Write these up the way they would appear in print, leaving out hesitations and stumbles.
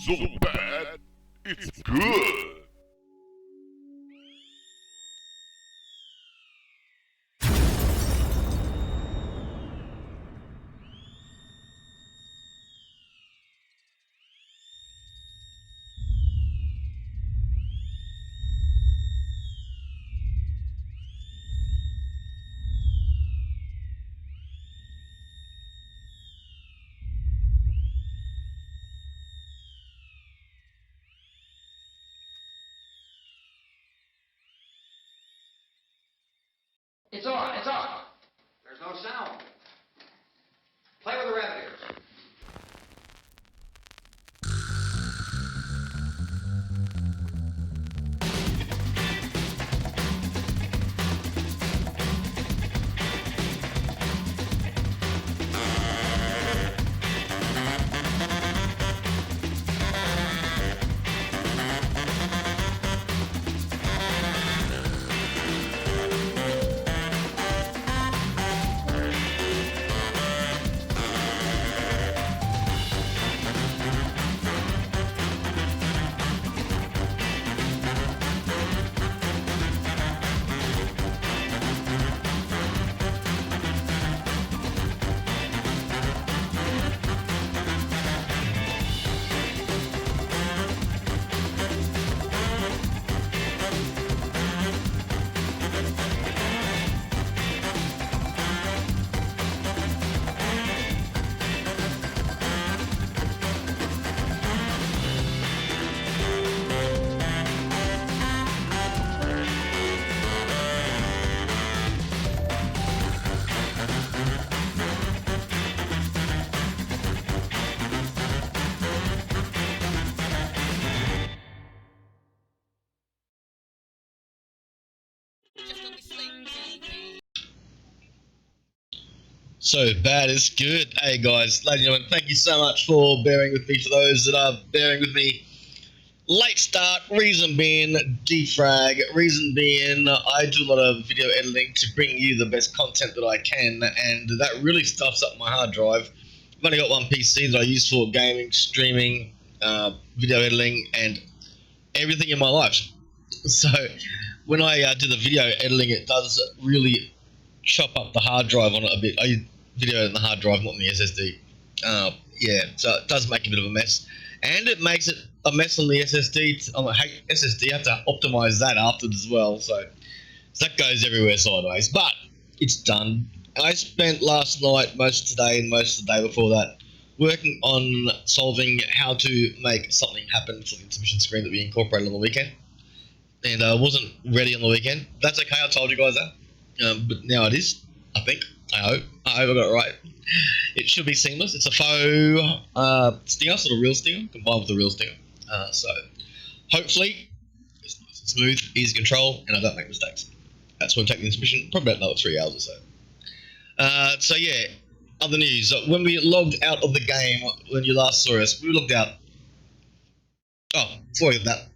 so bad, it's good. It's on, it's on. There's no sound. Play with the rabbit ears. So bad is good. Hey guys, ladies and gentlemen, thank you so much for bearing with me. For those that are bearing with me, late start, reason being defrag, reason being I do a lot of video editing to bring you the best content that I can, and that really stuffs up my hard drive. I've only got one PC that I use for gaming, streaming, video editing, and everything in my life. So when I do the video editing, it does really chop up the hard drive on it a bit. I video in the hard drive, not in the SSD. Yeah, so it does make a bit of a mess, and it makes it a mess on the SSD. On the SSD, I have to optimize that afterwards as well. So that goes everywhere sideways. But it's done. I spent last night, most of today, and most of the day before that, working on solving how to make something happen for the intermission screen that we incorporated on the weekend. And I wasn't ready on the weekend. That's okay. I told you guys that. But now it is, I think. I hope I got it right. It should be seamless. It's a faux stinger, sort of real stinger, combined with a real stinger. So hopefully it's nice and smooth, easy control, and I don't make mistakes. That's when I take the intermission, probably about another 3 hours or so. So yeah, other news. When we logged out of the game, when you last saw us, we logged out. Oh, before we get that,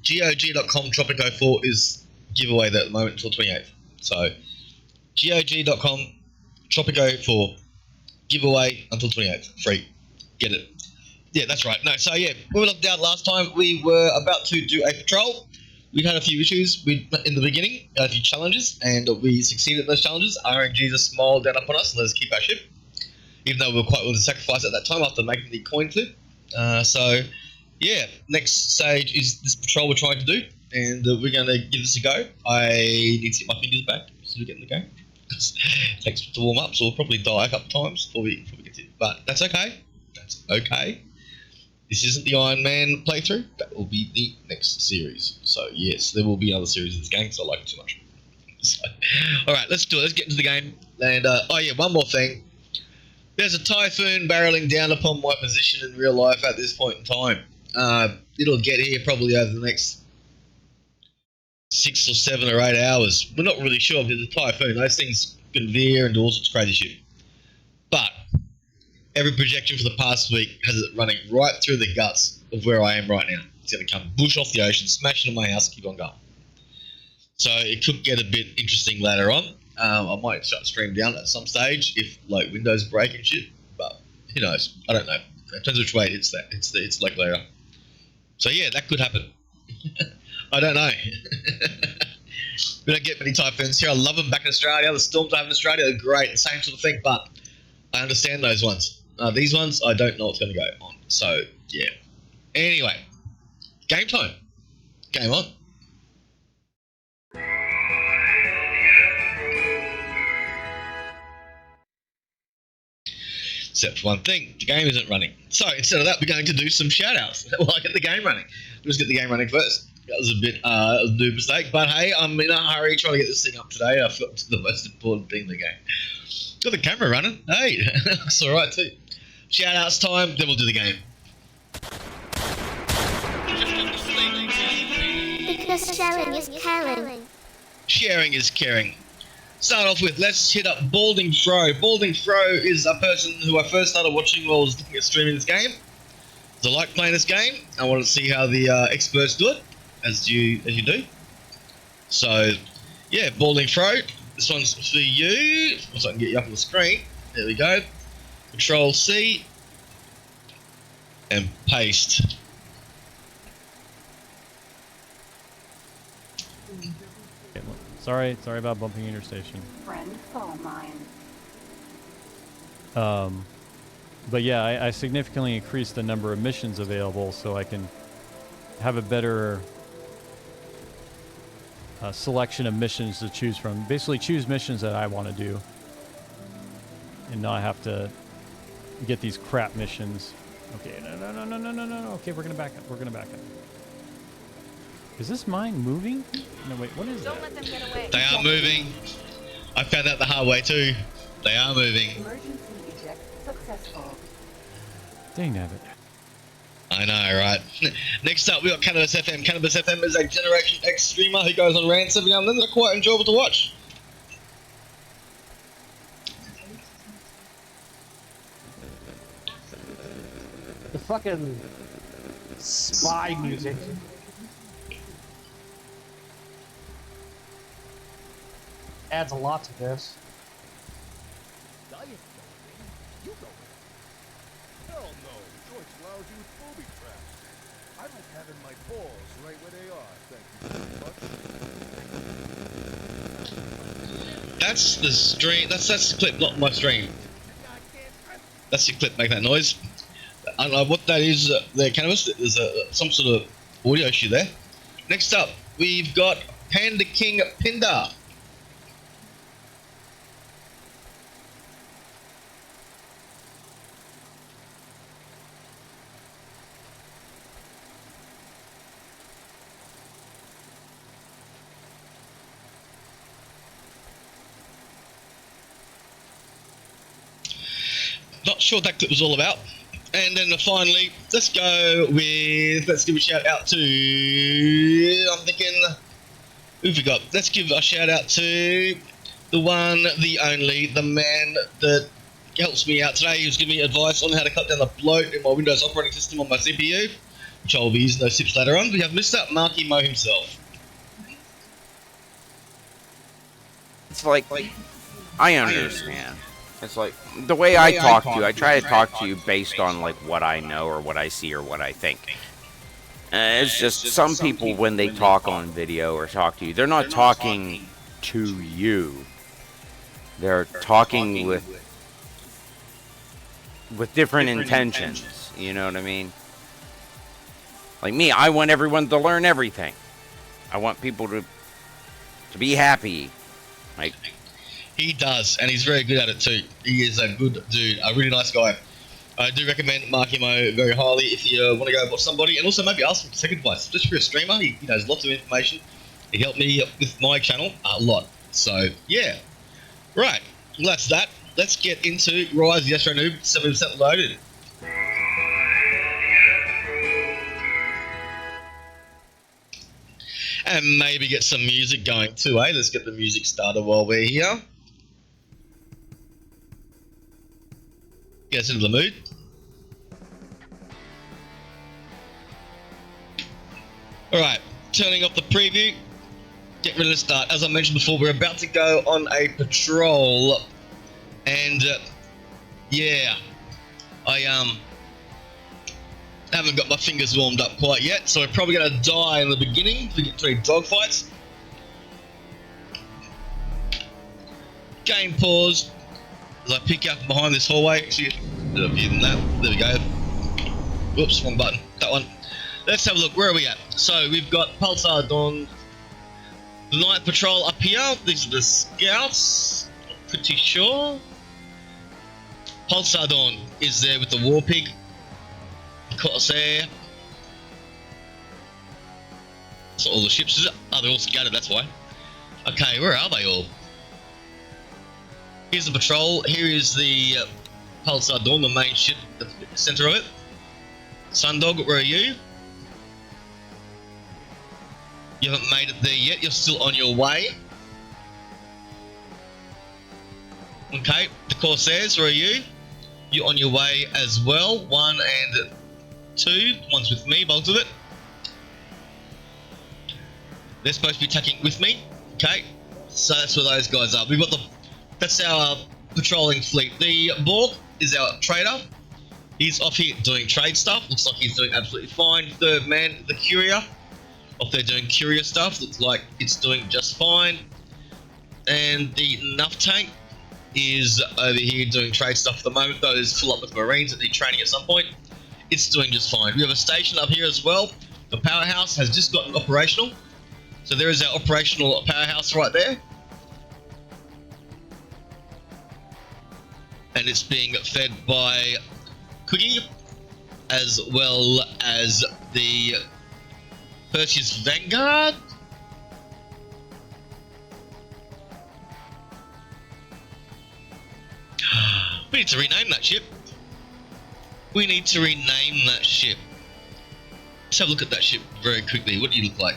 GOG.com Tropico 4 is giveaway there at the moment until 28th. So GOG.com Tropico 4 giveaway until 28th. Free. Get it. Yeah, that's right. No, so yeah, when we looked out last time, we were about to do a patrol. We had a few issues in the beginning, a few challenges, and we succeeded at those challenges. RNG just smiled down upon us and let us keep our ship, even though we were quite willing to sacrifice at that time after making the coin flip. So yeah, next stage is this patrol we're trying to do, and we're going to give this a go. I need to get my fingers back so we get in the game. It takes to warm up, so we'll probably die a couple times before we get to it. But that's okay. That's okay. This isn't the Iron Man playthrough. That will be the next series. So yes, there will be another series of this game because I like it too much. So, all right, let's do it. Let's get into the game. And oh yeah, one more thing. There's a typhoon barreling down upon my position in real life at this point in time. It'll get here probably over the next 6 or 7 or 8 hours. We're not really sure if there's a typhoon. Those things can veer and do all sorts of crazy shit. But every projection for the past week has it running right through the guts of where I am right now. It's going to come bush off the ocean, smash into my house, keep on going. So it could get a bit interesting later on. I might shut stream down at some stage if like Windows break and shit. But who knows? I don't know. It depends which way it hits that. It's like later. So yeah, that could happen. I don't know. We don't get many typhoons here. I love them back in Australia. The storms I have in Australia are great, the same sort of thing, but I understand those ones. These ones, I don't know what's going to go on. So yeah. Anyway, game time. Game on. Except for one thing, the game isn't running. So instead of that, we're going to do some shout-outs while I get the game running. Let's get the game running first. That was a bit a new mistake, but hey, I'm in a hurry trying to get this thing up today. I forgot the most important thing in the game. Got the camera running. Hey, that's all right too. Shout-outs time, then we'll do the game. Because sharing is caring. Sharing is caring. Start off with, let's hit up Balding Fro. Balding Fro is a person who I first started watching while I was looking at streaming this game. I like playing this game. I want to see how the experts do it, as you do. So, yeah, Balding Fro. This one's for you. So I can get you up on the screen. There we go. Control C and paste. Sorry about bumping into your station. Friend phone mine. But yeah, I significantly increased the number of missions available so I can have a better selection of missions to choose from. Basically, choose missions that I want to do, and not have to get these crap missions. Okay, no. Okay, we're gonna back up. Is this mine moving? No, wait, what is that? Don't let them get away. They are moving. I found out the hard way too. They are moving. Emergency eject successful. Dang nabbit. I know, right? Next up, we got Cannabis FM. Cannabis FM is a Generation X streamer who goes on rants every now and then. They're quite enjoyable to watch. The fucking spy music. Adds a lot to this. Hell no. George allows you with booby traps. I like having my balls right where they are. Thank you very much. That's the stream. That's the clip, not my stream. That's your clip making that noise. I don't know what that is. There, Cannabis. There's some sort of audio issue there. Next up, we've got Panda King Pinder. Not sure what that clip was all about. And then finally, let's give a shout out to, I'm thinking, who forgot? Let's give a shout out to the one, the only, the man that helps me out today. He was giving me advice on how to cut down the bloat in my Windows operating system on my CPU, which I'll be using those tips later on. We have Mr. Marky Mo himself. It's like I understand. It's like the way I talk to you, I try to talk to you based on like what I know or what I see or what I think. It's just some people when they talk on video or talk to you, they're not talking to you. They're talking with different intentions. You know what I mean? Like me, I want everyone to learn everything. I want people to be happy. Like. He does, and he's very good at it too. He is a good dude, a really nice guy. I do recommend Marky Mo very highly if you want to go watch somebody, and also maybe ask him for second advice. Just for a streamer, he knows lots of information. He helped me with my channel a lot. So, yeah. Right, well, that's that. Let's get into Rise the Astro-n00b, 70% loaded. And maybe get some music going too, eh? Let's get the music started while we're here. Get us into the mood. Alright, turning off the preview. Get ready to start. As I mentioned before, we're about to go on a patrol. And, yeah. I haven't got my fingers warmed up quite yet, so we're probably going to die in the beginning if we get 3 dogfights. Game pause as I pick up behind this hallway. Actually, a bit of view than that. There we go. Whoops, wrong button. That one. Let's have a look. Where are we at? So we've got Pulsar Dawn, the Night Patrol up here. These are the scouts. Pretty sure. Pulsar Dawn is there with the War Pig. Corsair. So all the ships, is it? Oh, they're all scattered, that's why. Okay, where are they all? Here's the patrol. Here is the Pulsar Dawn, the main ship at the center of it. Sundog, where are you? You haven't made it there yet. You're still on your way. Okay, the Corsairs, where are you? You're on your way as well. 1 and 2. One's with me, both of it. They're supposed to be attacking with me. Okay, so that's where those guys are. We've got that's our patrolling fleet. The Borg is our trader. He's off here doing trade stuff. Looks like he's doing absolutely fine. Third man, the Courier, off there doing courier stuff. Looks like it's doing just fine. And the Nuff tank is over here doing trade stuff at the moment. Those full up with Marines that need training at some point. It's doing just fine. We have a station up here as well. The powerhouse has just gotten operational. So there is our operational powerhouse right there. And it's being fed by Cookie, as well as the Perseus Vanguard. We need to rename that ship. We need to rename that ship. Let's have a look at that ship very quickly. What do you look like?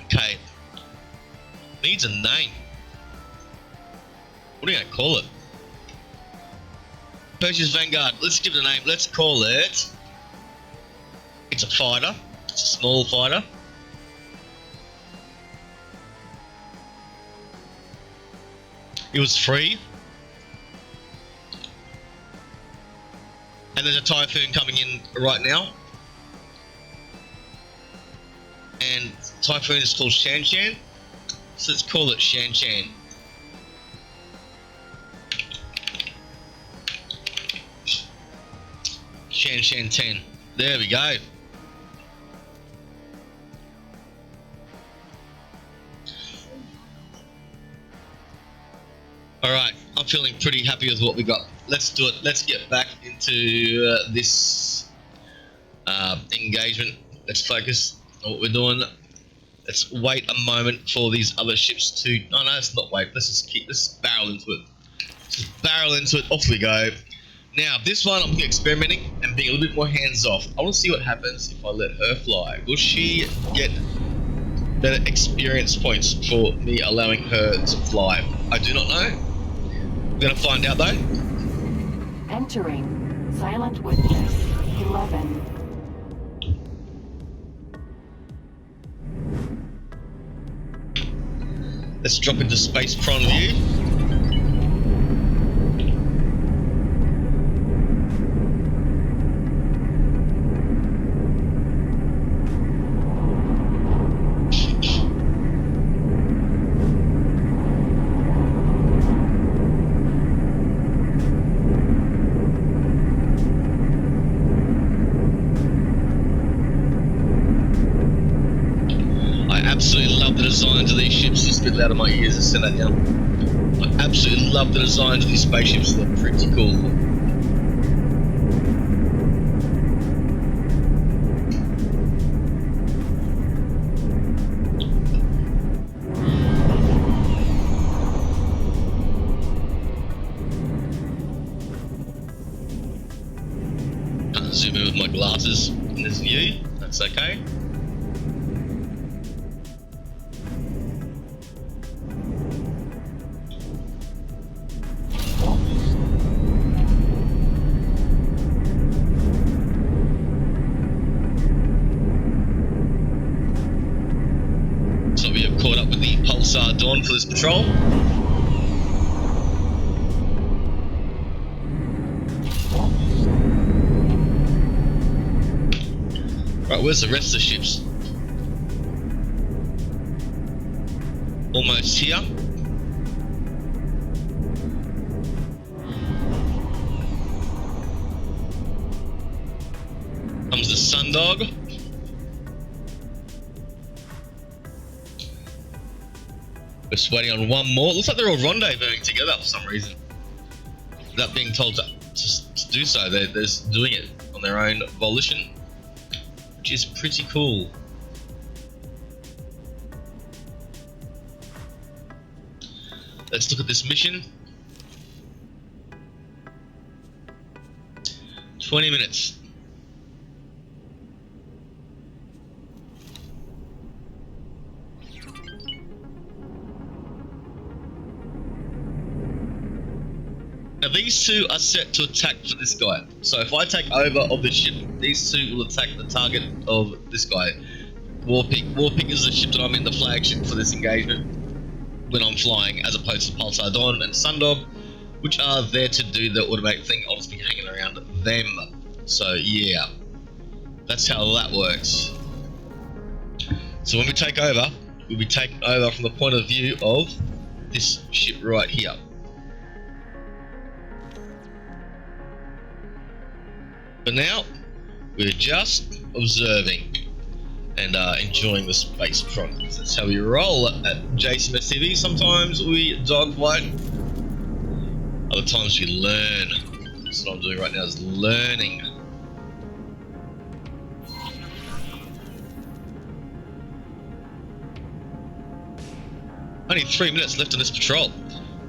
Okay. Needs a name. What are you going to call it? Perseus Vanguard. Let's give it a name. Let's call it... It's a fighter. It's a small fighter. It was free. And there's a Typhoon coming in right now. And Typhoon is called Shan Shan. So let's call it Shan Shan. Shan Shan 10. There we go. Alright, I'm feeling pretty happy with what we got. Let's do it. Let's get back into this engagement. Let's focus on what we're doing. Let's wait a moment for these other ships to... Oh no, let's not wait. Let's just barrel into it. Just barrel into it. Off we go. Now, this one I'm experimenting and being a little bit more hands-off. I want to see what happens if I let her fly. Will she get better experience points for me allowing her to fly? I do not know. We're going to find out though. Entering Silent Witness 11. Let's drop into space prawn view. Designs of these ships. Just spit out of my ears and send that down. I absolutely love the designs of these spaceships. They're pretty cool. Can't zoom in with my glasses in this view. That's okay. Dawn for this patrol. Alright, where's the rest of the ships? Almost here. Comes the Sundog. Just waiting on one more. Looks like they're all rendezvousing together for some reason. Without being told to do so, they're just doing it on their own volition, which is pretty cool. Let's look at this mission. 20 minutes. Now these two are set to attack for this guy. So if I take over of the ship, these two will attack the target of this guy. Warpig. Warpig is the ship that I'm in, the flagship for this engagement when I'm flying, as opposed to Pulsar Dawn and Sundog, which are there to do the automatic thing. I'll just be hanging around them. So yeah, that's how that works. So when we take over, we'll be taking over from the point of view of this ship right here. For now, we're just observing and enjoying the space front. That's how we roll at JCMS TV. Sometimes we dogfight, other times we learn. That's what I'm doing right now, is learning. Only 3 minutes left on this patrol.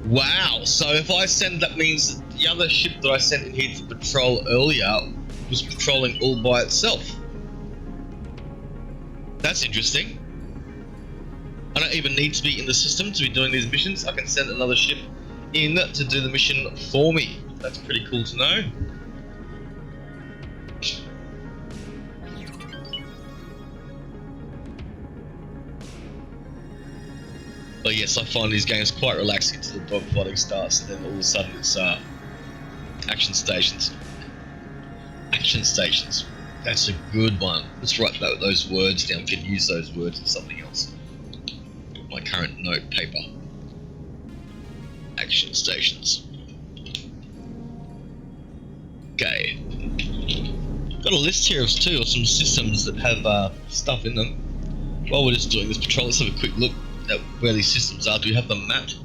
Wow, so if I send, that means that the other ship that I sent in here to patrol earlier was patrolling all by itself. That's interesting. I don't even need to be in the system to be doing these missions. I can send another ship in to do the mission for me. That's pretty cool to know. But yes, I find these games quite relaxing until the dogfighting starts, and then all of a sudden it's action stations. Action stations. That's a good one. Let's write those words down. We can use those words for something else. My current note paper. Action stations. Okay. Got a list here of two of some systems that have stuff in them. While we're just doing this patrol, let's have a quick look at where these systems are. Do we have them mapped?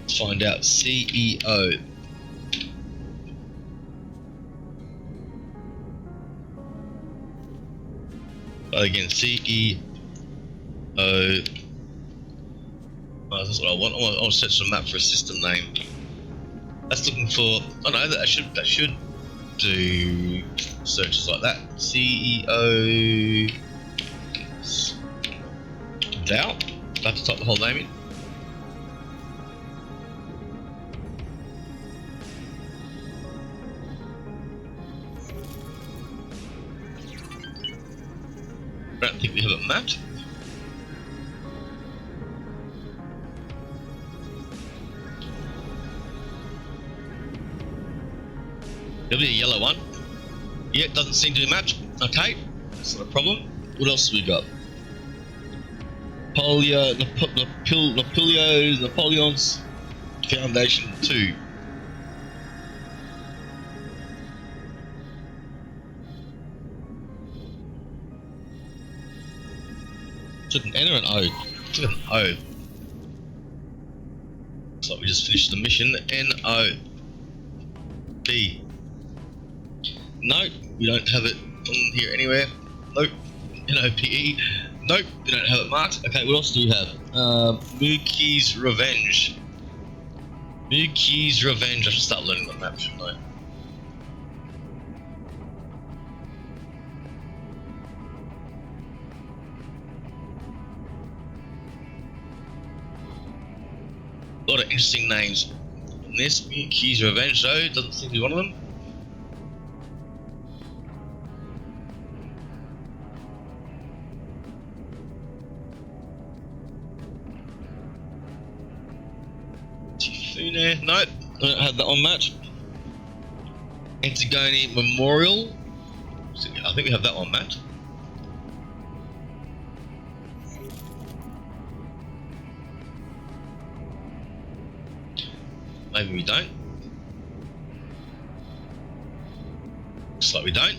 Let's find out. CEO. Again, CEO. Oh, that's what I want. I want to search the map for a system name. That's looking for. Oh no, that should do searches like that. CEO. Doubt. I have to type the whole name in. I don't think we have it mapped. There'll be a yellow one. Yeah, it doesn't seem to be mapped. Okay, that's not a problem. What else have we got? Napoleon's Foundation 2. Took an N or an O? Took an O. So we just finished the mission. N-O. B. Nope, we don't have it on here anywhere. Nope. N-O-P-E. Nope, we don't have it marked. Okay, what else do we have? Mookie's Revenge. Mookie's Revenge. I should start learning the map, shouldn't I? A lot of interesting names. And this Mookie's Revenge, though, doesn't seem to be one of them. Nope, I don't have that on match. Antigone Memorial. So, I think we have that one mapped. Maybe we don't. Looks like we don't.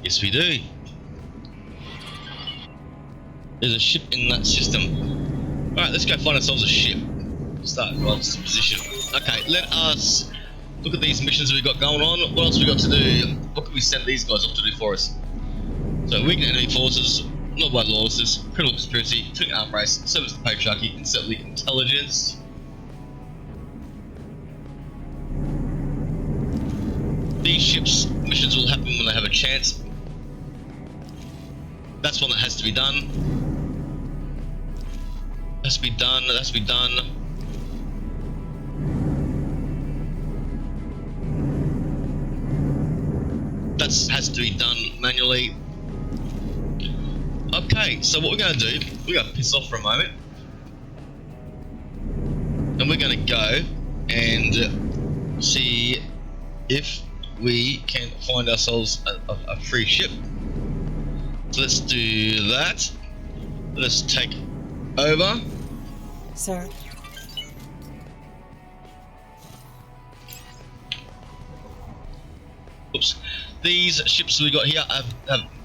Yes, we do. There's a ship in that system. Alright, let's go find ourselves a ship. Start right position. Okay, let us look at these missions we've got going on. What else we got to do? What can we send these guys off to do for us? So, weaken enemy forces, non-white lawlessness, criminal conspiracy, twin arm race, service to patriarchy, and settling intelligence. These ships missions will happen when they have a chance. That's one that has to be done. Has to be done. That has to be done. That has to be done manually. Okay, so what we're going to do, we're going to piss off for a moment. And we're going to go and see if we can find ourselves a free ship. So let's do that. Let's take over. Sir. Oops. These ships we got here have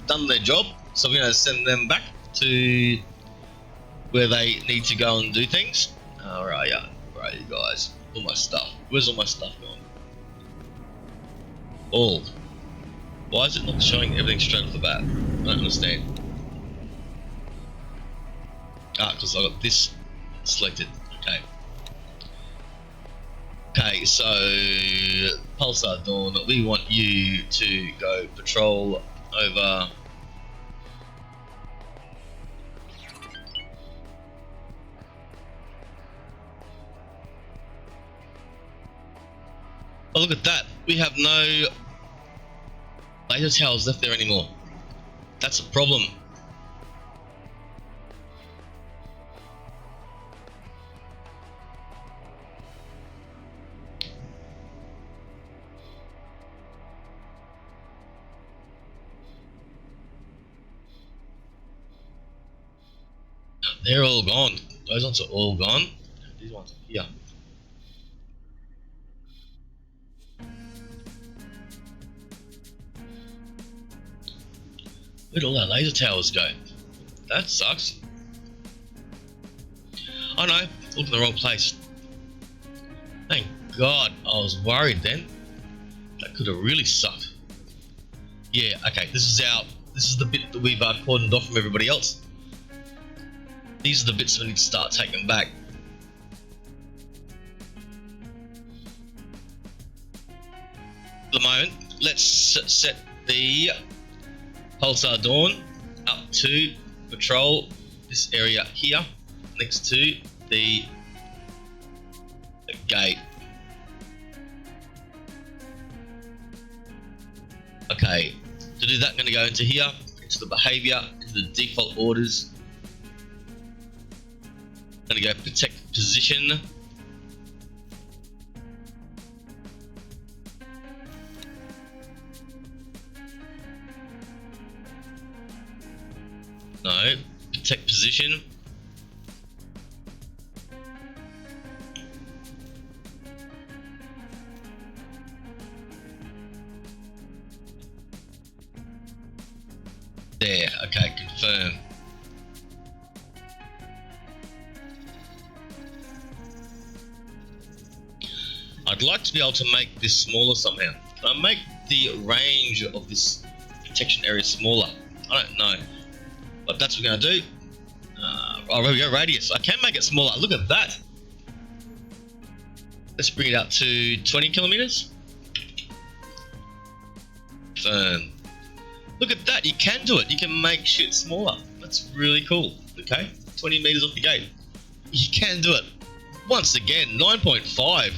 done their job, so we're going to send them back to where they need to go and do things. Alright, yeah. Right, you guys. All my stuff. Where's all my stuff gone? All. Why is it not showing everything straight off the bat? I don't understand. Ah, because I got this selected. Okay. Okay, so Pulsar Dawn, we want you to go patrol over. Oh, look at that. We have no laser towers left there anymore. That's a problem. They're all gone. Those ones are all gone. These ones are here. Where'd all our laser towers go? That sucks. Oh no, look in the wrong place. Thank God, I was worried then. That could have really sucked. Yeah, okay, this is the bit that we've cordoned off from everybody else. These are the bits we need to start taking back. At the moment, let's set the Pulsar Dawn up to patrol this area here, next to the gate. Okay, to do that, I'm going to go into here, into the behavior, into the default orders. I'm going to go protect position. No, protect position. There, okay, confirm. I'd like to be able to make this smaller somehow. Can I make the range of this protection area smaller? I don't know. But that's what we're going to do. Oh, there we go, radius. I can make it smaller. Look at that. Let's bring it up to 20 kilometers. Look at that. You can do it. You can make shit smaller. That's really cool. Okay, 20 meters off the gate. You can do it. Once again, 9.5.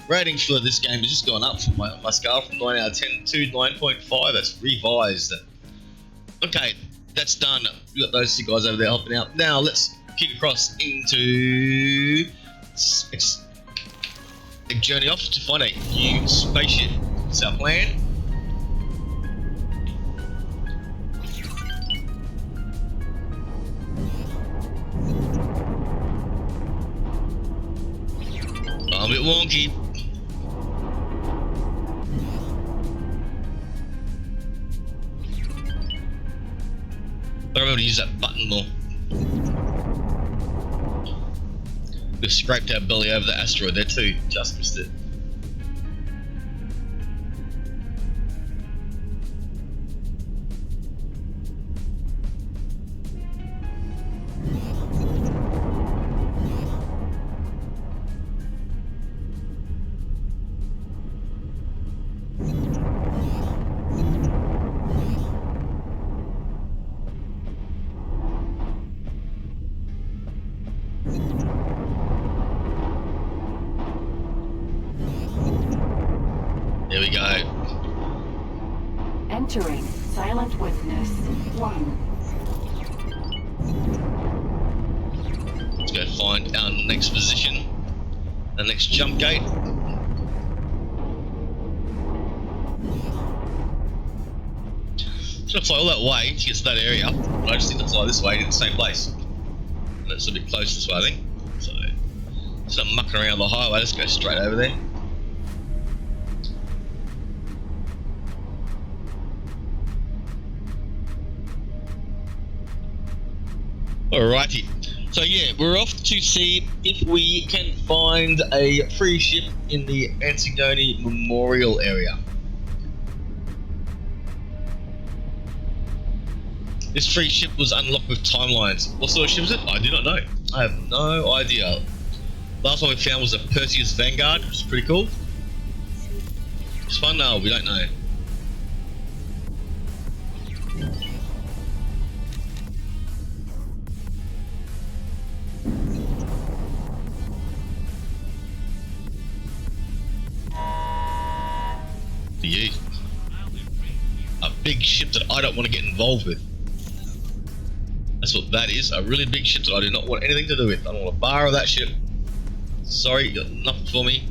Rating for this game has just gone up from my scale from 9 out of 10 to 9.5. That's revised. Okay, that's done. We got those two guys over there helping out. Now let's kick across into a journey off to find a new spaceship. That's our plan. wonky. I remember to use that button more. We've scraped our belly over the asteroid there too, just missed it. There we go. Entering Silent Witness 1. Let's go find our next position. The next jump gate. Should I fly all that way to get to that area, but I just need to fly this way to the same place. And that's a bit close this way, I think. So, instead of mucking around the highway, let's go straight over there. Alrighty, so yeah, we're off to see if we can find a free ship in the Astro-n00b Memorial area. This free ship was unlocked with timelines. What sort of ship is it? I do not know. I have no idea. Last one we found was a Perseus Vanguard, which is pretty cool. This one, no, we don't know. You. A big ship that I don't want to get involved with. That's what that is, a really big ship that I do not want anything to do with. I don't want to borrow that ship. Sorry, you got nothing for me.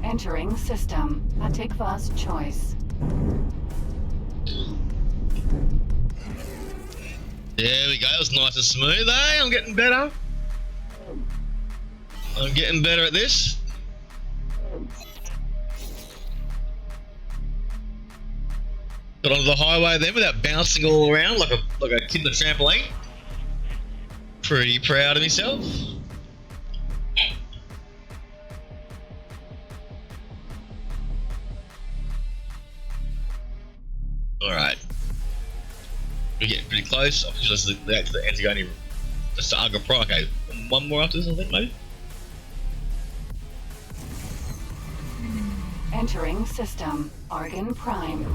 Entering system. Atikva's choice. There we go, it was nice and smooth, eh? I'm getting better. I'm getting better at this. Got onto the highway then without bouncing all around like a kid in a trampoline. Pretty proud of myself. Alright. We're getting pretty close. I think that's the Antigone. That's the Argo Pro. Okay, one more after this, I think, maybe? Entering system. Argon Prime.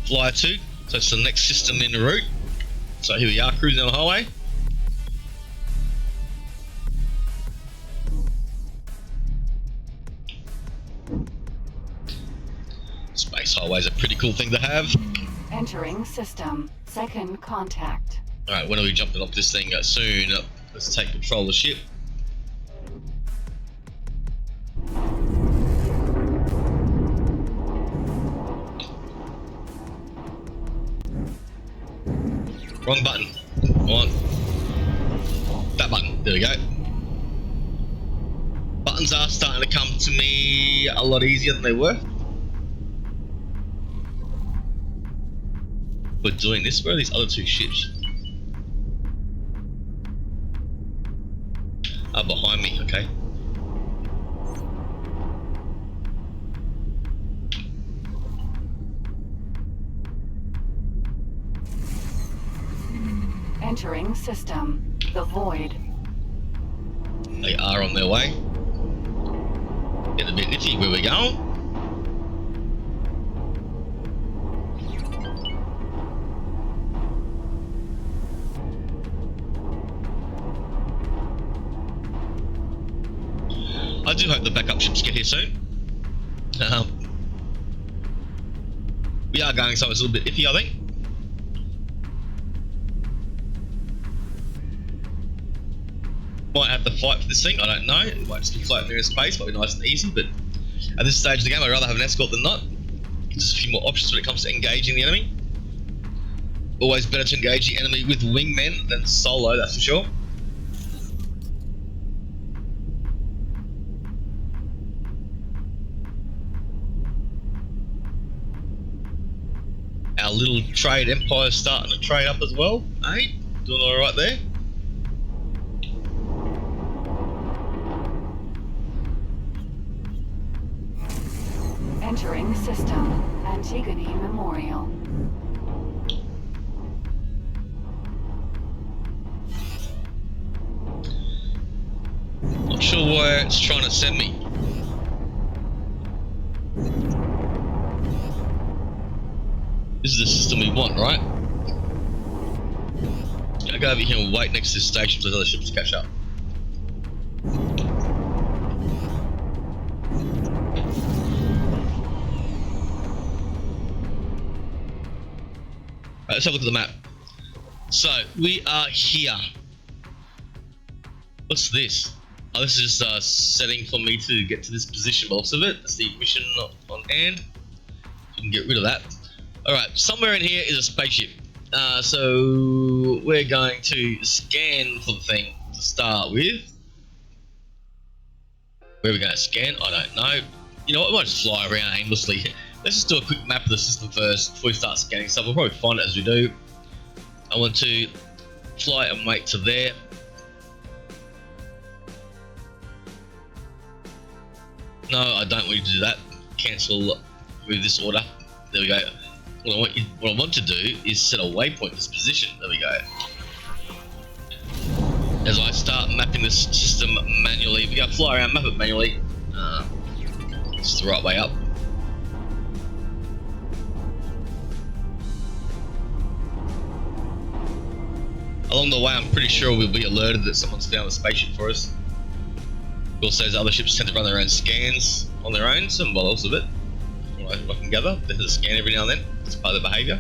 Flyer 2. So it's the next system in the route. So here we are, cruising on the highway. Space highway's a pretty cool thing to have. Entering system. Second contact. Alright, when are we jumping off this thing soon? Let's take control of the ship. Wrong button. Come on. That button. There we go. Buttons are starting to come to me a lot easier than they were. We're doing this. Where are these other two ships? Ah, behind me. Okay. Entering system. The Void. They are on their way. Getting a bit iffy. Where we going? I do hope the backup ships get here soon. We are going somewhere a little bit iffy, I think. Might have to fight for this thing, I don't know. It might just be floating there in space, might be nice and easy, but at this stage of the game I'd rather have an escort than not. Gives us a few more options when it comes to engaging the enemy. Always better to engage the enemy with wingmen than solo, that's for sure. Our little trade empire is starting to trade up as well, eh? Doing alright there. Entering system. Antigone Memorial. Not sure where it's trying to send me. This is the system we want, right? I'll go over here and wait next to this station for the other ships to catch up. Alright, let's have a look at the map. So, we are here. What's this? Oh, this is just a setting for me to get to this position, by the looks of it. That's the mission on hand. You can get rid of that. Alright, somewhere in here is a spaceship. So we're going to scan for the thing to start with. Where are we going to scan? I don't know. You know what, we might just fly around aimlessly. Let's just do a quick map of the system first before we start scanning stuff. We'll probably find it as we do. I want to fly and wait to there. No, I don't want you to do that. Cancel with this order. There we go. What I want to do is set a waypoint in this position. There we go. As I start mapping this system manually, we gotta fly around, map it manually. It's the right way up. Along the way, I'm pretty sure we'll be alerted that someone's found a spaceship for us. It also says other ships tend to run their own scans on their own, some models of it. I can gather, they have to scan every now and then. It's part of their behaviour.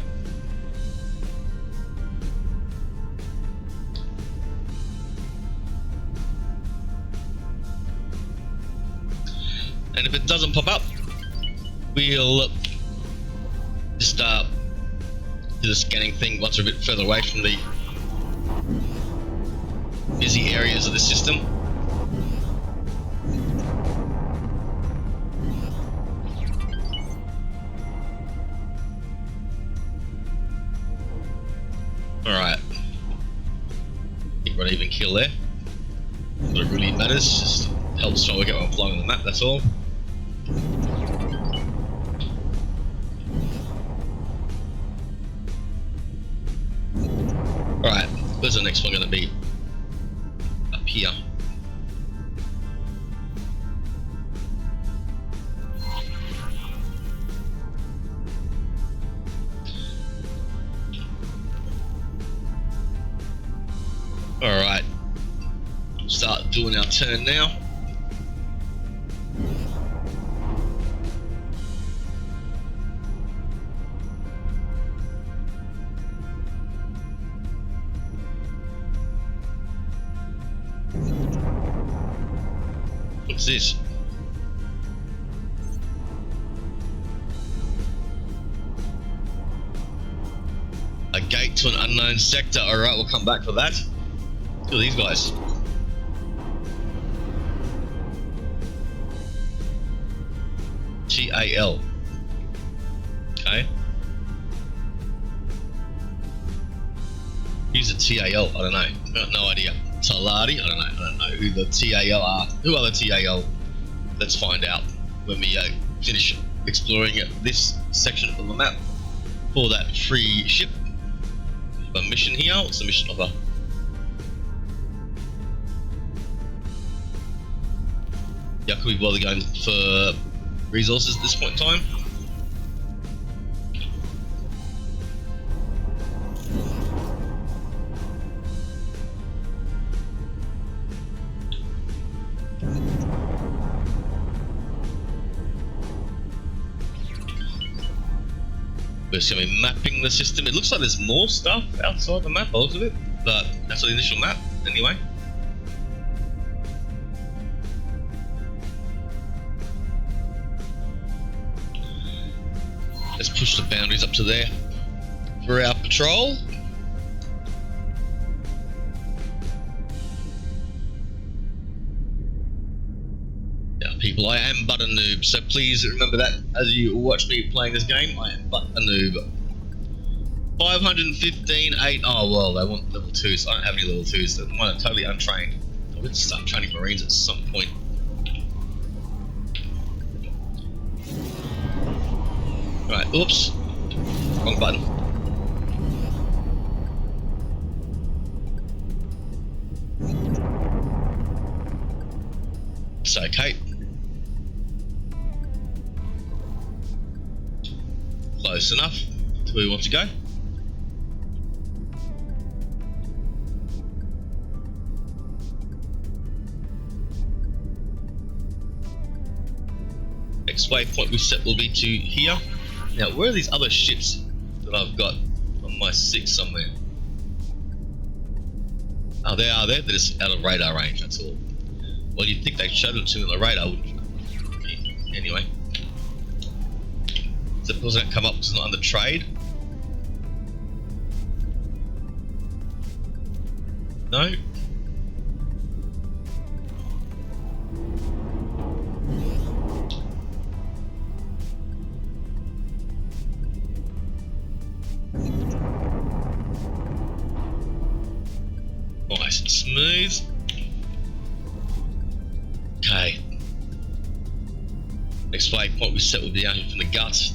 And if it doesn't pop up, we'll just do the scanning thing once we're a bit further away from the busy areas of the system. Alright. I think we're an even kill there. But it really matters, just helps try to work out what I'm flying on the map, that's all. Alright, where's the next one going to be? Up here. Alright, start doing our turn now. What's this? A gate to an unknown sector. Alright, we'll come back for that. Look at these guys. TAL. Okay. Who's the TAL? I don't know. I've got no idea. Talati? I don't know who the TAL are. Who are the TAL? Let's find out when we finish exploring this section of the map for that free ship. A mission here. What's the mission offer? Yeah, could we bother going for resources at this point in time? We're just going to be mapping the system. It looks like there's more stuff outside the map, most of it, but that's the initial map anyway. Let's push the boundaries up to there for our patrol. Now, people, I am but a noob, so please remember that as you watch me playing this game. I am but a noob. 515, 8. Oh, well, they want level 2s. So I don't have any level 2s. So I'm totally untrained. I would start training Marines at some point. Right, oops. Wrong button. It's okay. Close enough to where we want to go. Next waypoint we set will be to here. Now, where are these other ships that I've got on my 6 somewhere? Oh, they are there. They're just out of radar range, that's all. Well, you'd think they showed it to me on the radar, wouldn't you? Anyway. So it doesn't come up because it's not under trade. No. Nice and smooth. Okay. Next waypoint we set will be out here from the guts.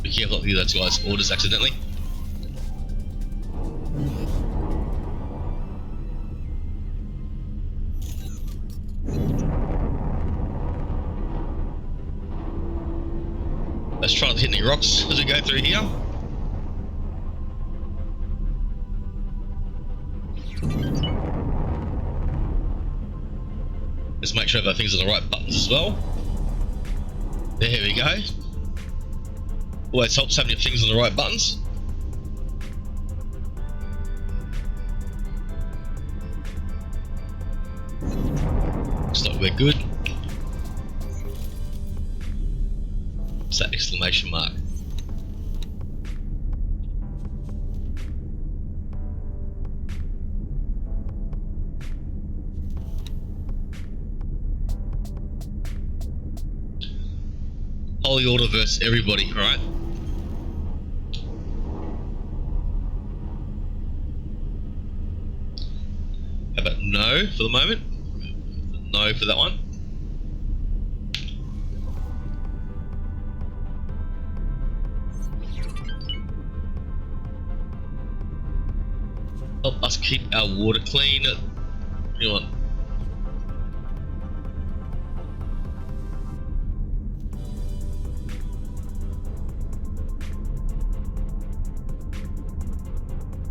Be careful not to give those guys orders accidentally. Let's try not to hit any rocks as we go through here. Let's make sure that things are the right buttons as well. There we go. Always helps having your things on the right buttons. Looks like we're good. What's that exclamation mark? Holy order versus everybody, alright? How about no for the moment? No for that one. Help us keep our water clean. Hang on.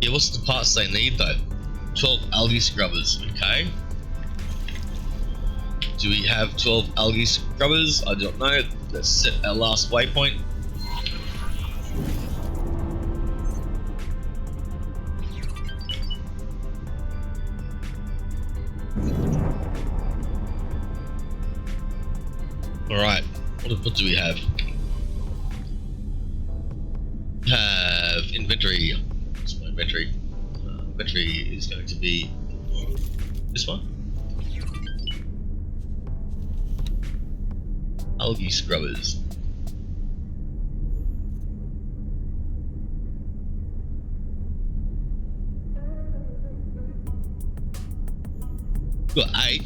Yeah, what's the parts they need though? 12 algae scrubbers, okay. Do we have 12 algae scrubbers? I don't know. Let's set our last waypoint. Alright, what do we have? Have inventory. What's my inventory? Inventory is going to be this one. Algae scrubbers. Got 8.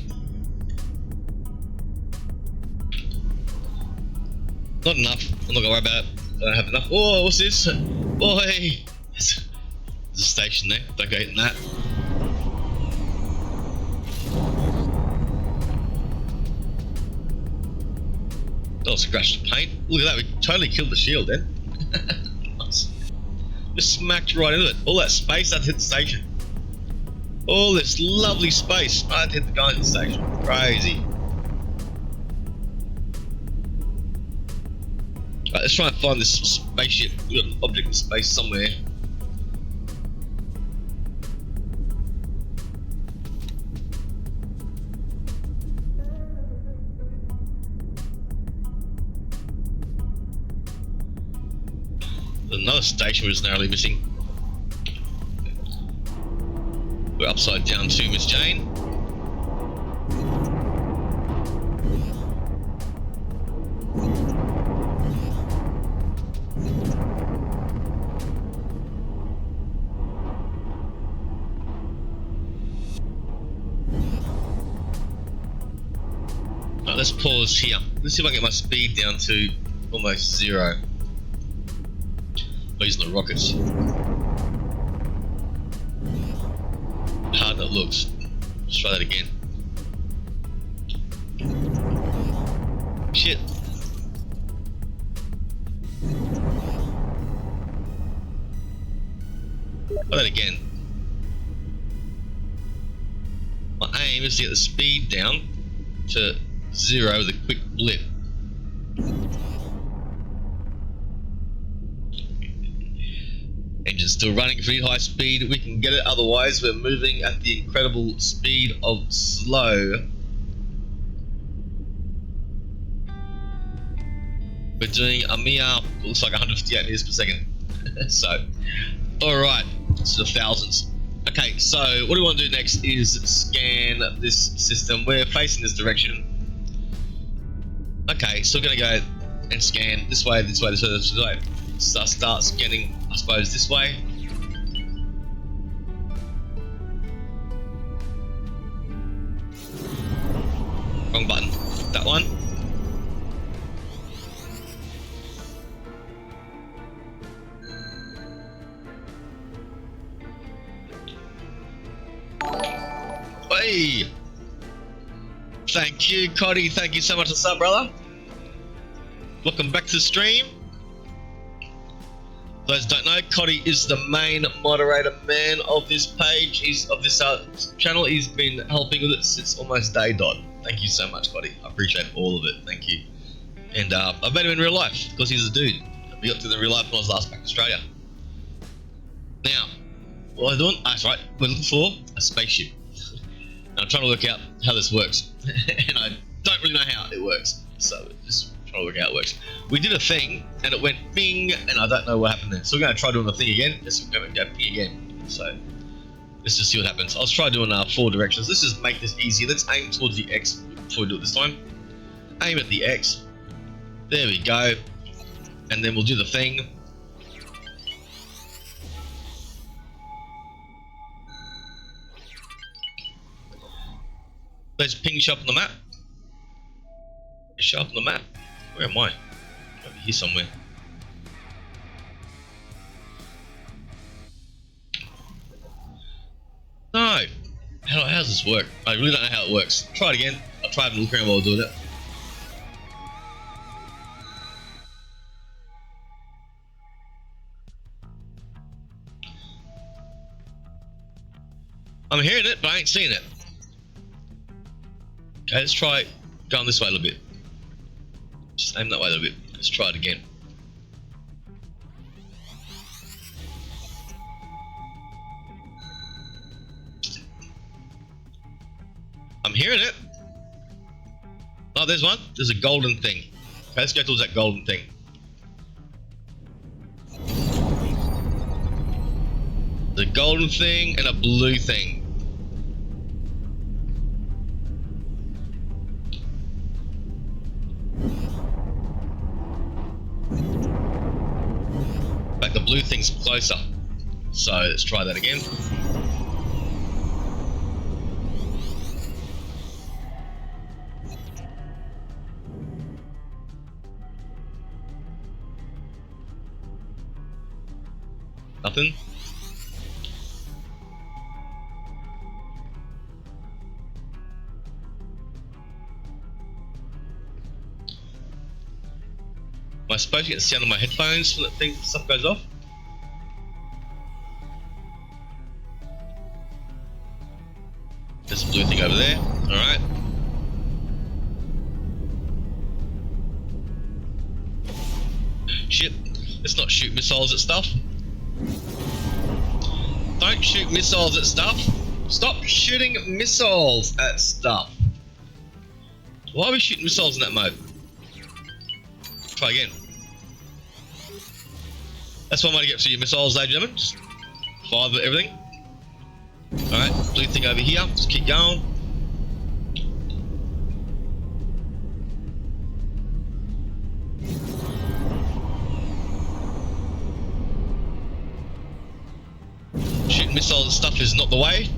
Not enough. I'm not gonna worry about it. I don't have enough. Oh, what's this? Boy! There's a station there. Don't go hitting that. That'll scratch the paint. Look at that. We totally killed the shield then. Nice. Just smacked right into it. All that space, that hit the station. All this lovely space. I'd hit the guy in the station. Crazy. Right, let's try and find this spaceship. We've got an object in space somewhere. There's another station we're just narrowly missing. We're upside down too, Miss Jane. Right, let's pause here. Let's see if I can get my speed down to almost 0. I'm using the rockets. Harder it looks. Let's try that again. Shit. Try that again. My aim is to get the speed down to 0 with a quick blip. Engine's still running pretty high speed. We can get it, otherwise we're moving at the incredible speed of slow. We're doing a mere, looks like 158 meters per second. So, alright, it's the thousands. Okay, so what we want to do next is scan this system. We're facing this direction. Okay, so we're going to go and scan this way, this way, this way, this way. So start scanning, I suppose, this way. Wrong button. That one. Hey! Thank you, Cody. Thank you so much for the sub, brother. Welcome back to the stream. For those who don't know, Cody is the main moderator man of this page. He's of this channel. He's been helping with it since almost day dot. Thank you so much, Cody. I appreciate all of it. Thank you. And I've met him in real life because he's a dude. We got to the real life when I was last back in Australia. Now, what am I doing? That's right. We're looking for a spaceship. And I'm trying to work out how this works. And I don't really know how it works. So just trying to work out how it works. We did a thing and it went bing, and I don't know what happened there. So we're going to try doing the thing again. Let's go ping again. So let's just see what happens. I'll try doing 4 directions. Let's just make this easy. Let's aim towards the X before we do it this time. Aim at the X. There we go. And then we'll do the thing. Let's ping show up on the map. Show up on the map. Where am I? Over here somewhere. No. How does this work? I really don't know how it works. Try it again. I'll try and look around while doing it. I'm hearing it, but I ain't seeing it. Okay, let's try going this way a little bit. Just aim that way a little bit. Let's try it again. I'm hearing it. Oh, there's one. There's a golden thing. Okay, let's go towards that golden thing. The golden thing and a blue thing. But the blue thing's closer. So let's try that again. Nothing. Am I supposed to get the sound of my headphones when that thing stuff goes off? There's a blue thing over there. Alright. Shit. Let's not shoot missiles at stuff. Don't shoot missiles at stuff. Stop shooting missiles at stuff. Why are we shooting missiles in that mode? Try again. That's one way to get through your missiles, ladies and gentlemen. Just fire everything. Alright, blue thing over here. Just keep going. Shooting missiles and stuff is not the way.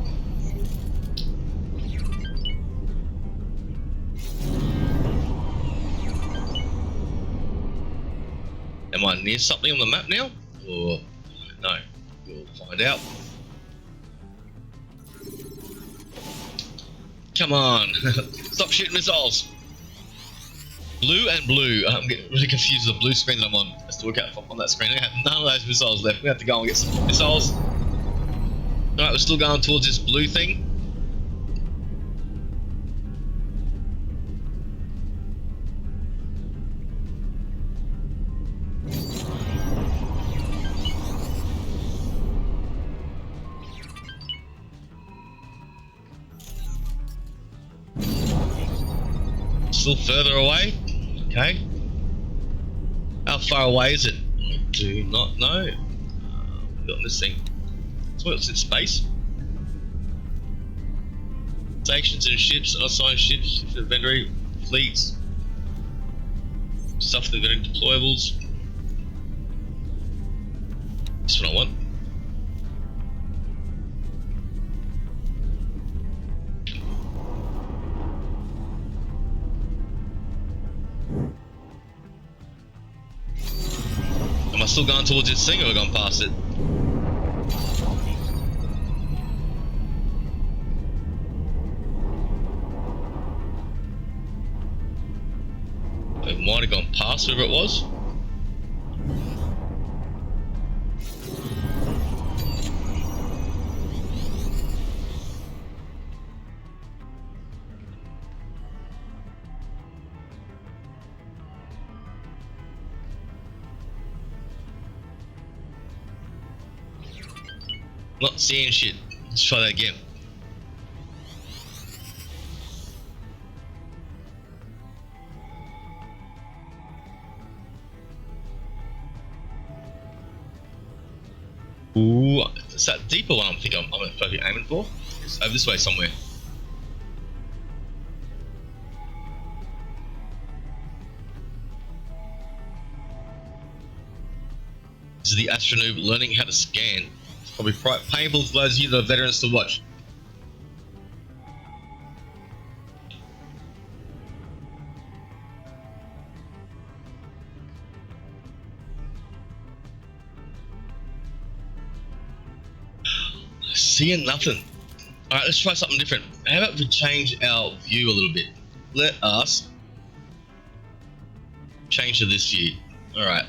Am I near something on the map now? Or no? We'll find out. Come on! Stop shooting missiles! Blue and blue. I'm getting really confused with the blue screen that I'm on. Let's look out on that screen. I have none of those missiles left. We have to go and get some missiles. Alright, we're still going towards this blue thing. Still further away. Okay. How far away is it? I do not know. We've got this thing. So it's in space. Stations and ships, unassigned ships, inventory, fleets, stuff that got in deployables. That's what I want. Am I still going towards this thing or have I gone past it? I might have gone past whoever it was. Not seeing shit. Let's try that again. Ooh, it's that deeper one I'm thinking I'm probably aiming for. It's over this way somewhere. This is the Astro-n00b learning how to scan. It's probably quite painful for those of you that are veterans to watch. Seeing nothing. Alright, let's try something different. How about we change our view a little bit? Let us change to this view. Alright.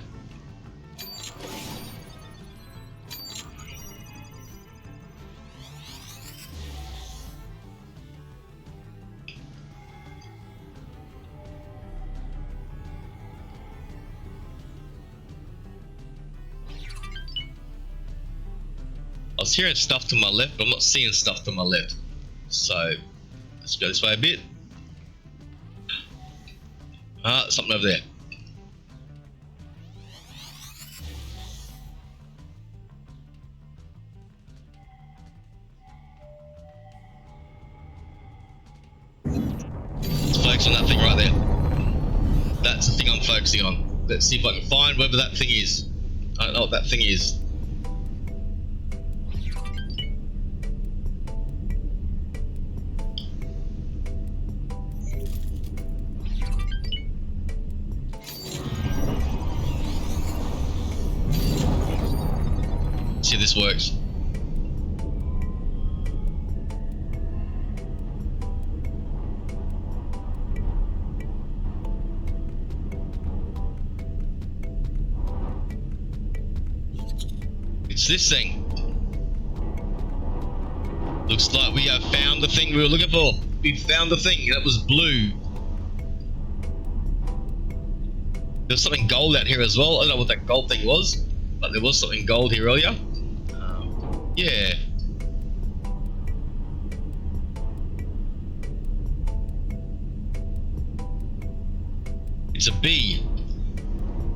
I was hearing stuff to my left, but I'm not seeing stuff to my left. So, let's go this way a bit. Ah, something over there. Let's focus on that thing right there. That's the thing I'm focusing on. Let's see if I can find whatever that thing is. I don't know what that thing is. See if this works. It's this thing. Looks like we have found the thing we were looking for. We found the thing, that was blue. There's something gold out here as well. I don't know what that gold thing was, but there was something gold here earlier. Yeah. It's a bee.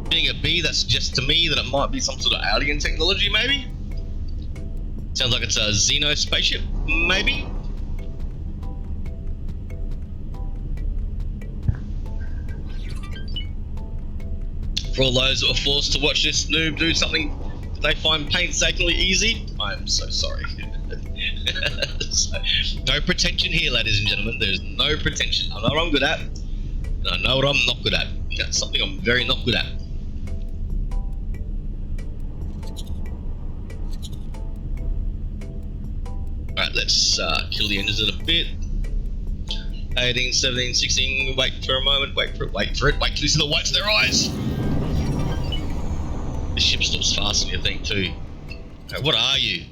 Being a bee, that suggests to me that it might be some sort of alien technology, maybe? Sounds like it's a Xeno spaceship, maybe? For all those that were forced to watch this noob do something that they find painstakingly easy, I'm so sorry. So, no pretension here, ladies and gentlemen. There's no pretension. I know what I'm good at, and I know what I'm not good at. That's something I'm very not good at. Alright, let's kill the engines in a bit. 18, 17, 16, wait for a moment, wait for it, wait till you see the whites of their eyes! This ship stops faster than you think too. Okay, what are you?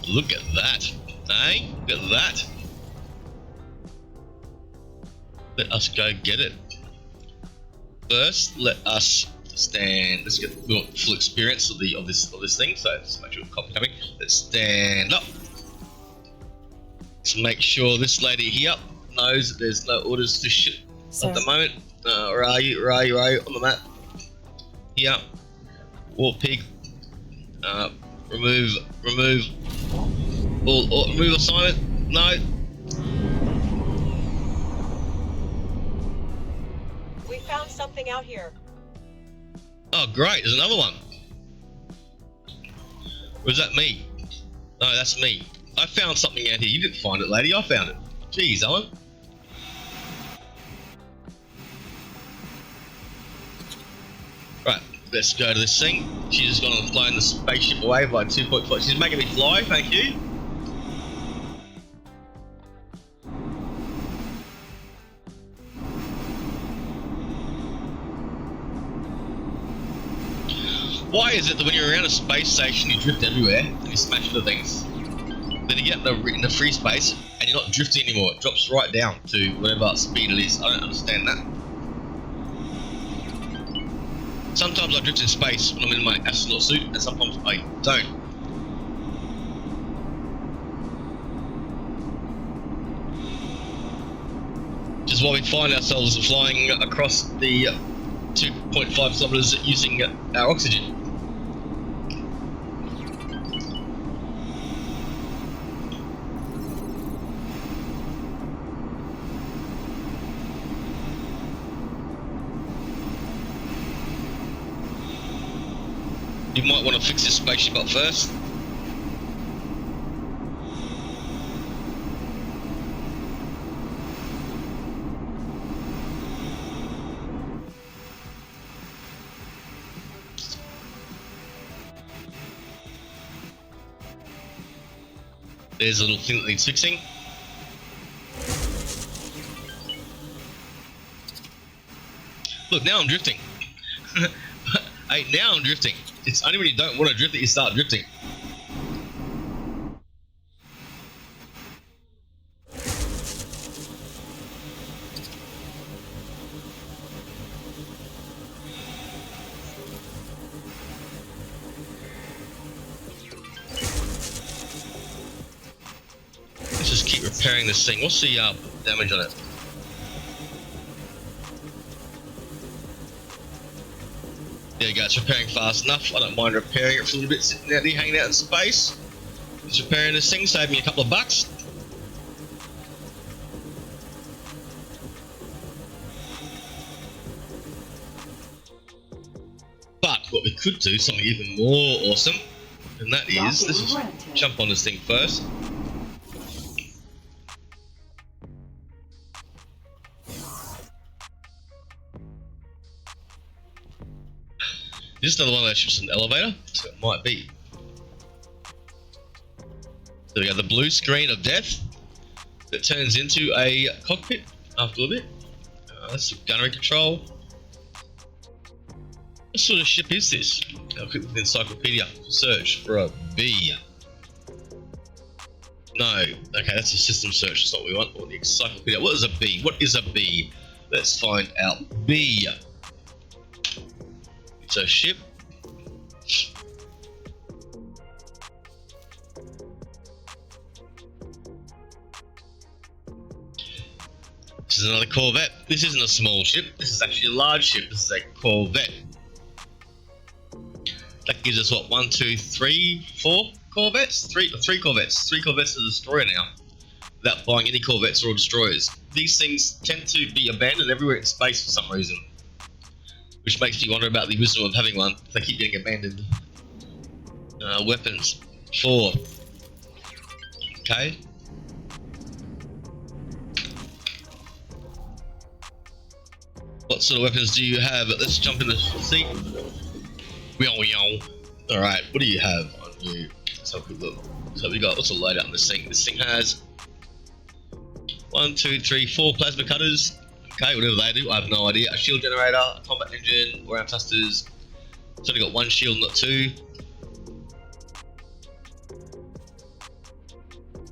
Look at that, eh? Look at that. Let us go get it. First, let us stand. Let's get we want full experience of this thing. So let's make sure the copy coming. Let's stand up. Let's make sure this lady here knows that there's no orders to ship at the moment. Where are you? Where are you? Where are you? On the map. Here. Warp pig. Remove. Remove assignment. No. We found something out here. Oh great, there's another one. Or is that me? No, that's me. I found something out here. You didn't find it, lady. I found it. Jeez, Alan. Right, let's go to this thing. She's just gone and flown the spaceship away by 2.5. She's making me fly, thank you. Why is it that when you're around a space station you drift everywhere and you smash into things? Then you get in the free space and you're not drifting anymore. It drops right down to whatever speed it is. I don't understand that. Sometimes I drift in space when I'm in my astronaut suit, and sometimes I don't. Which is why we find ourselves flying across the 2.5 kilometers using our oxygen. You might want to fix this spaceship up first. There's a little thing that needs fixing. Look, now I'm drifting. Hey, now I'm drifting. It's only when you don't want to drift that you start drifting. Let's just keep repairing this thing. What's the damage on it? There you go, it's repairing fast enough. I don't mind repairing it for a little bit, sitting out here, hanging out in space. It's repairing this thing, saving me a couple of bucks. But what we could do, something even more awesome, and that is, let's just jump on this thing first. This is another one of those ships in the elevator, so it might be. There we go, the blue screen of death that turns into a cockpit after a little bit. That's gunnery control. What sort of ship is this? I'll click with the encyclopedia. Search for a B. No. Okay, that's a system search. That's not what we want. Or the encyclopedia. What is a B? What is a B? Let's find out. B. It's a ship. This is another Corvette. This isn't a small ship. This is actually a large ship. This is a Corvette. That gives us what? 1, 2, 3, 4 Corvettes? Three Corvettes. 3 Corvettes to destroy now. Without buying any Corvettes or destroyers. These things tend to be abandoned everywhere in space for some reason. Which makes me wonder about the wisdom of having one. If they keep getting abandoned. Weapons. 4. Okay. What sort of weapons do you have? Let's jump in the seat. Alright, what do you have on you? Let's have a quick look. So we got lots of loadout on this thing. This thing has 1, 2, 3, 4 plasma cutters. Okay, whatever they do, I have no idea. A shield generator, a combat engine, round thrusters. It's only got 1 shield, not 2.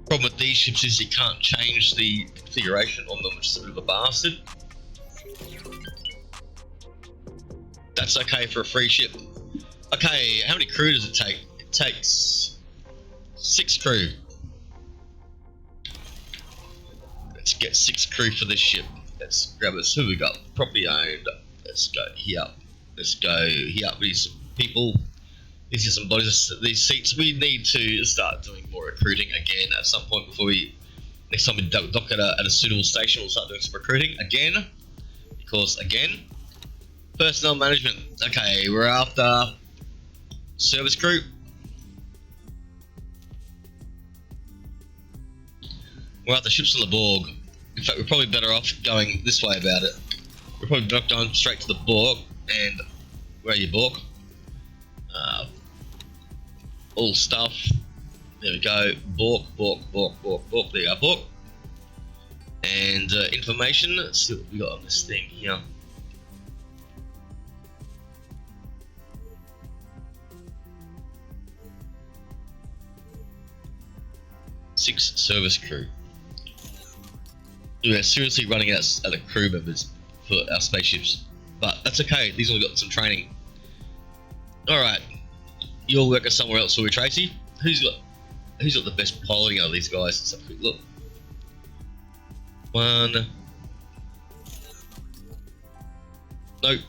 Problem with these ships is you can't change the configuration on them, which is a bit of a bastard. That's okay for a free ship. Okay, how many crew does it take? It takes 6 crew. Let's get 6 crew for this ship. Let's grab us. Who we got? Property owned. Let's go here. Let's go here. These people. These are some bodies. These seats. We need to start doing more recruiting again at some point before we. Next time we dock at a suitable station, we'll start doing some recruiting again. Because again. Personnel management. Okay, we're after service crew. We're after ships on the Borg. In fact, we're probably better off going this way about it. We're probably not going straight to the Borg. And where are you, Borg? All stuff. There we go. Borg. There you go, Borg. And information. Let's see what we got on this thing here. Six service crew. We're seriously running out of crew members for our spaceships, but that's okay. These all got some training. All right, you'll work somewhere else for me, Tracy. Who's got the best piloting out of these guys? Let's have a quick look. 1. Nope.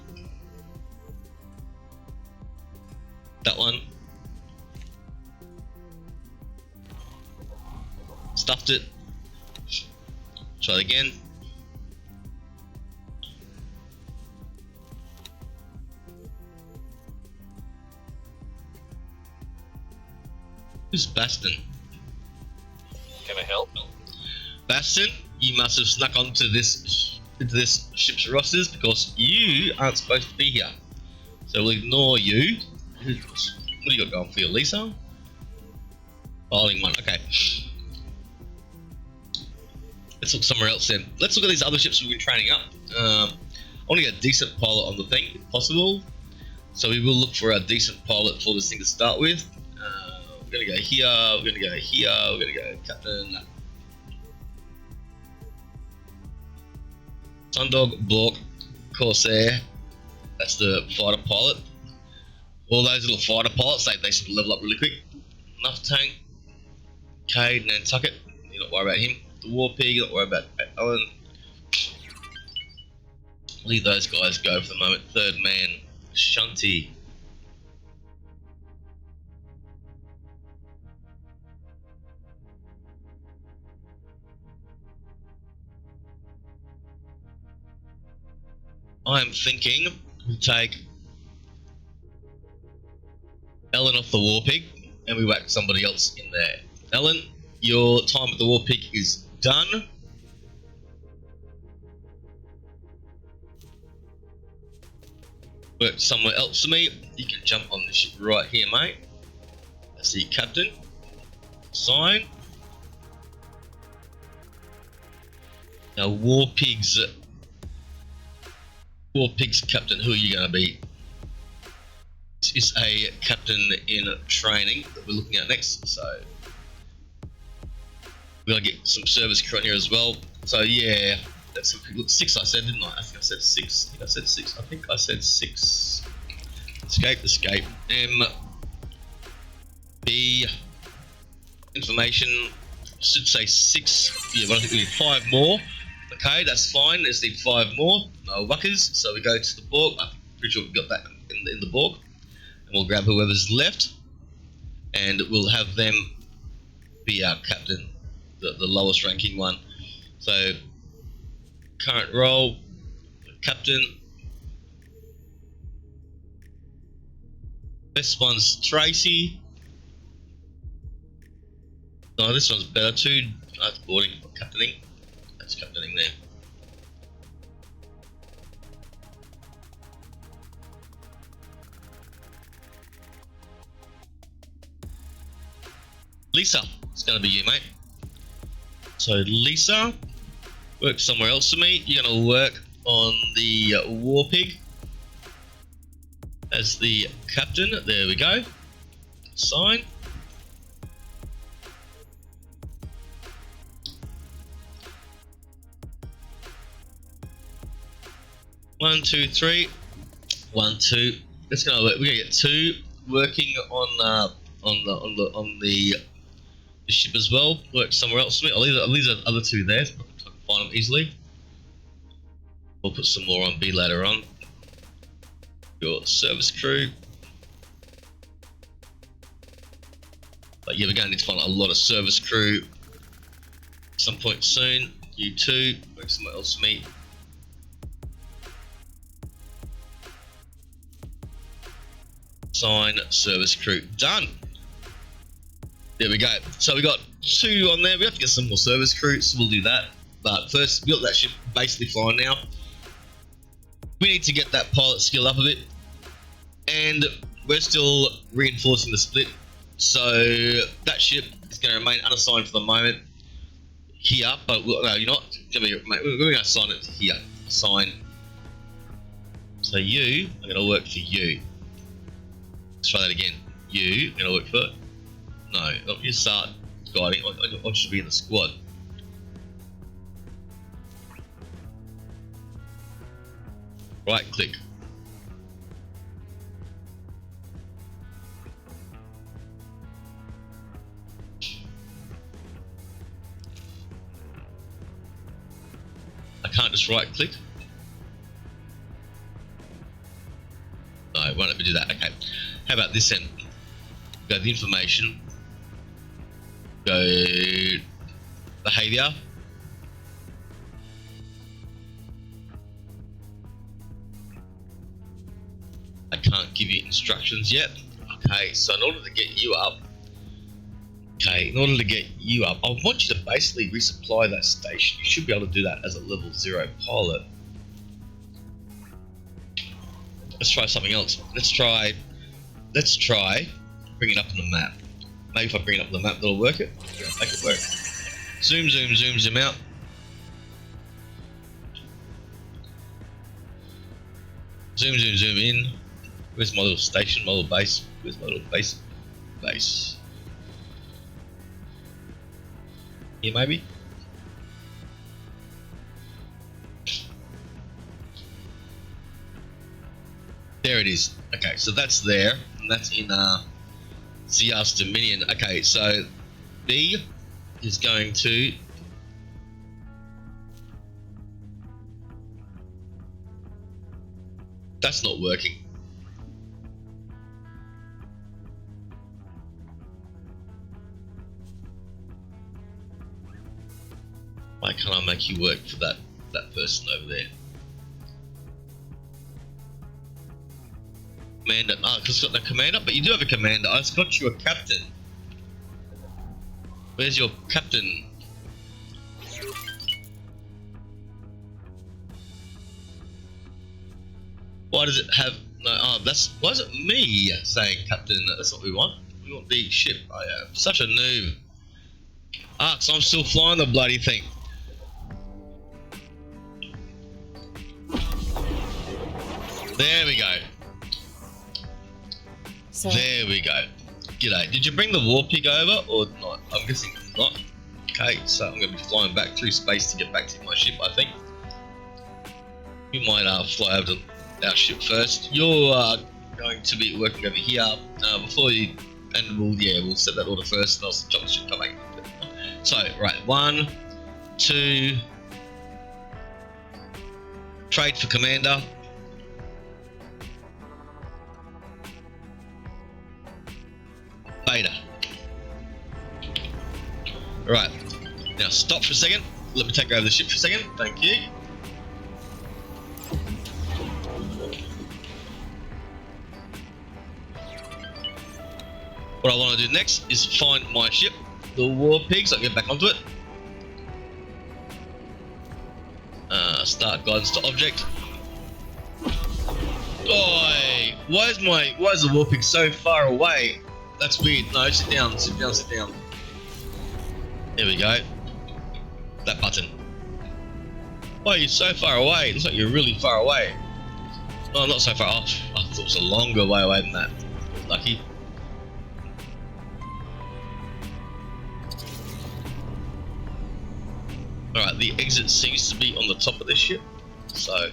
That one. Stuffed it. Try it again. Who's Baston? Can I help? Baston, you must have snuck onto this ship's rosters because you aren't supposed to be here. So we'll ignore you. What do you got going for you, Lisa? Filing 1. Okay. Let's look somewhere else then. Let's look at these other ships we've been training up. I want to get a decent pilot on the thing, if possible. So we will look for a decent pilot for this thing to start with. We're going to go here, we're going to go here, we're going to go Captain. Sundog, Borg, Corsair. That's the fighter pilot. All those little fighter pilots, they should level up really quick. Enough tank. Cade, Nantucket. You don't worry about him. The War Pig, don't worry about Alan. Leave those guys go for the moment. Third man, Shanti. I'm thinking we take Ellen off the War Pig and we whack somebody else in there. Ellen, your time at the War Pig is done. Work somewhere else for me. You can jump on the ship right here, mate. That's the captain. Sign. Now, War Pig's captain. Who are you going to be? This is a captain in training that we're looking at next. So we gotta get some service crew in here as well. So yeah, that's a quick look. 6 I said, didn't I? I think I said 6. I think I said 6. Escape. M. B. Information. Should say 6. Yeah, but I think we need 5 more. Okay, that's fine. Let's need 5 more. No wuckers. So we go to the Borg. I'm pretty sure we've got that in the Borg. And we'll grab whoever's left. And we'll have them be our captain. The lowest ranking one. So, current role, captain. This one's Tracy. No, this one's better too. That's boarding, captaining. That's captaining there. Lisa, it's going to be you, mate. So Lisa, work somewhere else for me. You're going to work on the War Pig as the captain. There we go. Sign. One, two, three. 1, 2. Let's go. We're gonna get 2 working on the ship as well. Work somewhere else for me. I'll leave the other 2 there. So I can find them easily. We'll put some more on B later on. Your service crew. But yeah, we're going to need to find a lot of service crew at some point soon. You 2, work somewhere else for me. Sign service crew. Done. There we go. So we got 2 on there. We have to get some more service crew, so we'll do that. But first, we got that ship basically flying now. We need to get that pilot skill up a bit. And we're still reinforcing the split. So that ship is going to remain unassigned for the moment here. But no, you're not. We're going to assign it to here. Assign. So you are going to work for you. Let's try that again. You are going to work for. No, you start guiding. I want you to be in the squad. Right click. I can't just right click. No, it won't let me do that. Okay. How about this then? Go to the information. Go behavior. I can't give you instructions yet. Okay, so in order to get you up, I want you to basically resupply that station. You should be able to do that as a level 0 pilot. Let's try something else. Let's try bring it up on the map. Maybe if I bring it up on the map, that'll work it. Yeah, make it work. Zoom out. Zoom in. Where's my little station, my little base? Where's my little base? Here maybe? There it is. Okay, so that's there. And that's in ZR's Dominion. Okay, so B is going to that's not working. Why can't I make you work for that person over there? Commander, because it's got no commander, but you do have a commander. I've got you a captain. Where's your captain? Why does it have no? Why is it me saying captain? That's what we want. We want the ship. I am such a noob. So I'm still flying the bloody thing. There we go. sir. There we go. G'day. Did you bring the war pig over or not? I'm guessing not. Okay, so I'm going to be flying back through space to get back to my ship, I think. We might fly over to our ship first. You're going to be working over here before you, and we'll set that order first, and I'll jump the ship coming. So, right, 1, 2, trade for commander. Beta. Right, now stop for a second. Let me take over the ship for a second. Thank you. What I want to do next is find my ship, the war pig, so I can get back onto it. Start guidance to object. Oi! Why is the war pig so far away? That's weird. No, sit down, sit down, sit down. There we go. That button. Why are you so far away? It looks like you're really far away. No, not so far off. I thought it was a longer way away than that. Lucky. Alright, the exit seems to be on the top of this ship. So,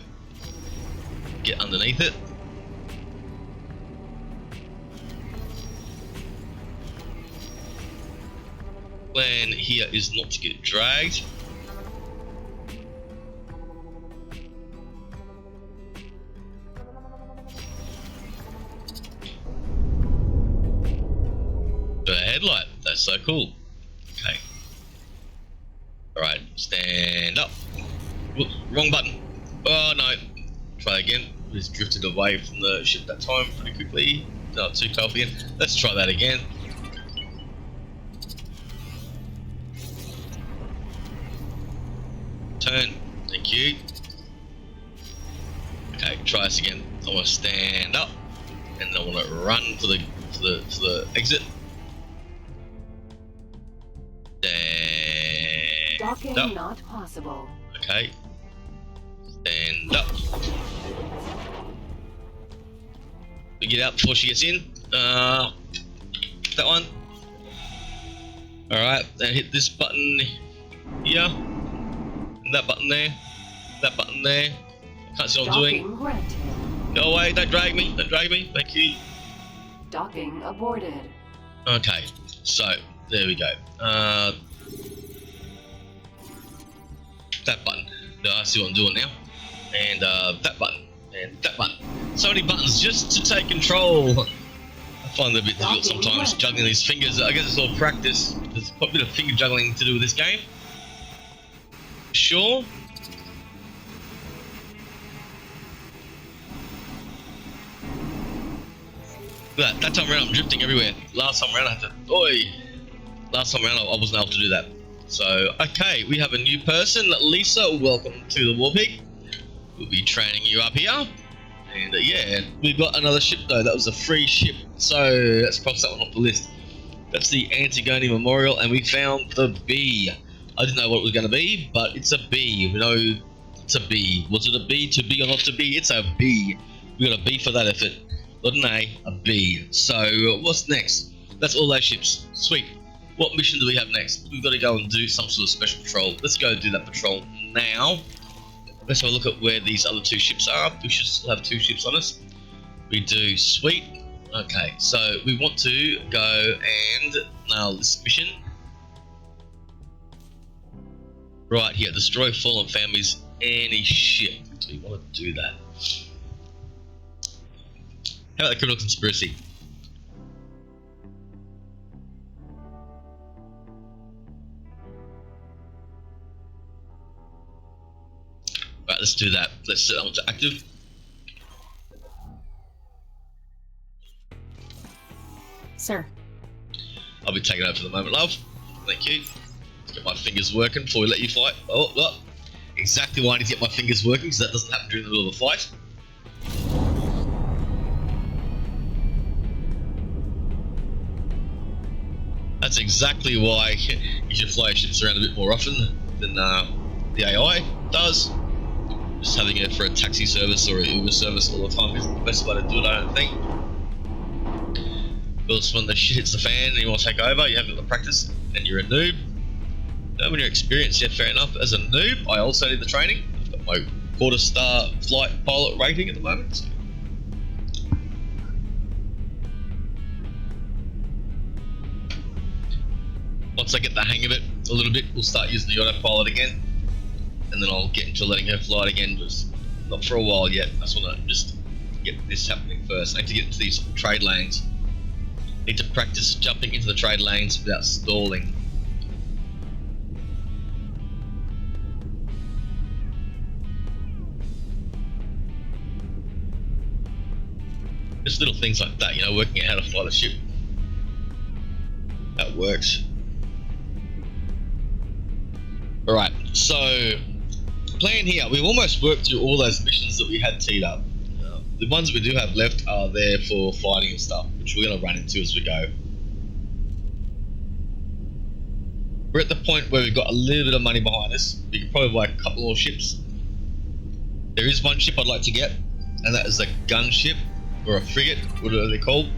get underneath it. Plan here is not to get dragged. The headlight, that's so cool. Okay. Alright, stand up. Whoops, wrong button. Oh no. Try again. Just drifted away from the ship that time pretty quickly. Not too cold again. Let's try that again. Turn. Thank you. Okay, try this again. I want to stand up, and I want to run for the exit. Stand Docking up. not possible. Okay. Stand up. We get out before she gets in. That one. Alright, then hit this button here. And that button there. That button there. I can't see what I'm doing. Granted. Go away, don't drag me, don't drag me. Thank you. Docking aborted. Okay, so there we go. That button. I see what I'm doing now. And that button. And that button. So many buttons just to take control. I find it a bit difficult sometimes juggling these fingers. I guess it's all practice. There's quite a bit of finger juggling to do with this game. Sure. That time around I'm drifting everywhere. Last time around I had to... Oi! Last time around I wasn't able to do that. So, okay, we have a new person. Lisa, welcome to the Warpig. We'll be training you up here. And yeah, we've got another ship though. That was a free ship. So, let's cross that one off the list. That's the Antigone Memorial, and we found the B. I didn't know what it was going to be, but it's a B. We know it's a B. Was it a B? To be or not to be? It's a B. We got a B for that effort. Not an A B. So, what's next? That's all those ships. Sweet. What mission do we have next? We've got to go and do some sort of special patrol. Let's go do that patrol now. Let's have a look at where these other two ships are. We should still have two ships on us. We do. Sweet. Okay, so we want to go and nail this mission. Right here, destroy fallen families, any ship. Do we want to do that? How about the criminal conspiracy? Right, let's do that. Let's set that one to active. Sir. I'll be taking over for the moment, love. Thank you. Let's get my fingers working before we let you fight. Oh, look. Exactly why I need to get my fingers working, because that doesn't happen during the middle of a fight. That's exactly why you should fly your ships around a bit more often than the AI does. Just having it for a taxi service or an Uber service all the time isn't the best way to do it, I don't think. Because when the shit hits the fan and you want to take over, you haven't got the practice and you're a noob. When you're experienced, yeah, fair enough. As a noob, I also need the training. I've got my quarter-star flight pilot rating at the moment. So. Once I get the hang of it a little bit, we'll start using the autopilot again. And then I'll get into letting her fly it again, just not for a while yet. I just want to just get this happening first. I need to get into these trade lanes. Need to practice jumping into the trade lanes without stalling. Just little things like that, you know, working out how to fly the ship. That works. Alright, so plan here. We've almost worked through all those missions that we had teed up. The ones we do have left are there for fighting and stuff, which we're going to run into as we go. We're at the point where we've got a little bit of money behind us. We can probably buy a couple more ships. There is one ship I'd like to get, and that is a gunship, or a frigate, whatever they're called,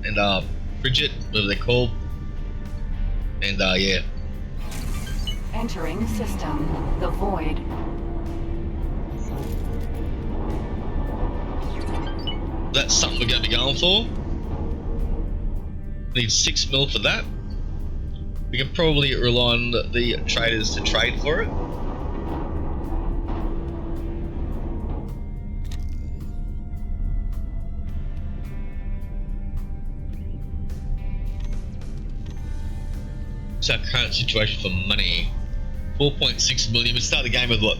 and frigate, whatever they're called, and yeah. Entering system. The Void. That's something we're going to be going for. Need 6 mil for that. We can probably rely on the traders to trade for it. What's our current situation for money? 4.6 million. We start the game with what?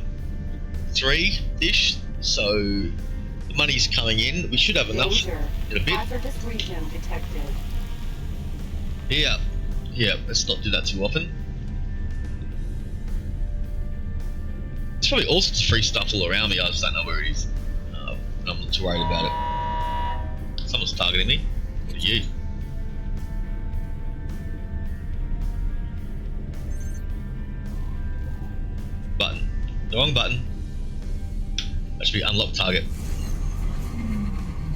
3-ish? So the money's coming in. We should have enough in a bit. Hazardous region detected. Yeah. Yeah, let's not do that too often. There's probably all sorts of free stuff all around me. I just don't know where it is. I'm not too worried about it. Someone's targeting me. What are you? Button. The wrong button. That should be unlock target.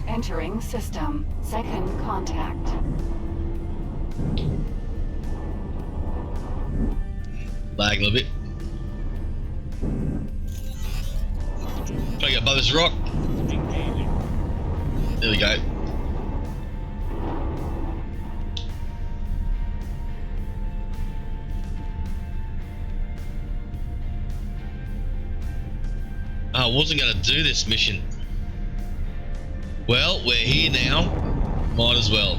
Entering system. Second contact. Lag a little bit. Try to get above this rock. There we go. I wasn't going to do this mission. Well, we're here now. Might as well.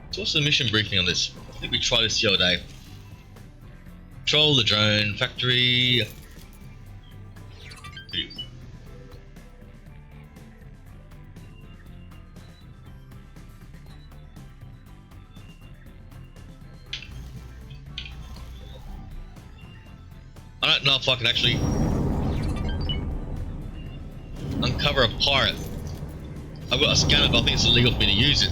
So what's the mission briefing on this? I think we tried this the other day. Control the drone factory. I don't know if I can actually uncover a pirate. I've got a scanner, but I think it's illegal for me to use it.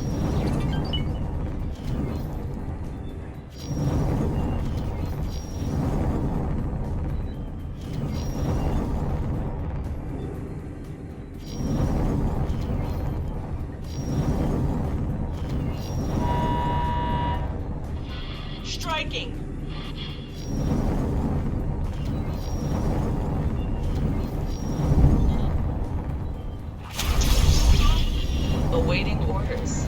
Striking. Awaiting orders.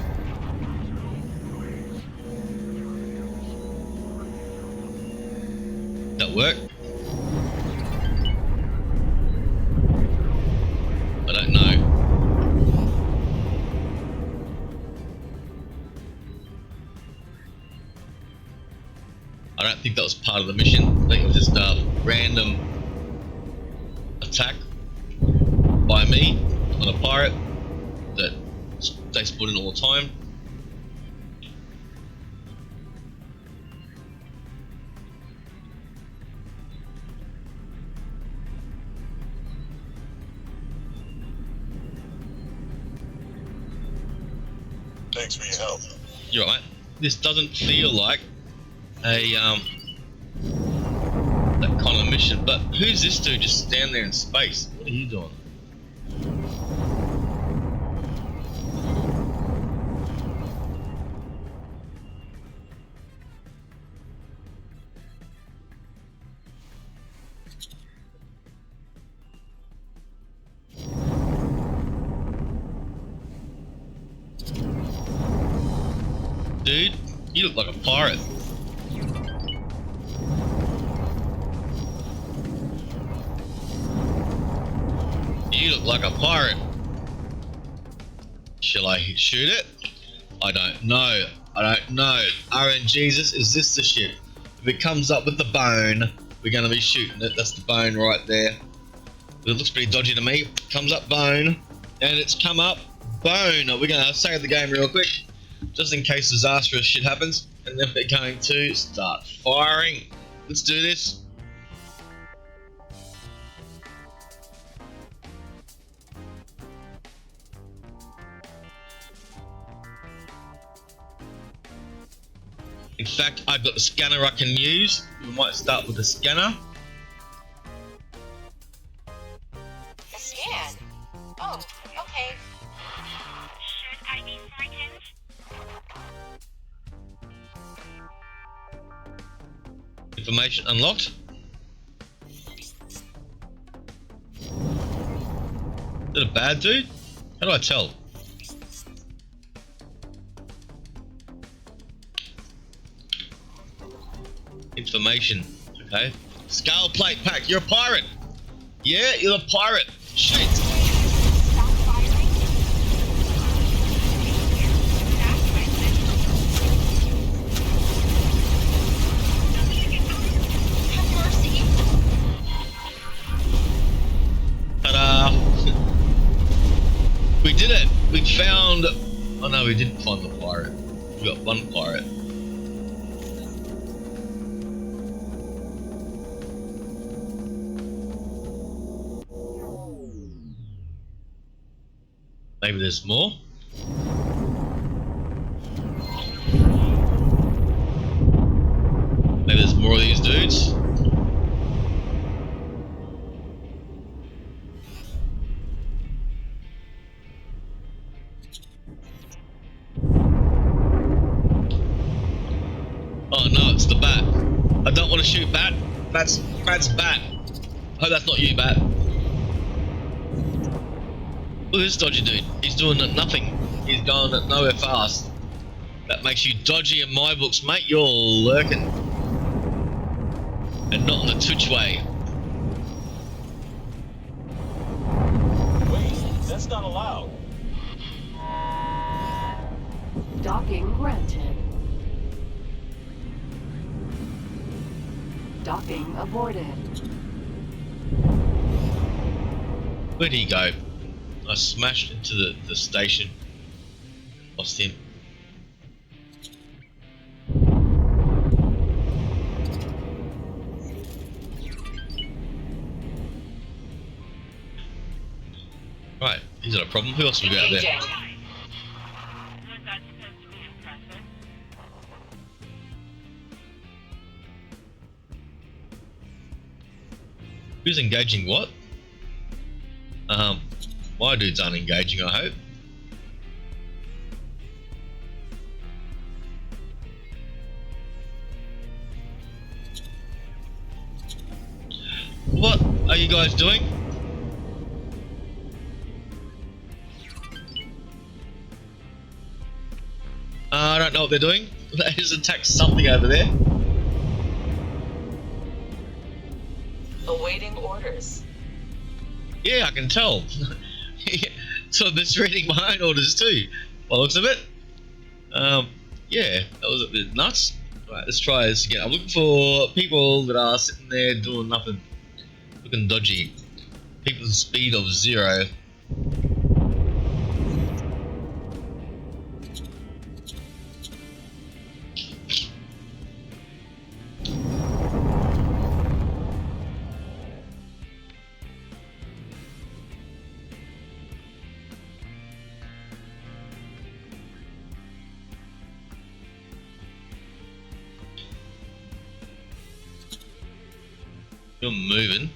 That work? I don't know. I don't think that was part of the mission. I think it was just random another pirate that they spawn in all the time. Thanks for your help. You're right. This doesn't feel like a that kind of mission. But who's this dude just standing there in space? What are you doing? Dude, you look like a pirate. You look like a pirate. Shall I shoot it? I don't know. I don't know. RNGesus, is this the shit? If it comes up with the bone, we're gonna be shooting it. That's the bone right there. It looks pretty dodgy to me. Comes up bone, and it's come up bone. We're gonna save the game real quick, just in case disastrous shit happens, and then we're going to start firing. Let's do this. In fact, I've got the scanner I can use. We might start with the scanner. A scan? Oh, okay. Should I be frightened? Information unlocked. Is that a bad dude? How do I tell? Information. Okay. Scale plate pack. You're a pirate. Yeah, you're a pirate. Shit. Stop firing. That's my Have mercy. Ta-da. We did it. We found... Oh no, we didn't find the pirate. We got one pirate. Maybe there's more. Maybe there's more of these dudes. Oh no, it's the bat. I don't want to shoot bat. That's bat. I hope that's not you, bat. Look at this dodgy dude. He's doing nothing. He's going nowhere fast. That makes you dodgy in my books, mate. You're lurking. And not in the Twitch way. Wait, that's not allowed. Docking granted. Docking aborted. Where'd he go? I smashed into the station. Lost him. Right, he's not a problem. Who else have we got out there? Was that supposed to be impressive? Who's engaging what? My dudes aren't engaging, I hope. What are you guys doing? I don't know what they're doing. They just attacked something over there. Awaiting orders. Yeah, I can tell. So they're reading my own orders too, by the looks of it. Yeah, that was a bit nuts. Right, let's try this again. I'm looking for people that are sitting there doing nothing, looking dodgy. People with speed of 0. You're moving.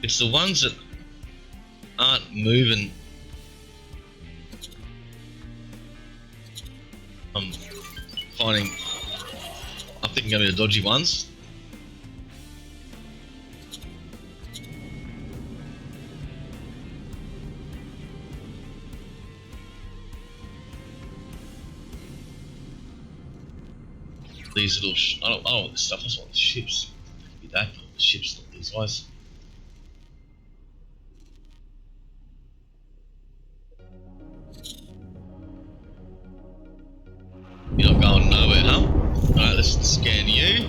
It's the ones that aren't moving. I'm finding. I think I'm gonna be the dodgy ones. These little. I don't want this stuff. I just want the ships. Be that the ships, not these guys. You're not going nowhere, huh? Alright, let's scan you.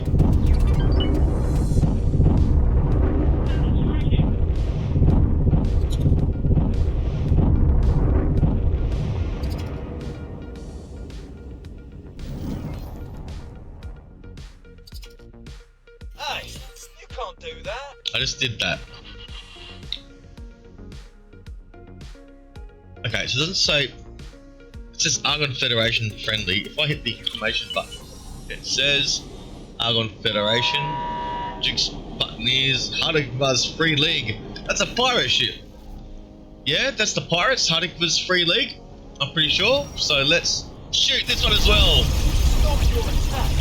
Hey, you can't do that. I just did that. Okay, so it doesn't say. It says Argon Federation friendly. If I hit the information button, it says Argon Federation, Duke's Buccaneers, Hardigva's Free League. That's a pirate ship. Yeah, that's the pirates, Hardigva's Free League. I'm pretty sure. So let's shoot this one as well. Stop your attack.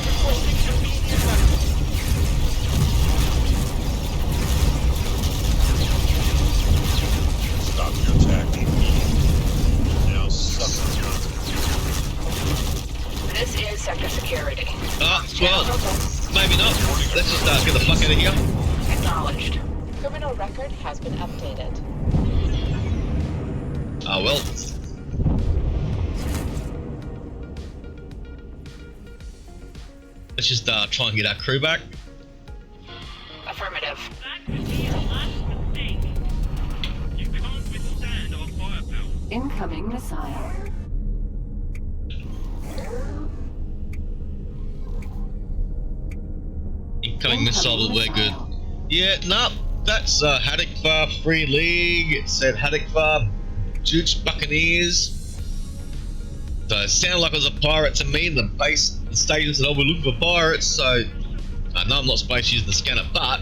Requesting immediate action. Stop your attack immediately. Now suck your. This is sector security. Well, maybe not. Let's just get the fuck out of here. Acknowledged. Criminal record has been updated. Ah, well. Let's just try and get our crew back. Affirmative. That could be your last mistake. You can't withstand our firepower. Incoming missile. Incoming missile, but we're good. Yeah, no, that's Hardigva Free League. It said Hardigva Duke's Buccaneers. So it sounded like it was a pirate to me. The base, the station said, "Oh, we're looking for pirates." So I know I'm not supposed to use the scanner, but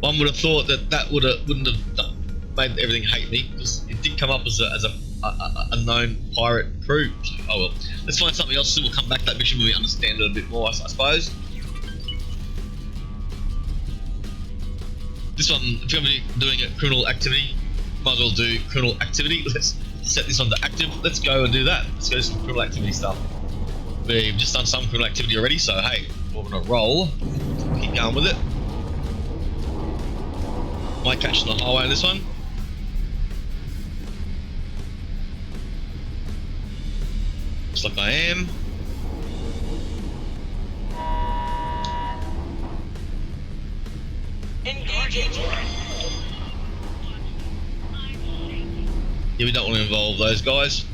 one would have thought that that wouldn't have made everything hate me, because it did come up as a known pirate crew. So, oh well, let's find something else, and we'll come back to that mission when we understand it a bit more, I suppose. This one, if you're going to be doing a criminal activity, might as well do criminal activity. Let's set this on to active. Let's go and do that. Let's go do some criminal activity stuff. We've just done some criminal activity already, so hey, we're going to roll. Keep going with it. Might catch on the highway on this one. Looks like I am. Engaging. Yeah, we don't want to involve those guys.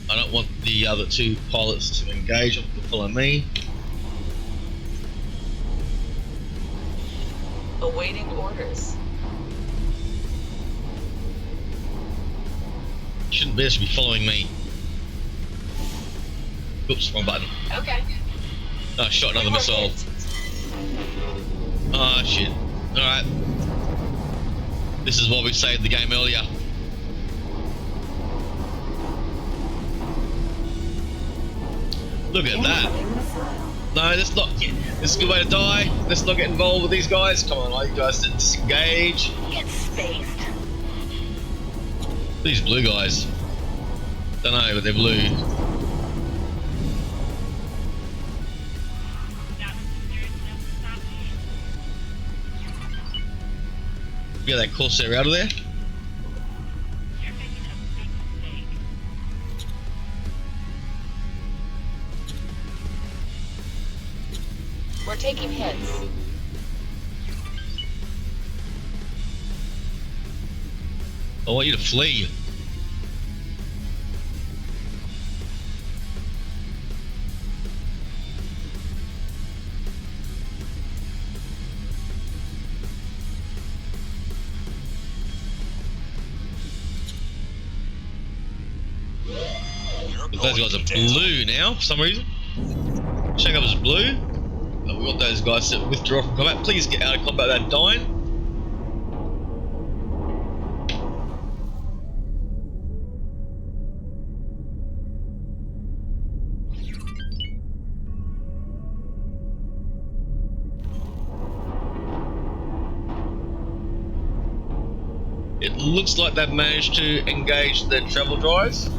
I don't want the other two pilots to engage or to follow me. Awaiting orders. Shouldn't be, they should be following me. Oops, wrong button. Okay. Oh, I shot another missile. Oh shit. Alright. This is why we saved the game earlier. Look at that. No, let's not get, this is a good way to die. Let's not get involved with these guys. Come on, you guys to disengage. Get spaced. These blue guys. Don't know, but they're blue. Get that Corsair out of there. taking hits. I want you to flee. Those guys are blue now for some reason. Check up as blue. Oh, we got those guys that withdraw from combat. Please get out of combat without dying. It looks like they've managed to engage their travel drives.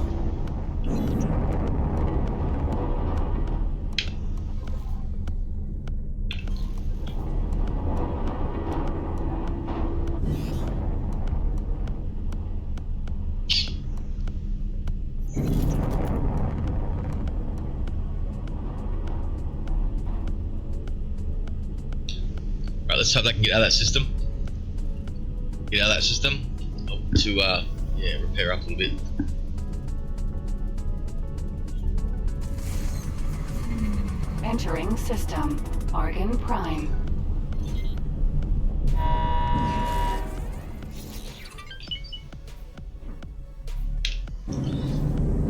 Right, let's hope they can get out of that system. Get out of that system to yeah, repair up a little bit. Entering system. Argon Prime.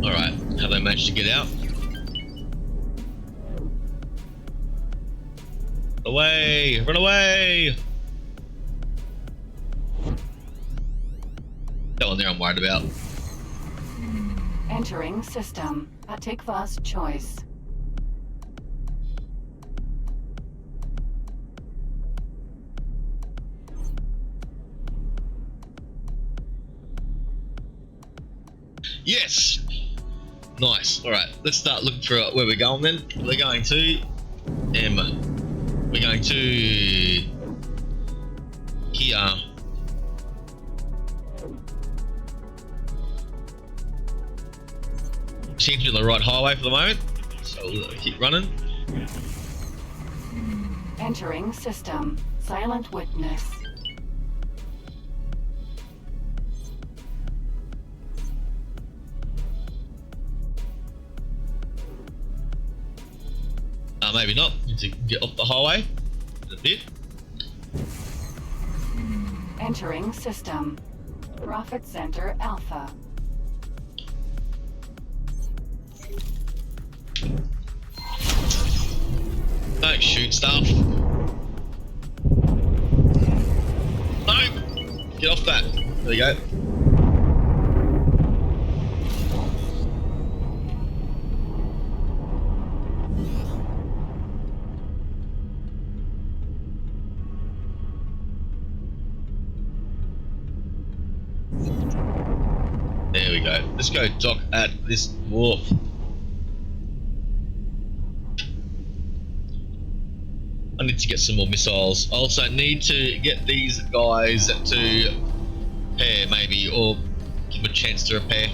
Alright, have they managed to get out? Away! Run away! That one there I'm worried about. Entering system. Atikva's choice. Yes! Nice. Alright, let's start looking for where we're going then. We're going to we're going to here. Seems to be the right highway for the moment, so we'll keep running. Entering system. Silent witness. Maybe not. Need to get off the highway a bit. Entering system. Profit Center Alpha. Don't shoot stuff. No! Get off that. There we go. There we go. Let's go dock at this wharf. I need to get some more missiles. I also need to get these guys to repair maybe, or give them a chance to repair.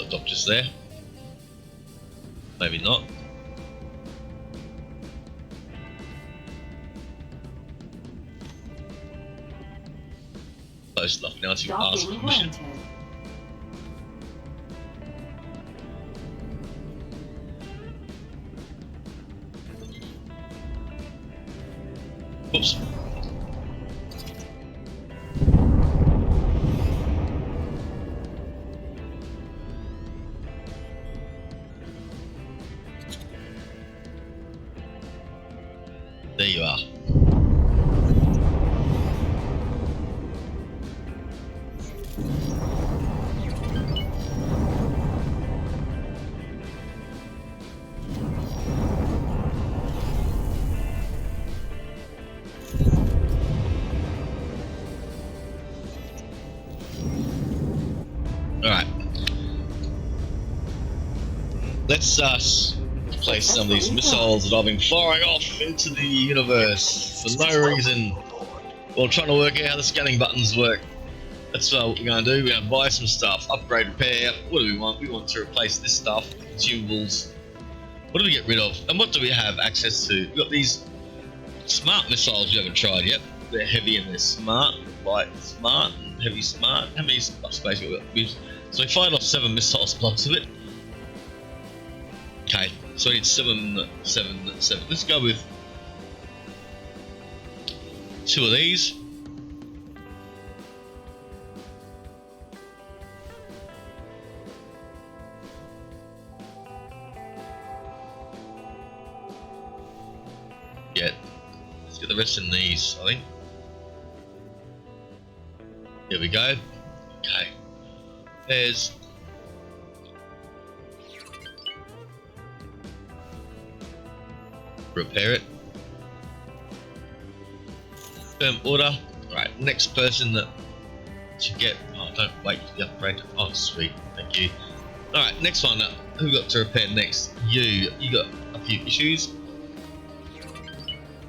Doctors there. Maybe not. Close enough now to ask for permission. Whoops. There you are. All right, let's place some of these missiles that I've been firing off into the universe for no reason while trying to work out how the scanning buttons work. That's what we're going to do. We're going to buy some stuff, upgrade, repair. What do we want? We want to replace this stuff, consumables. What do we get rid of? And what do we have access to? We've got these smart missiles we haven't tried yet. They're heavy and they're smart, light, smart, heavy, smart. How many space we got? So we fired off 7 missile slots of it. Okay, so we need 7. Let's go with 2 of these. Yeah, let's get the rest in these, I think. Here we go. Okay. There's repair it. Firm order. Alright, next person that should get. Oh, don't wait for the upgrade. Oh, sweet. Thank you. Alright, next one. Who got to repair next? You. You got a few issues.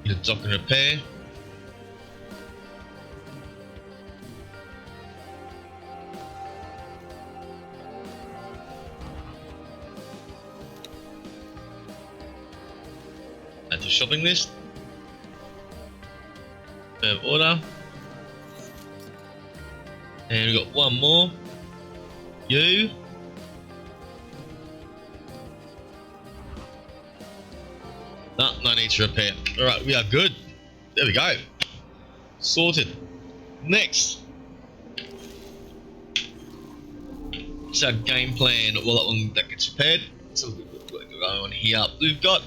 You got dock and repair. Add to shopping list. Firm order. And we've got one more. You. No need to repair. Alright, we are good. There we go. Sorted. Next. So game plan, well, that one that gets repaired. So we're going on here. We've got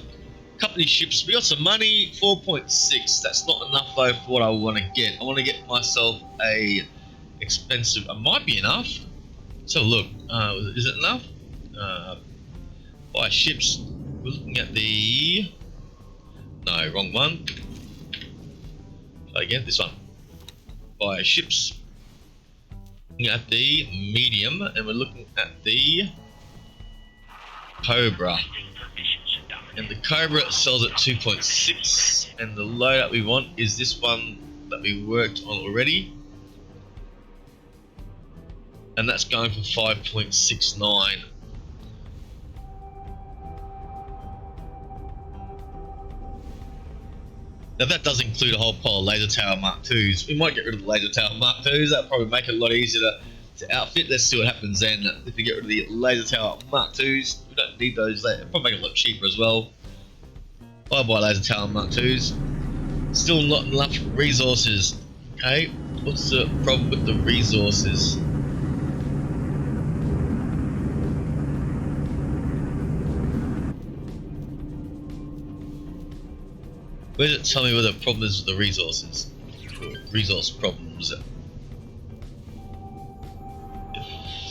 company ships. We got some money, 4.6. That's not enough though for what I want to get. I want to get myself a expensive. It might be enough. So look, is it enough? Buy ships. We're looking at the. No, wrong one. Try again. This one. Buy ships. Looking at the medium, and we're looking at the Cobra. And the Cobra sells at 2.6, and the loadout we want is this one that we worked on already, and that's going for 5.69. Now that does include a whole pile of laser tower Mark IIs. We might get rid of the laser tower Mark IIs. That'll probably make it a lot easier to outfit. Let's see what happens then. If we get rid of the laser tower Mark IIs, we don't need those. They'll probably make it a lot cheaper as well. I'll buy laser tower Mark IIs. Still not enough resources. Okay, what's the problem with the resources? Where does it tell me where the problem is with the resources? Resource problems.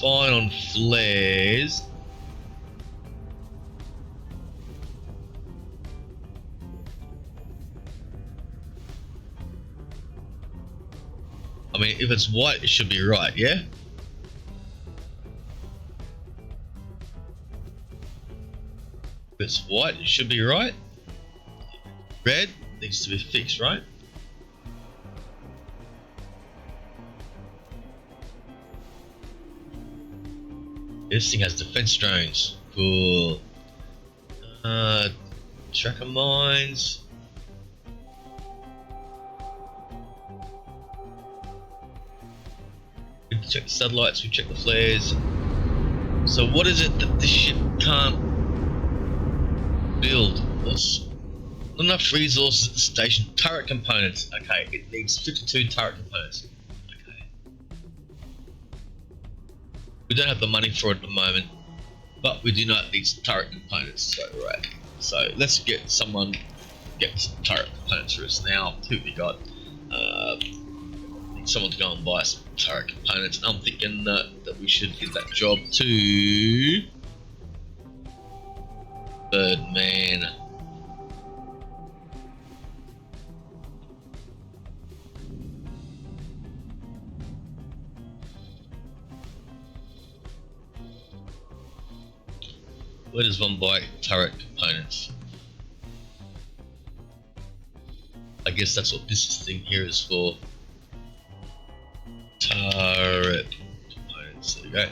Fine on flares. I mean, if it's white, it should be right, yeah? If it's white, it should be right. Red needs to be fixed, right? This thing has defense drones. Cool. Tracker mines. We check the satellites, we check the flares. So what is it that this ship can't build? What's not enough resources at the station. Turret components. Okay, it needs 52 turret components. Okay. We don't have the money for it at the moment, but we do not need some turret components. So right. So let's get someone get some turret components for us now. Who we got? Need someone to go and buy some turret components. I'm thinking that we should give that job to Birdman. Where does one buy turret components? I guess that's what this thing here is for. Turret components. There you go.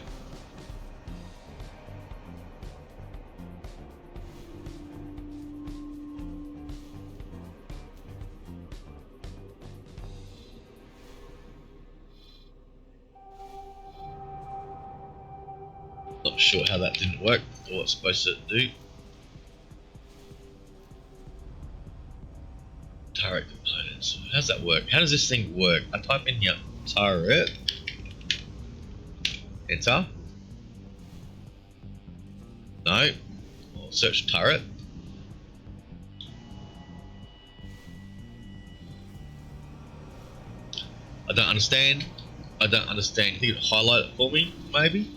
Not sure how that didn't work or what it's supposed to do. Turret components. How does that work? How does this thing work? I type in here turret. Enter. No. I'll search turret. I don't understand. I don't understand. Can you highlight it for me, maybe?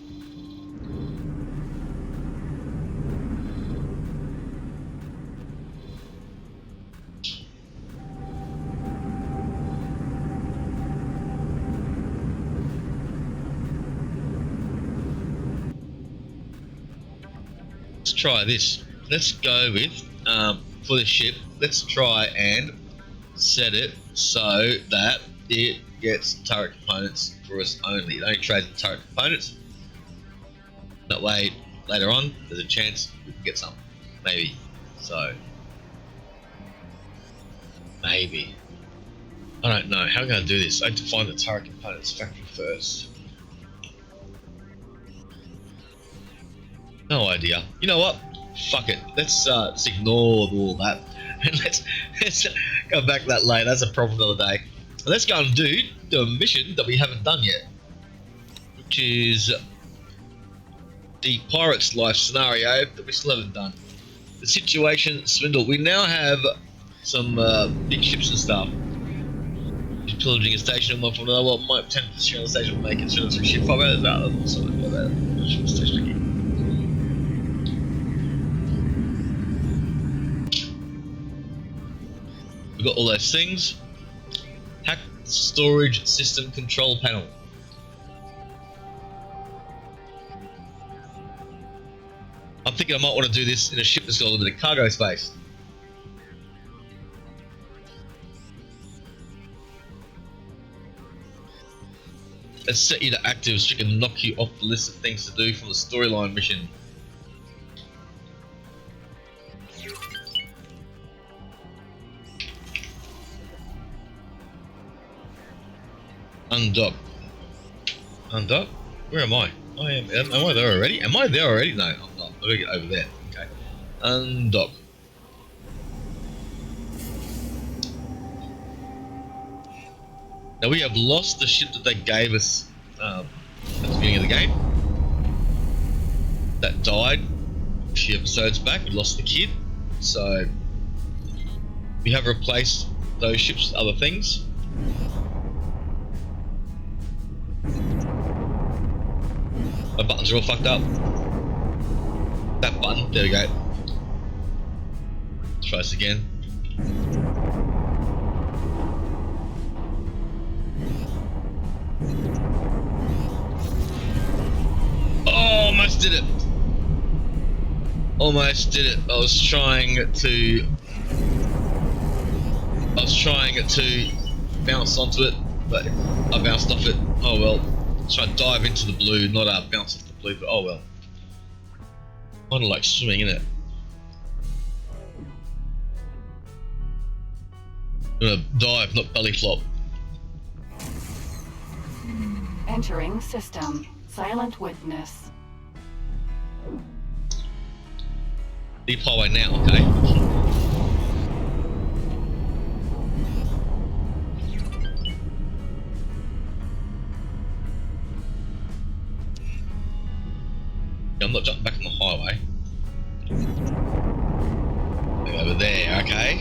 Let's try this. Let's go with, for the ship, let's try and set it so that it gets turret components for us only. It only trades in turret components. That way, later on, there's a chance we can get some. Maybe. So, maybe. I don't know. How am I going to do this? I have to find the turret components factory first. No idea. You know what? Fuck it. Let's ignore all that and let's go back to that later. That's a problem another day. Let's go and do the mission that we haven't done yet, which is the Pirate's Life scenario that we still haven't done. The situation swindle. We now have some big ships and stuff. Pillaging a station and one from another. Well, my 10% on the station will make it soon as we ship 5 hours out of something like that. Station again. We've got all those things. Hack storage system control panel. I'm thinking I might want to do this in a ship that's got a little bit of cargo space. Let's set you to active so we can knock you off the list of things to do from the storyline mission. Undock. Undock? Where am I? Am I there already? Am I there already? No, I'm not. I'm gonna get over there. Okay. Undock. Now we have lost the ship that they gave us at the beginning of the game. That died a few episodes back. We lost the kid. So we have replaced those ships with other things. My buttons are all fucked up. That button, there we go. Let's try this again. Oh, almost did it. Almost did it. I was trying to bounce onto it, but I bounced off it. Oh well. So I dive into the blue, not bounce off the blue, but oh well. Kind of like swimming, innit? I'm gonna dive, not belly flop. Entering system. Silent witness. Deep highway now, okay? I'm not jumping back on the highway. Over there, okay.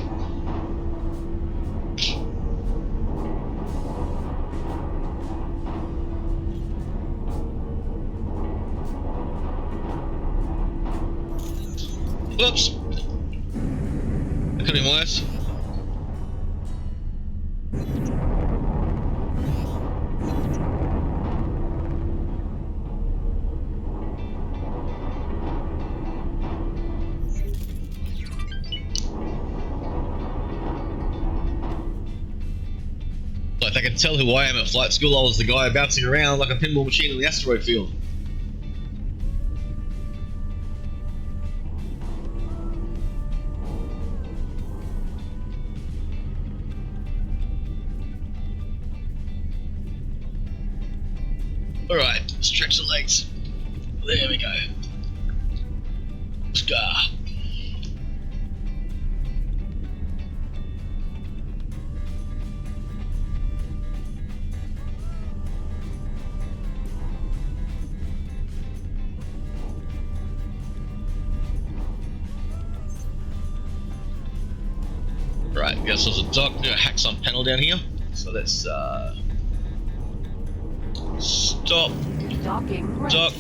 Whoops. That could have been worse. Like they can tell who I am at flight school. I was the guy bouncing around like a pinball machine in the asteroid field. Alright, stretch the legs. There we go. Scar. Right, we got ourselves a dock. We got a hack some panel down here. So let's stop. Docking ready. Dock.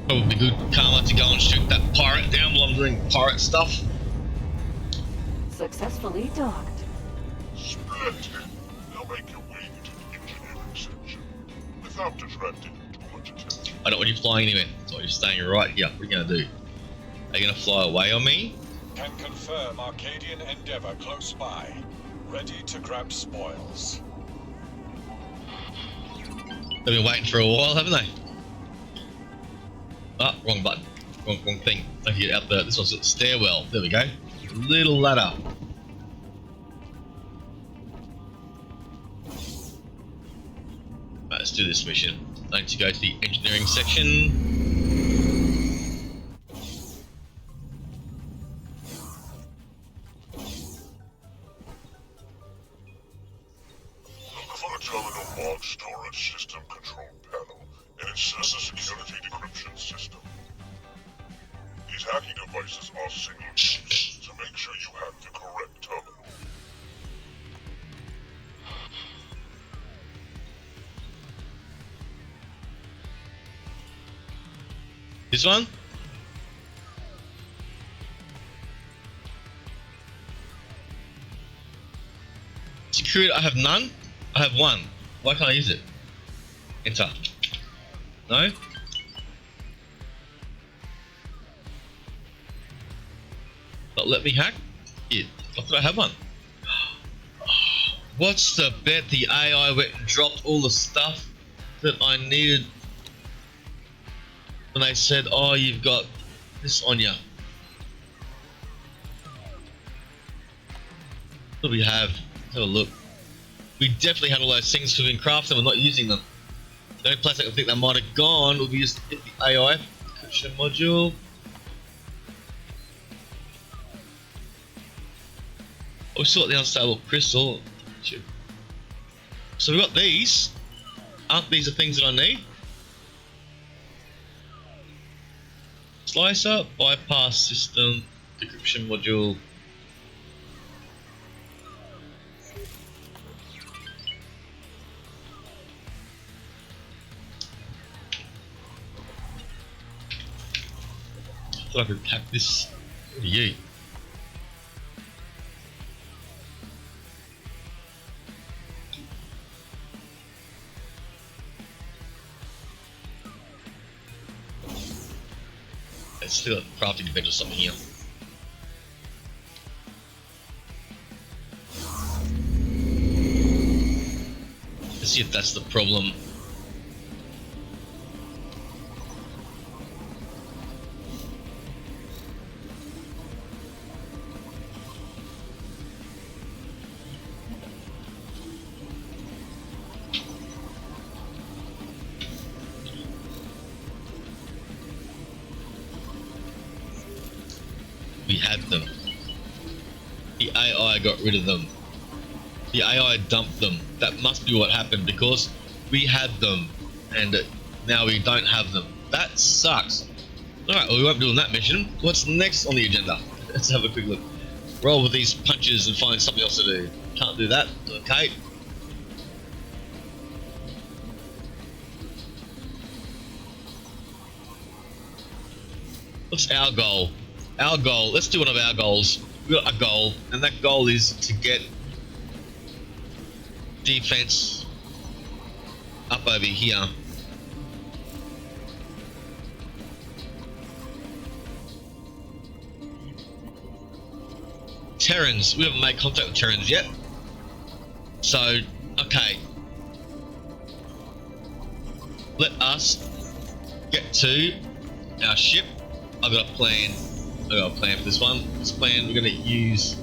Probably good karma to go and shoot that pirate down while I'm doing pirate stuff. Successfully docked. Splendid. Now make your way into the engineering section without attracting too much attention. I don't want you flying anywhere, so you're staying right here. What are you gonna do? Are you gonna fly away on me? Can confirm Arcadian Endeavor close by. Ready to grab spoils. They've been waiting for a while, haven't they? Ah, wrong button. Wrong thing. I can get out the. This one's got the stairwell. There we go. Little ladder. Right, let's do this mission. I need to go to the engineering section. Look for a terminal marked storage system control panel, and it says a security decryption system. These hacking devices are signal-based to make sure you have the correct terminal. This one? Security, I have none. I have one. Why can't I use it? Enter. No? Not let me hack? Yeah, I thought I had one. What's the bet the AI went and dropped all the stuff that I needed when they said, oh, you've got this on you. What do we have? Let's have a look. We definitely had all those things because we've been crafting them and not using them. The only place I can think they might have gone would be just hit the AI encryption module. Oh, we still got the unstable crystal. So we've got these. Aren't these the things that I need? Slicer, bypass system, decryption module. I thought I could hack this. What are you? It's still a crafting bench or something here. Let's see if that's the problem. We had them. The AI got rid of them. The AI dumped them. That must be what happened because we had them and now we don't have them. That sucks. Alright, well we won't be doing that mission. What's next on the agenda? Let's have a quick look. Roll with these punches and find something else to do. Can't do that. Okay. What's our goal? Our goal, let's do one of our goals. We've got a goal, and that goal is to get defense up over here. Terrans, we haven't made contact with Terrans yet. So, okay. Let us get to our ship. I've got a plan. I've got a plan for this one. This plan, we're going to use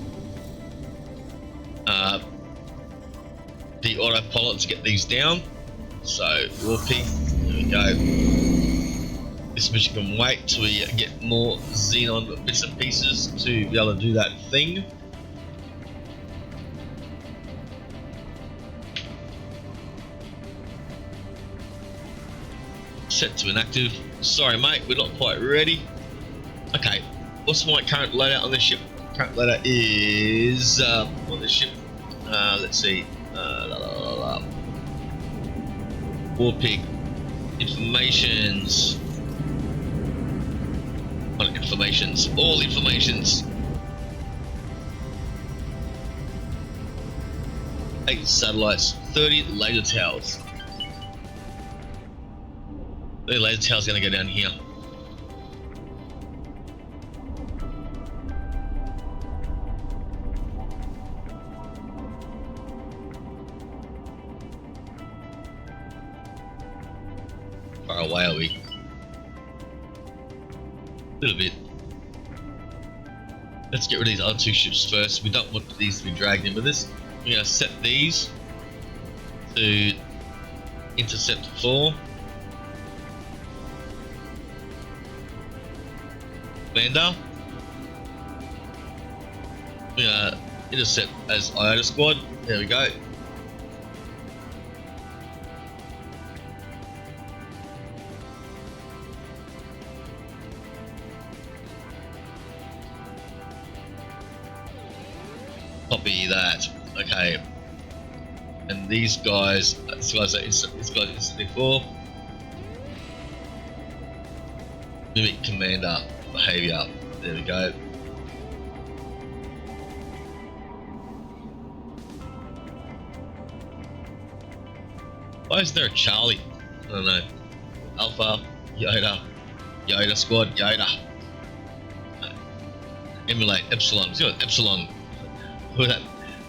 the autopilot to get these down. So, warping. There we go. This mission can wait till we get more xenon bits and pieces to be able to do that thing. Set to inactive. Sorry mate, we're not quite ready. Okay, what's my current loadout on this ship? Current loadout is on this ship. Let's see. War pig. Informations. On informations. All informations. 8 satellites. 30 laser towers. 30 laser towers gonna go down here. Far away are we? A little bit. Let's get rid of these other 2 ships first. We don't want these to be dragged in with us. We're going to set these to intercept 4. Lander. We're going to intercept as Iota squad. There we go. Copy that. Okay. And these guys are instantly 4. Mimic commander behavior. There we go. Why is there a Charlie? I don't know. Alpha, Yoda, Yoda squad, Yoda. Emulate Epsilon. See what Epsilon. What are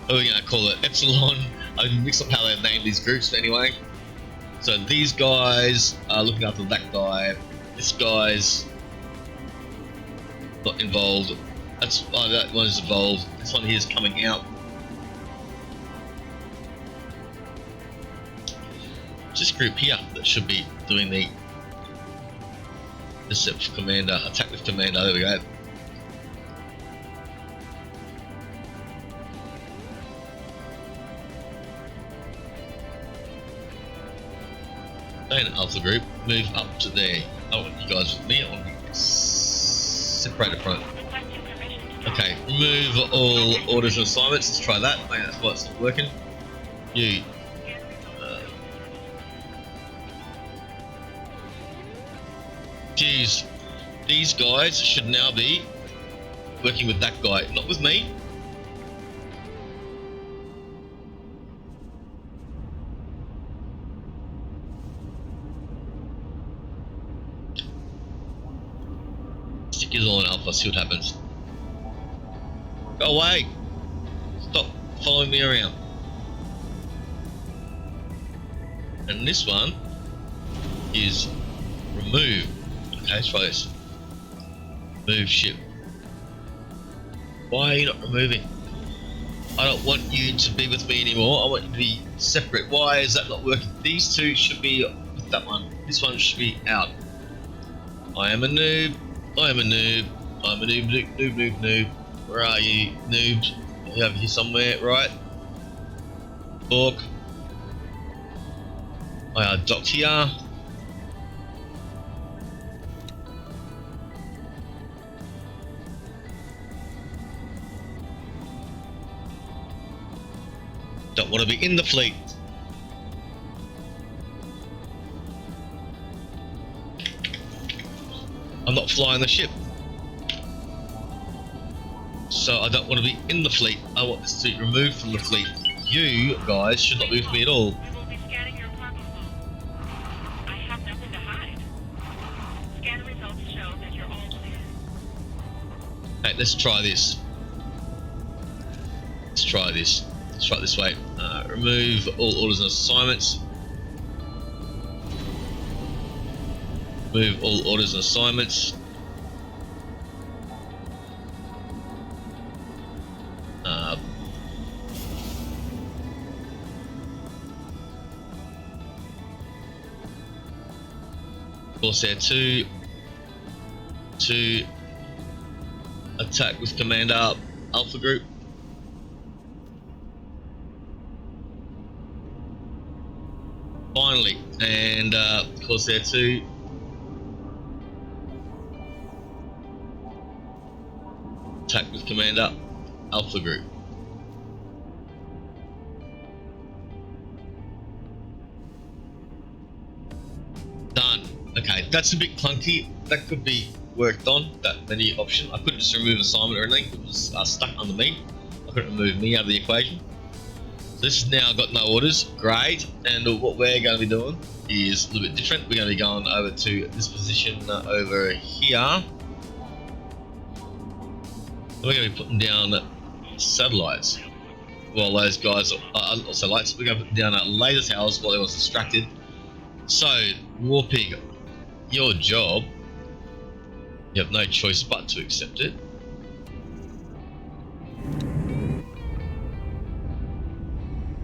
we gonna call it? Epsilon. I mix up how they name these groups anyway. So these guys are looking after that guy. This guy's not involved. That one is involved. This one here is coming out. This group here that should be doing the Deceptive Commander, Attack with Commander. There we go. Stay in Alpha group, move up to there. I want you guys with me, I want to separate the front. Okay, remove all orders and assignments, let's try that. Maybe that's why it's not working. You. Geez, these guys should now be working with that guy, not with me. Stick yours all in Alpha, see what happens. Go away! Stop following me around. And this one is remove. Okay, let's try this. Move ship. Why are you not removing? I don't want you to be with me anymore. I want you to be separate. Why is that not working? These 2 should be with that one. This one should be out. I am a noob. I am a noob. I'm a noob, noob, noob, noob. Where are you, noobs? Are you over here somewhere, right? Bork. I are docked here. Don't want to be in the fleet. I'm not flying the ship. So I don't want to be in the fleet. I want this to be removed from the fleet. you guys should not be with me at all. We will be scanning your cargo hold. I have nothing to hide. Scan results show that you're all clear. Hey, let's try this. Let's try this. Let's try it this way. Remove all orders and assignments. Remove all orders and assignments. Corsair 2 to attack with Commander Alpha Group. Finally, and Corsair 2 attack with Commander Alpha Group. Done. Okay, that's a bit clunky. That could be worked on, that menu option. I couldn't just remove assignment or anything. It was stuck under me. I couldn't remove me out of the equation. So this has now got no orders. Great. And what we're going to be doing is a little bit different. We're going to be going over to this position over here. We're going to be putting down satellites while those guys are satellites. We're going to put down laser towers while everyone's distracted. So, Warpig, your job, you have no choice but to accept it.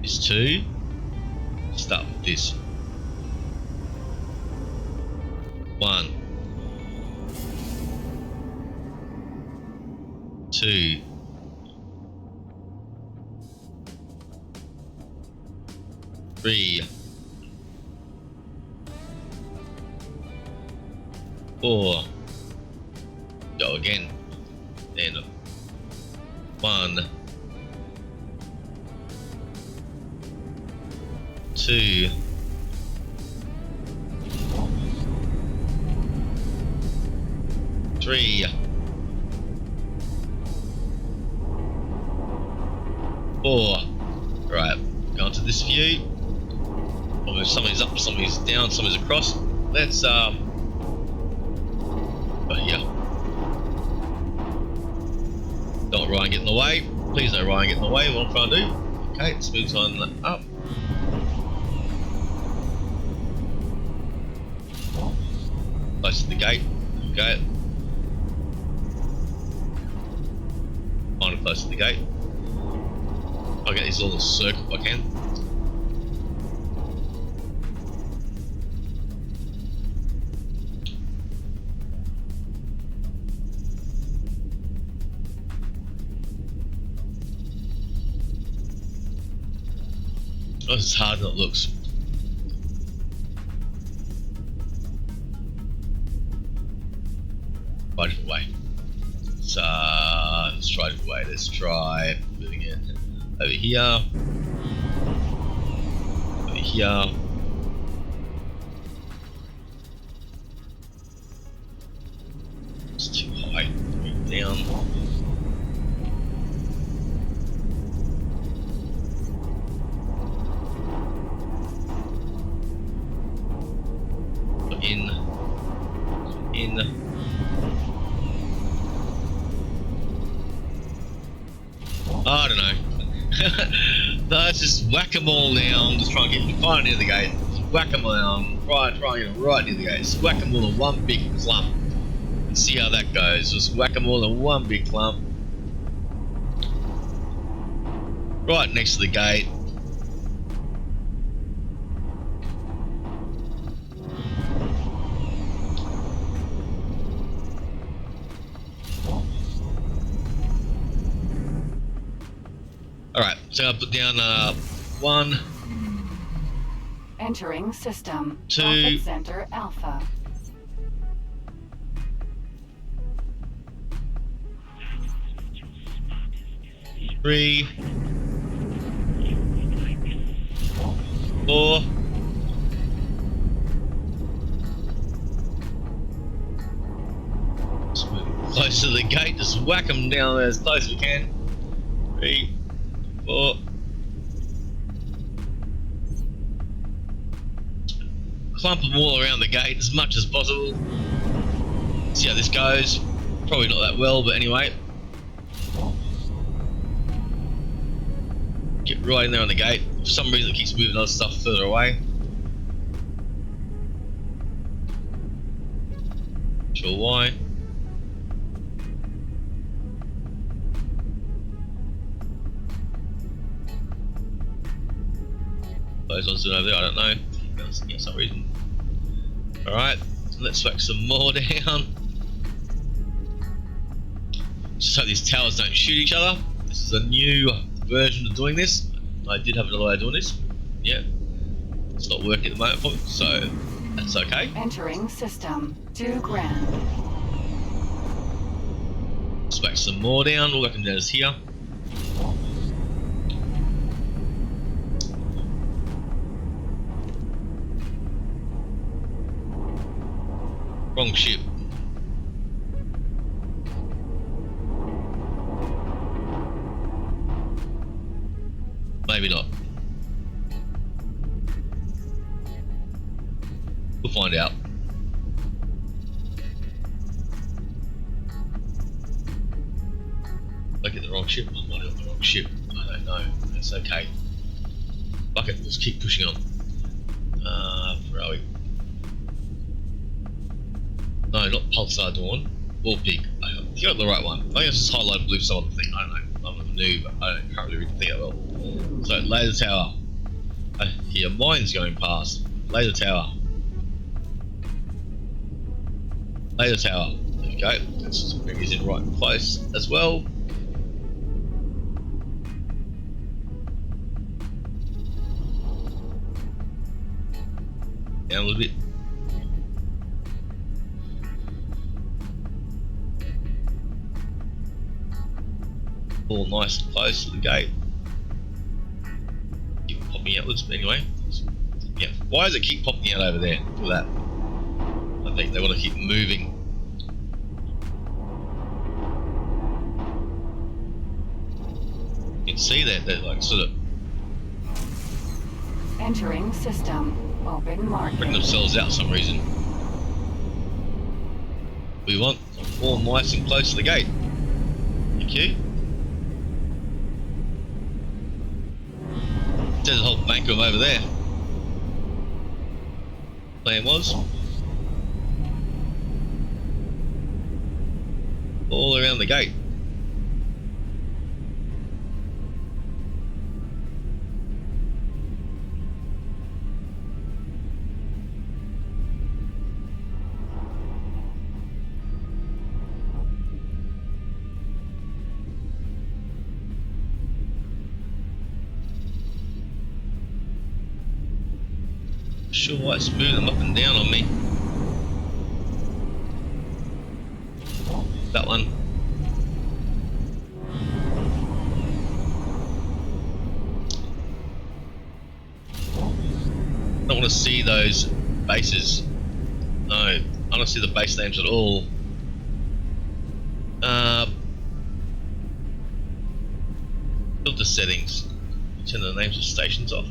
Is to start with this. 1, 2, 3, 4, go again, then 1, 2, 3, 4. Right, go into this view. I'll move somebody's up, somebody's down, somebody's across. Let's right here. Don't Ryan get in the way. Please don't Ryan get in the way. What I'm trying to do. Okay, let's move on up. Close to the gate. Okay. Kind of close to the gate. I'll get these all in a circle if I can. Oh, it's harder than it looks. Try a different way. Let's try a different way. Let's try moving it over here. Over here. It's too high. Bring it down. In. I don't know. Let's just whack them all down. Just try and get right near the gate. Just whack them down. Try and get them right near the gate. Just whack them all in one big clump. And see how that goes. Just whack them all in one big clump. Right next to the gate. Alright, so I'll put down 1. Entering system. 2. Profit Center Alpha. 3. 4. Just move close to the gate, just whack them down there as close as we can. 3, 4, clump them all around the gate as much as possible. See how this goes. Probably not that well, but anyway. Get right in there on the gate. For some reason it keeps moving other stuff further away. Not sure why. Those ones over there, I don't know. For some reason. Alright, let's whack some more down. Just hope these towers don't shoot each other. This is a new version of doing this. I did have another way of doing this. Yeah. It's not working at the moment, so that's okay. Entering system. 2 grand. Let's whack some more down. All I can do is here. Wrong ship. Maybe not. We'll find out. Did I get the wrong ship? I might have the wrong ship. I don't know. That's okay. Fuck it, let's keep pushing on. Where are we? No, not Pulsar Dawn. War Pig. I think I got the right one. I think it's just highlighted blue some other thing. I don't know. I'm not a noob. I can't really read the thing that well. So, laser tower. I hear mines going past. Laser tower. Laser tower. There we go. Let's just bring these in right close as well. Down a little bit. All nice and close to the gate. Keep popping outwards, but anyway. Yeah. Why does it keep popping out over there? Look at that. I think they want to keep moving. You can see that they're like sort of Entering system. Open market. bring themselves out for some reason. We want them all nice and close to the gate. Thank you. There's a whole bank of them over there. Plan was all around the gate. Sure why it's moving them up and down on me. That one. I don't want to see those bases. No, I don't want to see the base names at all. Filter settings. Turn the names of stations off.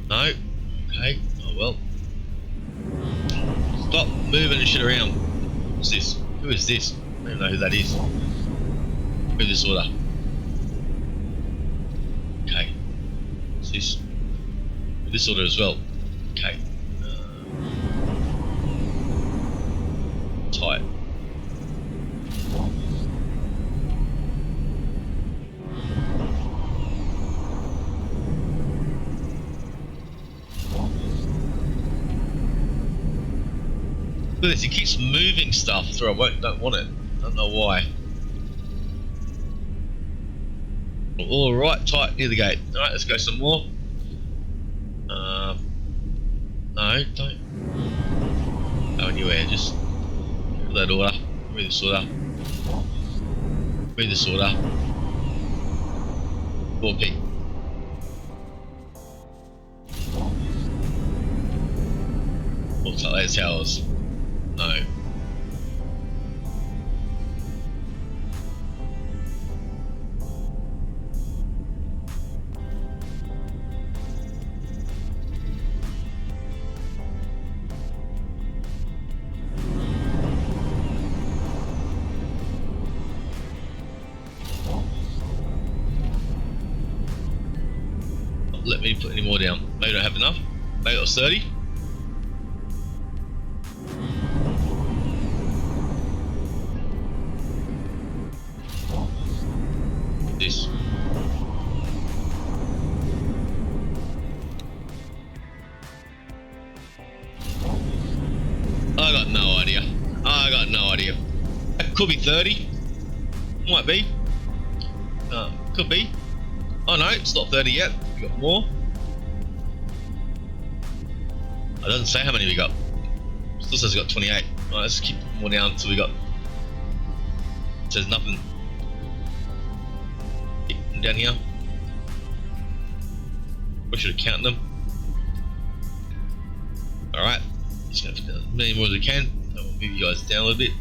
No. Okay. Oh well. Stop moving and shit around. What's this? Who is this? I don't even know who that is. Move this order. Okay. What's this? Move this order as well. Okay. Tight. Look at this, he keeps moving stuff through. Don't want it. I don't know why. All right, tight near the gate. All right, let's go some more. No, don't go anywhere. Just get that order. Read this order. Read this order. 4P. Looks like those towers. No. Not let me put any more down. Maybe I don't have enough. Maybe it was 30. This. I got no idea. I got no idea. It could be 30. Might be. Could be. Oh no, it's not 30 yet. We got more. It doesn't say how many we got. It still says we got 28. Alright, let's keep putting more down until we got. It says nothing. Keep them down here. We should have counted them. Alright. Just gonna put as many more as we can. And we'll move you guys down a little bit.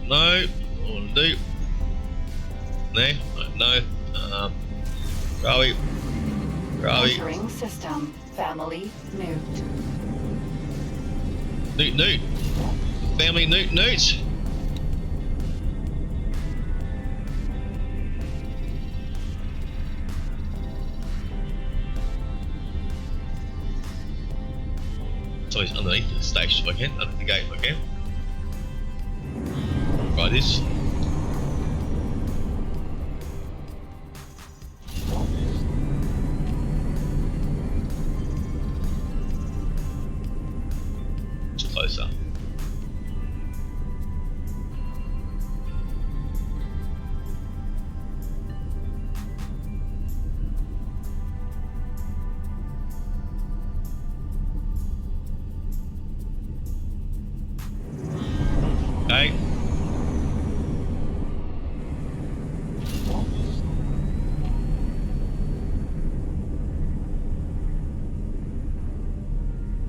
No, I want to do. No. Rawi. Entering system. Family Newt. Newt. Family Newt. Somebody's underneath the station if I can, under the gate if I can. Try this. It's closer. Okay.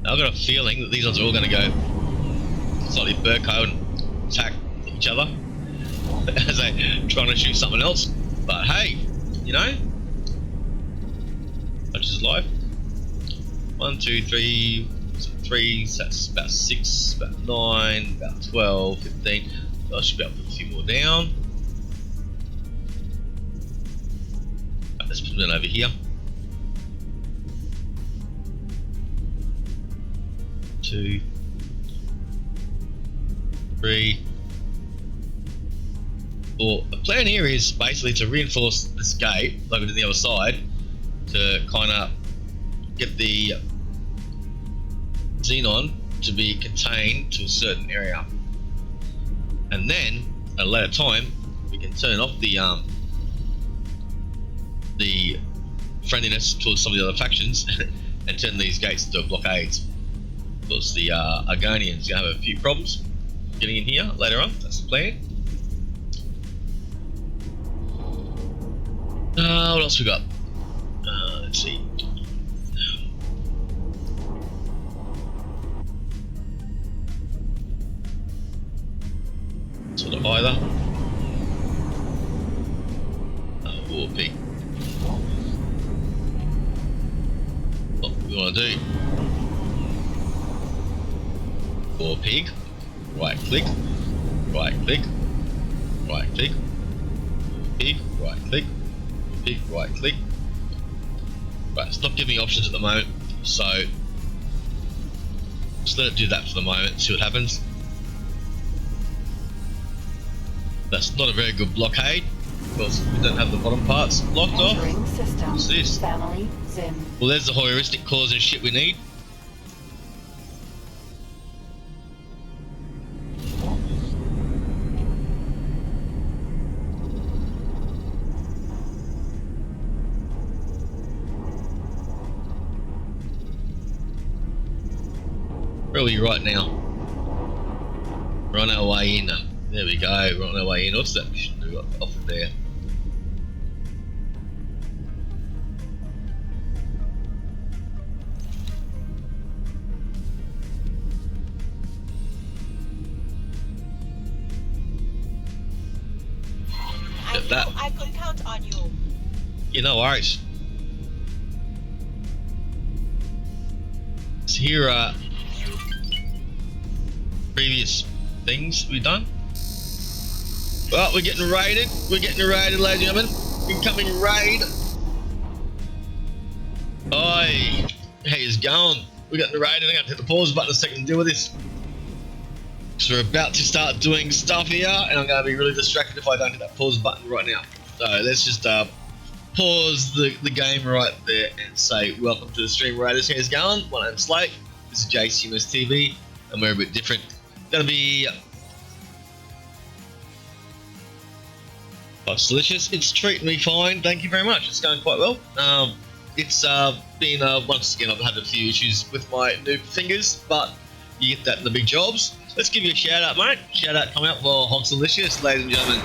I've got a feeling that these ones are all going to go slightly Burko and attack each other as they trying to shoot something else. But hey, you know, such is life. 1, 2, 3, 3. So that's about 6, about 9, about 12, 15. So I should be able to put a few more down. Right, let's put them over here. 2, 3, 4. The plan here is basically to reinforce this gate, like we did the other side, to kind of get the xenon to be contained to a certain area, and then at a later time we can turn off the friendliness towards some of the other factions and turn these gates into blockades. Because the Argonians gonna have a few problems getting in here later on. That's the plan. What else we got? Let's see. Sort of either. War pig. What we want to do? War pig. Right click. Right click. Right click. Pig. Right click. Pig. Right click. Right, it's not giving me options at the moment, so just let it do that for the moment. See what happens. That's not a very good blockade because we don't have the bottom parts blocked off. What's this? Family Zim. Well, there's the heuristic cores and shit we need. Where are we right now? We're on our way in. There we go, we're on our way in. What's that mission we got off of there? Get that. I could count on you. Yeah, no worries. So here are previous things we've done. Well, we're getting raided. We're getting raided, ladies and gentlemen. Incoming raid. Oi, how is going? We're getting raided. I'm going to hit the pause button a second to deal with this. So we're about to start doing stuff here, and I'm going to be really distracted if I don't hit that pause button right now. So let's just pause the game right there and say welcome to the stream, Raiders. How's it going? My name's Slate. This is JCMS TV, and we're a bit different. Gonna be oh, it's delicious. It's treating me fine. Thank you very much. It's going quite well. It's been once again I've had a few issues with my noob fingers, but you get that in the big jobs. Let's give you a shout out, mate. Shout out coming up for Hogs Delicious, ladies and gentlemen.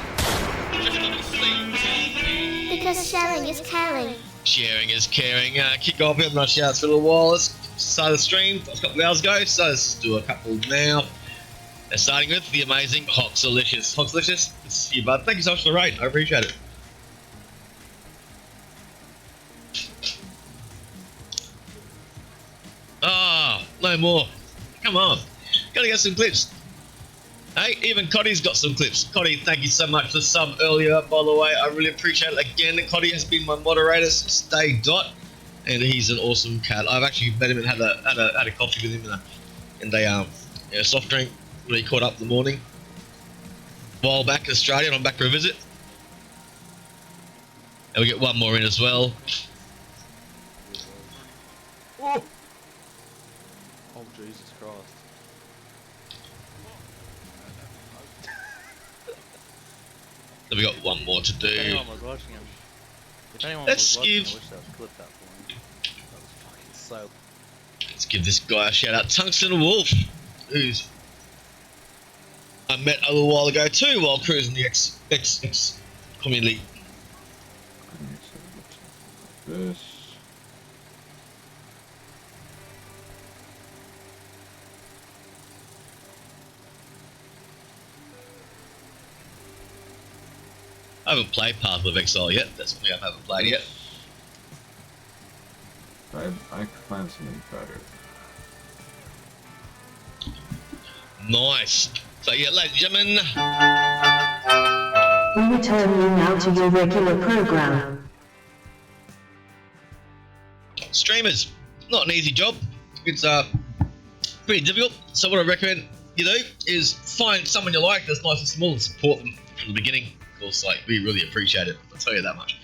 Because sharing is caring. Sharing is caring. Kick off with my shouts for a little while. Let's start the stream. A couple of hours ago, so let's do a couple now. And starting with the amazing Hogs Delicious. Hogs Delicious, it's you, bud. Thank you so much for the raid. I appreciate it. Ah, no more. Come on. Gotta get some clips. Hey, even Coddy's got some clips. Coddy, thank you so much for the sub earlier, by the way. I really appreciate it. Again, Coddy has been my moderator since day dot, and he's an awesome cat. I've actually met him and had a coffee with him and a soft drink when he caught up in the morning. While back in Australia, and I'm back for a visit. And we get one more in as well. Oh, Jesus Christ. Then we got one more to do. If anyone was watching him, Let's I wish they would clip that for him. That was fucking so. Let's give this guy a shout out. Tungsten Wolf, who's I met a little while ago too while cruising the X community. This. I haven't played Path of Exile yet. That's something I haven't played yet. I could find something better. Nice. So yeah, ladies and gentlemen. We return you now to your regular program. Streamers, not an easy job. It's pretty difficult. So what I recommend you do is find someone you like that's nice and small and support them from the beginning. Of course, like we really appreciate it. I'll tell you that much.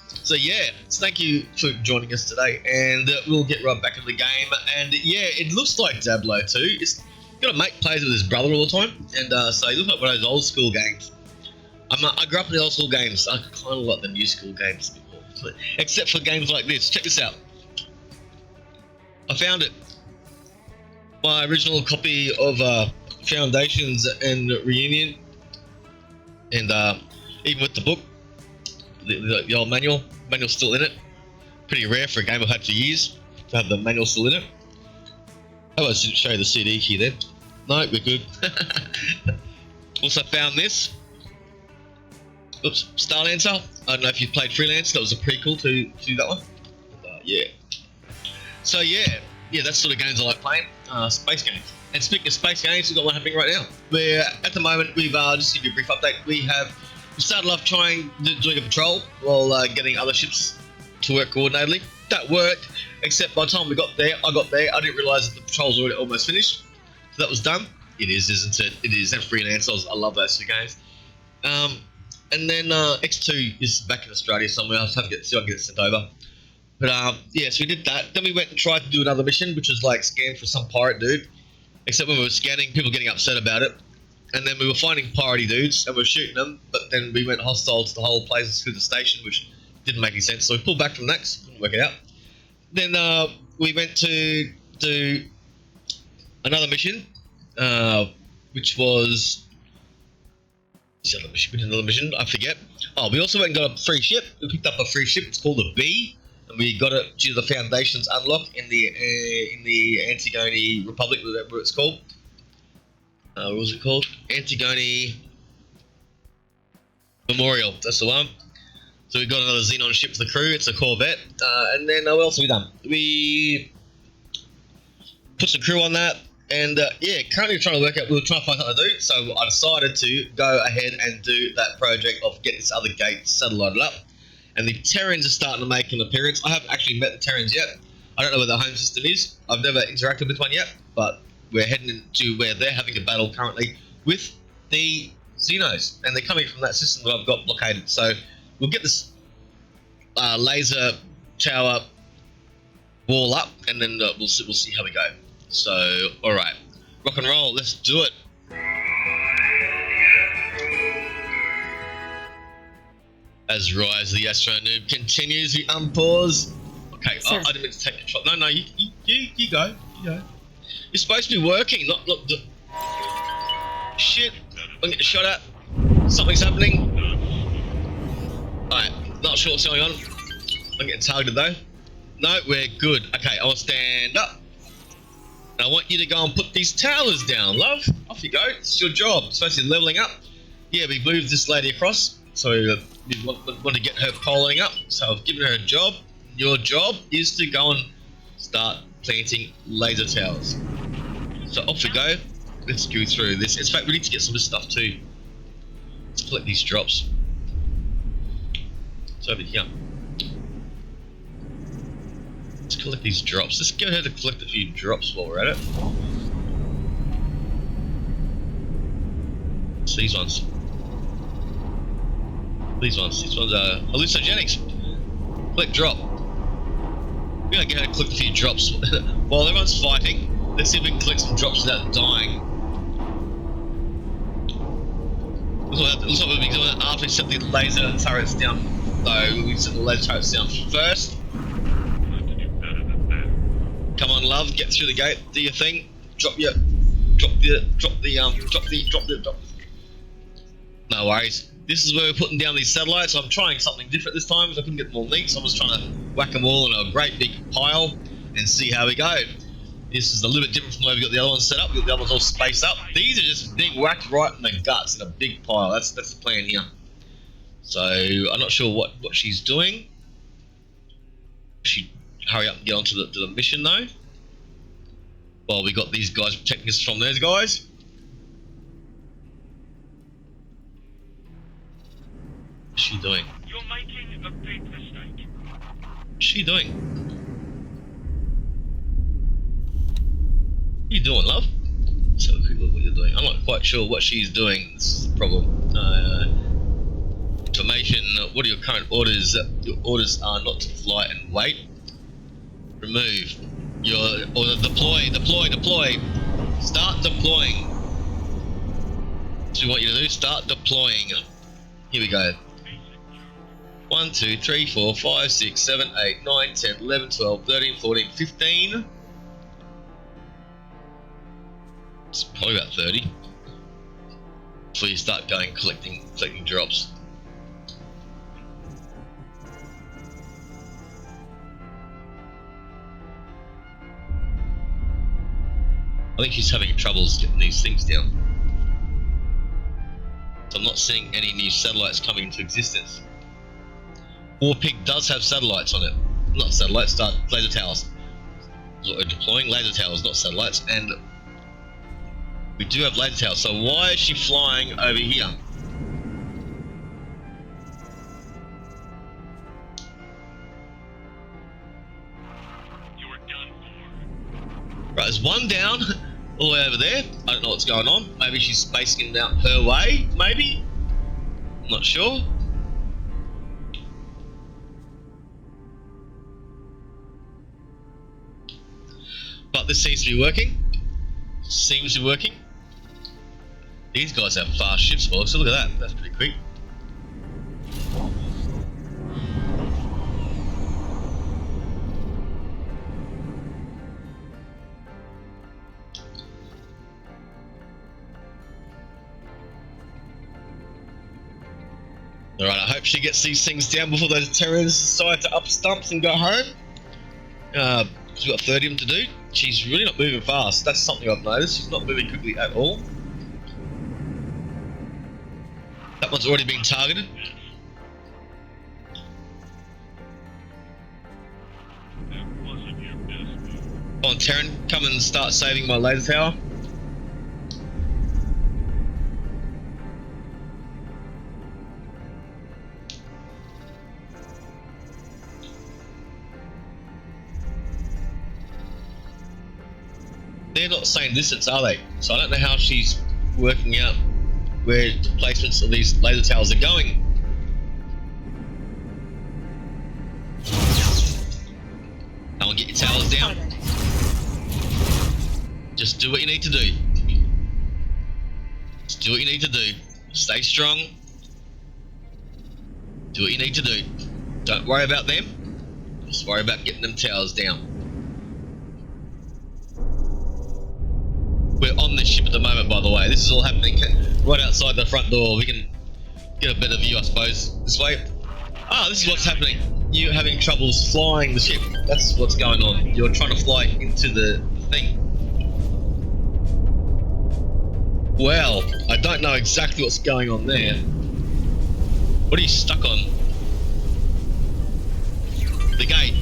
So yeah, thank you for joining us today, and we'll get right back into the game. And yeah, it looks like Diablo 2. It's got a mate plays with his brother all the time, and so it looks like one of those old school games. I grew up in the old school games. I kind of like the new school games a bit more, except for games like this. Check this out. I found it. My original copy of Foundations and Reunion, and even with the book, the old manual's still in it. Pretty rare for a game I've had for years to have the manual still in it. Oh, I didn't show you the CD key then. No, we're good. Also found this. Oops, Starlancer. I don't know if you played Freelance. That was a prequel to that one. Yeah. So yeah, that's sort of games I like playing. Space games. And speaking of space games, we've got one happening right now. Where at the moment we've just to give you a brief update. We started off doing a patrol while getting other ships to work coordinatedly. That worked, except by the time I got there, I didn't realise that the patrol's already almost finished. So that was done. It is, isn't it? It is. And Freelance, I love those two games. And then X2 is back in Australia somewhere. I'll have to see if I can get it sent over. But yeah, so we did that. Then we went and tried to do another mission, which was like scan for some pirate dude. Except when we were scanning, people getting upset about it. And then we were finding piratey dudes and we were shooting them. But then we went hostile to the whole place through the station, which didn't make any sense. So we pulled back from that because we couldn't work it out. Then we went to do another mission, which was... We did another mission, I forget. Oh, we also went and got a free ship. We picked up a free ship. It's called the B, and we got it due to the Foundations unlock in the Antigone Republic, whatever it's called. What was it called? Antigone Memorial. That's the one. So we got another Xenon ship for the crew. It's a Corvette. And then what else have we done? We put some crew on that. And yeah, currently trying to work out, we were trying to find something to do, so I decided to go ahead and do that project of getting this other gate satellited up. And the Terrans are starting to make an appearance. I haven't actually met the Terrans yet. I don't know where the home system is. I've never interacted with one yet, but we're heading into where they're having a battle currently with the Xenos, and they're coming from that system that I've got blockaded. So we'll get this laser tower wall up, and then we'll see how we go. So, all right, rock and roll. Let's do it. As Rise of the Astro-n00b continues, we unpause. Okay, I didn't mean to take a shot. No, you go. You go. You're supposed to be working, not shit. I'm getting shot at. Something's happening. Alright, not sure what's going on. I'm getting targeted though. No, we're good. Okay, I want to stand up. And I want you to go and put these towers down, love. Off you go. It's your job. It's supposed to be leveling up. Yeah, we moved this lady across. So we want to get her polling up. So I've given her a job. Your job is to go and start planting laser towers. So off we go. Let's go through this. In fact, we need to get some of this stuff too. Let's collect these drops. It's over here. Let's collect these drops. Let's go ahead and collect a few drops while we're at it. It's these ones. These ones are hallucinogenics. Collect drop. We're gonna go ahead and collect a few drops while everyone's fighting. Let's see if we can collect some drops without dying. Looks like we'll be doing it after we set the laser turrets down. Though we set the laser turrets down first. Come on, love, get through the gate. Do your thing. Drop the. No worries. This is where we're putting down these satellites. I'm trying something different this time because I couldn't get them all neat, so I'm just trying to whack them all in a great big pile and see how we go. This is a little bit different from the way we got the other ones set up. We got the other ones all spaced up. These are just big whacked right in the guts in a big pile. That's the plan here. So I'm not sure what she's doing. She hurry up and get onto the mission though. Well, we got these guys protecting us from those guys. What's she doing? You're making a big mistake. What's she doing? What are you doing, love? Let's have a quick look what you're doing. I'm not quite sure what she's doing. This is the problem. Information. What are your current orders? Your orders are not to fly and wait. Remove. Deploy. Start deploying. That's what we want you to do. Start deploying. Here we go. 1, 2, 3, 4, 5, 6, 7, 8, 9, 10, 11, 12, 13, 14, 15. It's probably about 30. Before you start going collecting drops. I think she's having troubles getting these things down. So I'm not seeing any new satellites coming into existence. Warpig does have satellites on it. Not satellites, laser towers. We're deploying laser towers, not satellites, and we do have laser towers. So why is she flying over here? Right, there's one down all the way over there. I don't know what's going on. Maybe she's spacing it out her way, maybe? I'm not sure. But this seems to be working. Seems to be working. These guys have fast ships, folks, so look at that. That's pretty quick. Alright, I hope she gets these things down before those Terrans decide to up stumps and go home. She's got 30 of them to do. She's really not moving fast. That's something I've noticed. She's not moving quickly at all. That one's already been targeted. Come on, Terran, come and start saving my laser tower. they're not the same distance, are they? So I don't know how she's working out where the placements of these laser towers are going. Come on, get your towers down. Just do what you need to do. Just do what you need to do. Stay strong. Do what you need to do. Don't worry about them. Just worry about getting them towers down. We're on this ship at the moment, by the way. This is all happening right outside the front door. We can get a better view, I suppose, this way. Ah, this is what's happening. You're having troubles flying the ship. That's what's going on. You're trying to fly into the thing. Well, I don't know exactly what's going on there. What are you stuck on? The gate.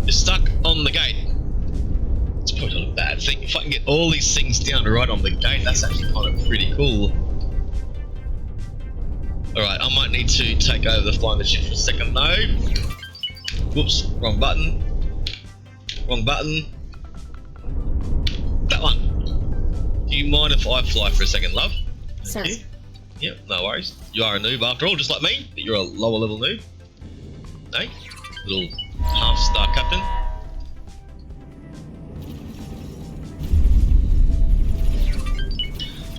You're stuck on the gate. It's probably not a bad thing. If I can get all these things down right on the gate, that's actually kind of pretty cool. Alright, I might need to take over the flying the ship for a second though. Whoops, wrong button. Wrong button. That one. Do you mind if I fly for a second, love? Thank you. Yep, no worries. You are a noob after all, just like me, but you're a lower level noob. Hey, little half-star captain.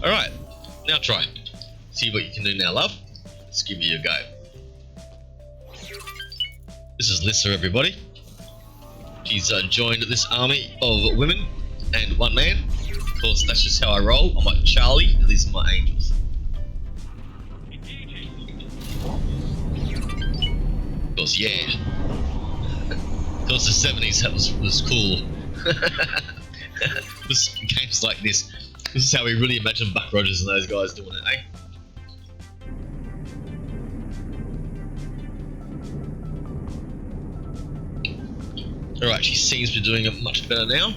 Alright, now try. See what you can do now, love. Let's give you a go. This is Lissa, everybody. She's joined this army of women and one man. Of course, that's just how I roll. I'm like Charlie, and these are my angels. Of course, yeah. Of course, the 70s, that was cool. This games like this. This is how we really imagine Buck Rogers and those guys doing it, eh? Alright, she seems to be doing it much better now.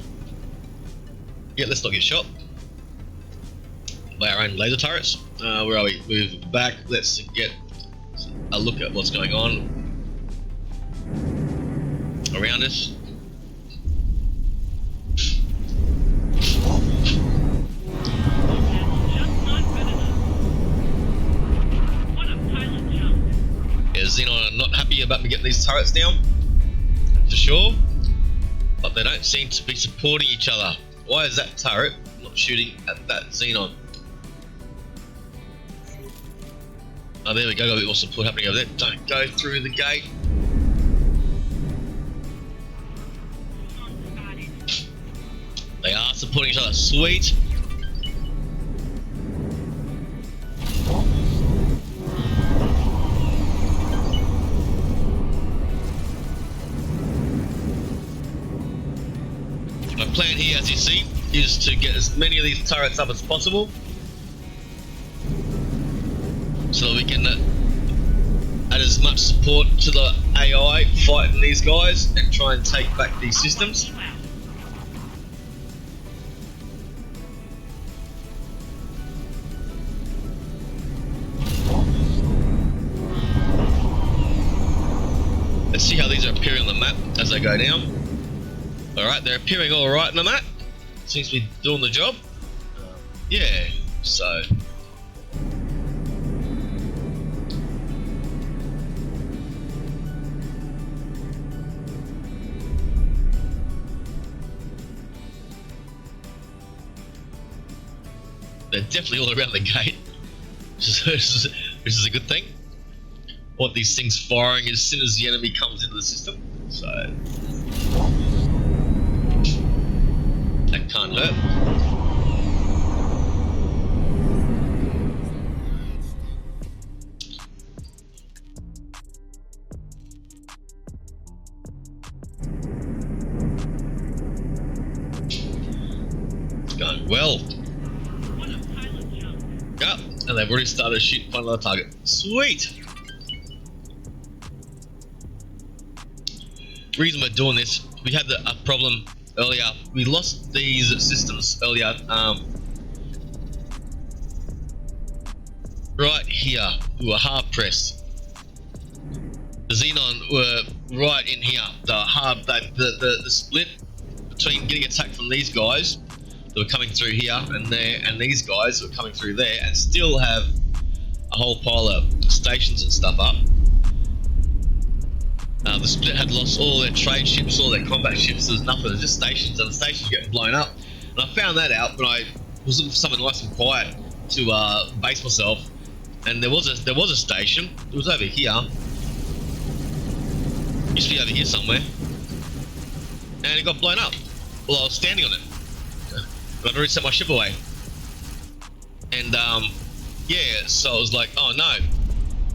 Yeah, let's not get shot by our own laser turrets. Where are we? Move back. Let's get a look at what's going on around us. Yeah, Xenon are not happy about me getting these turrets down, for sure. But they don't seem to be supporting each other. Why is that turret not shooting at that Xenon? Oh, there we go. Got a bit more support happening over there. Don't go through the gate. They are supporting each other. Sweet. My plan here, as you see, is to get as many of these turrets up as possible, so that we can add as much support to the AI fighting these guys and try and take back these systems. Let's see how these are appearing on the map as they go down. Alright, they're appearing alright on the map. Seems to be doing the job. Yeah, so. They're definitely all around the gate, which is a good thing. I want these things firing as soon as the enemy comes into the system, so that can't hurt. It's going well. Yeah, and they've already started shooting for another target. Sweet! The reason we're doing this, we had a problem earlier. We lost these systems earlier. Right here, we were hard pressed. The Xenon were right in here. The split between getting attacked from these guys that were coming through here and there, and these guys were coming through there, and still have a whole pile of stations and stuff up. The split had lost all their trade ships, all their combat ships. There was nothing. There's just stations, and the stations getting blown up. And I found that out when I was looking for something nice and quiet to base myself. And there was a station. It was over here. Used to be over here somewhere. And it got blown up. Well, I was standing on it. But I'd already set my ship away. And yeah, so I was like, oh no.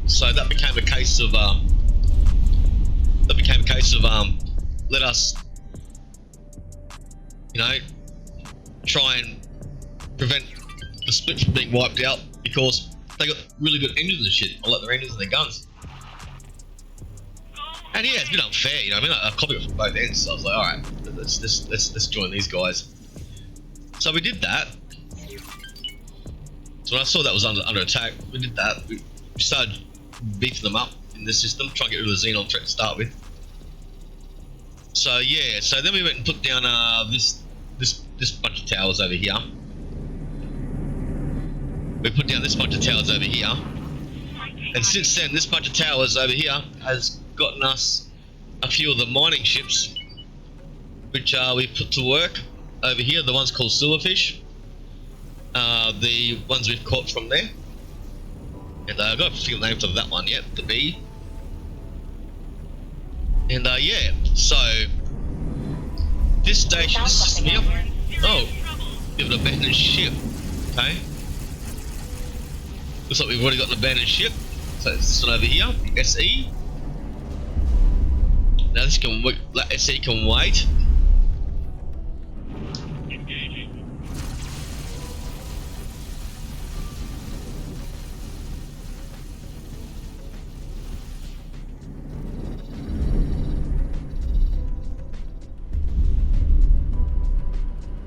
So that became a case of let us, you know, try and prevent the split from being wiped out, because they got really good engines and shit. I like their engines and their guns. And yeah, it's a bit unfair, you know. I mean, I copied it from both ends, so I was like, all right, let's join these guys. So we did that. So when I saw that was under attack, we did that. We started beefing them up in this system, trying to get rid of the Xenon threat to start with. So yeah, so then we went and put down this bunch of towers over here. We put down this bunch of towers over here, and since then, this bunch of towers over here has gotten us a few of the mining ships, which we put to work over here. The ones called silverfish, the ones we've caught from there, and I've got a few names of that one yet, the B. And yeah, so this station system here. Oh, we have an abandoned ship. Okay. Looks like we've already got an abandoned ship. So it's this one over here, the SE. Now this can work. That SE can wait.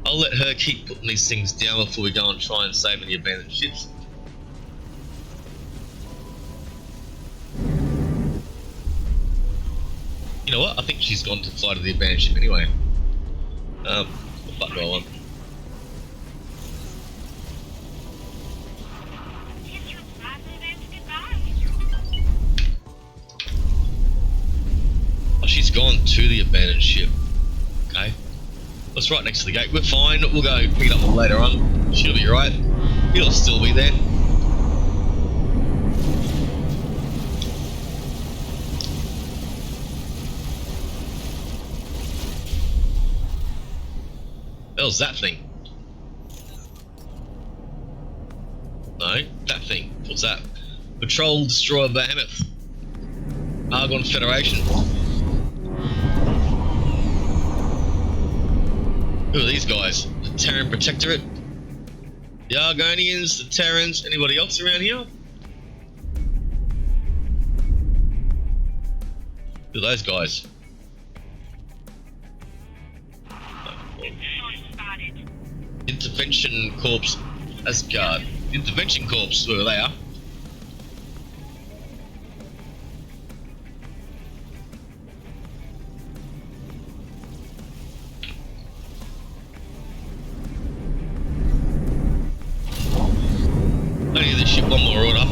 I'll let her keep putting these things down before we go and try and save any abandoned ships. You know what? I think she's gone to fly to the abandoned ship anyway. What button do I want? Oh, she's gone to the abandoned ship. Okay. That's right next to the gate. We're fine. We'll go pick it up later on. She'll be right. He'll still be there. That was that thing. No, that thing. What's that? Patrol Destroyer Behemoth. Argon Federation. Who are these guys? The Terran Protectorate? The Argonians, the Terrans, anybody else around here? Who are those guys? Intervention Corps Asgard. Intervention Corps, whoever they are. I need this ship one more order.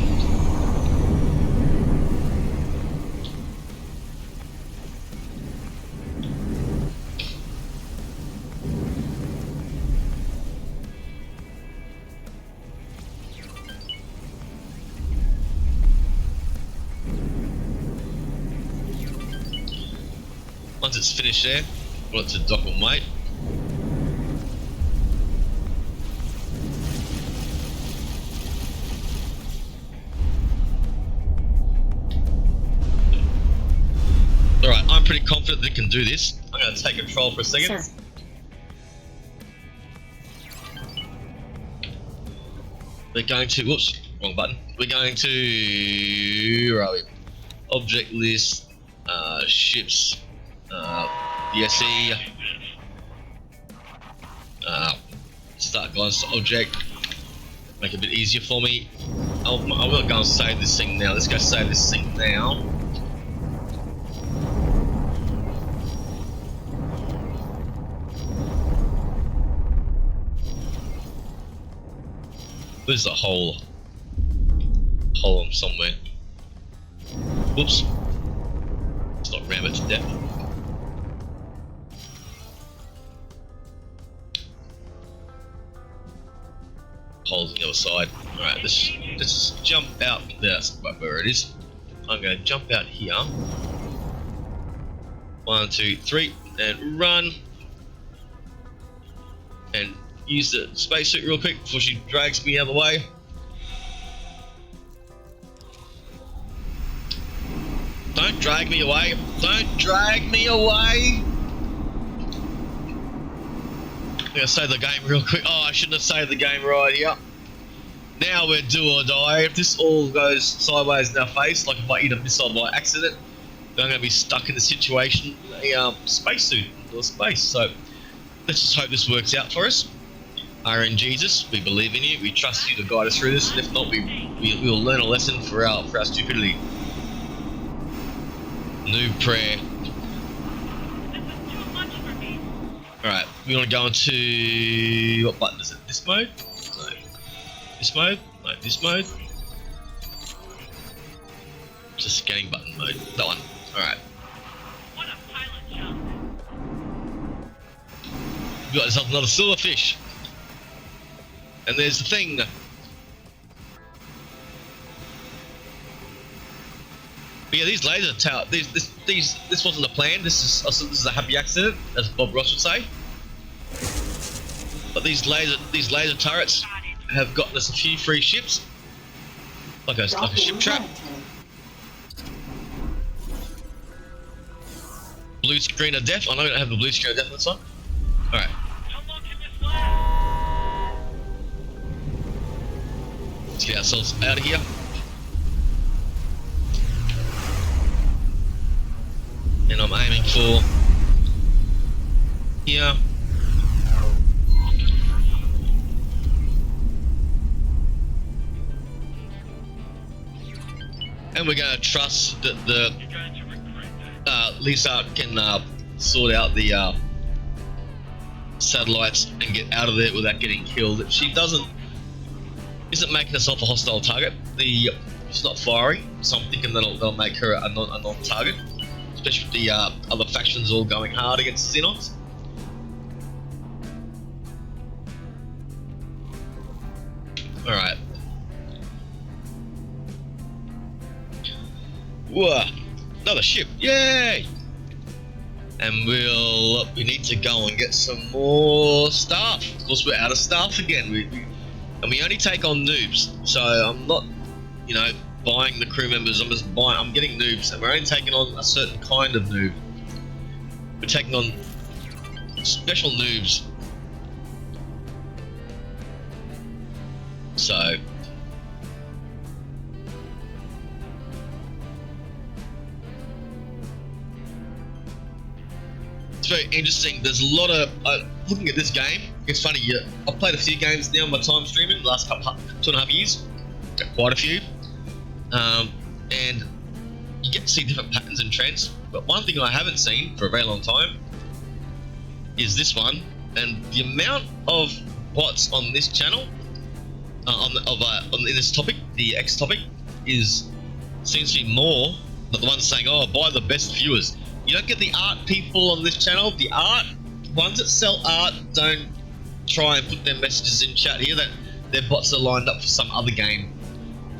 Once it's finished there, well, it's a dock and wait. Alright, I'm pretty confident that it can do this. I'm going to take control for a second. Sir. We're going to, whoops, wrong button. We're going to, where are we? Object list, ships, the SE, start guys to object, make it a bit easier for me. I will go and save this thing now. Let's go save this thing now. There's a hole somewhere. Whoops. Let's not ram it to death. Holes on the other side. Alright, let's just jump out. That's where it is. I'm going to jump out here. 1, 2, 3, and run. And use the spacesuit real quick before she drags me out of the way. Don't drag me away. Don't drag me away. I'm gonna save the game real quick. Oh, I shouldn't have saved the game right here. Now we're do or die. If this all goes sideways in our face, like if I eat a missile by accident, then I'm gonna be stuck in the situation, a spacesuit or space. So let's just hope this works out for us. RN Jesus, we believe in you. We trust you to guide us through this. And if not, we'll learn a lesson for our stupidity. Noob prayer. Alright, we want to go into... what button is it? This mode? No. This mode? No, this mode. Just scanning button mode. That one. Alright. We got ourselves another silverfish. And there's the thing. But yeah, these laser tower. This wasn't a plan. This is a happy accident, as Bob Ross would say. But these laser turrets have gotten us a few free ships, like a ship trap. Blue screen of death. I know we don't have the blue screen of death this time. All right. Let's get ourselves out of here. And I'm aiming for here. And we're going to trust that the Lisa can sort out the satellites and get out of there without getting killed. If she isn't making herself a hostile target, she's not firing, so I'm thinking that'll make her a non-target. Especially with the other factions all going hard against Xenons. Alright. Whoa! Another ship! Yay! And we need to go and get some more staff. Of course, we're out of staff again. And we only take on noobs. So I'm not, buying the crew members. I'm getting noobs, and we're only taking on a certain kind of noob. We're taking on special noobs. So it's very interesting. There's a lot of looking at this game. It's funny. I've played a few games now in my time streaming the last 2.5 years. Got quite a few. And you get to see different patterns and trends, but one thing I haven't seen for a very long time is this one, and the amount of bots on this channel, in this topic, the X topic, seems to be more than the ones saying, "Oh, buy the best viewers." You don't get the art people on this channel. The ones that sell art don't try and put their messages in chat here. That their bots are lined up for some other game.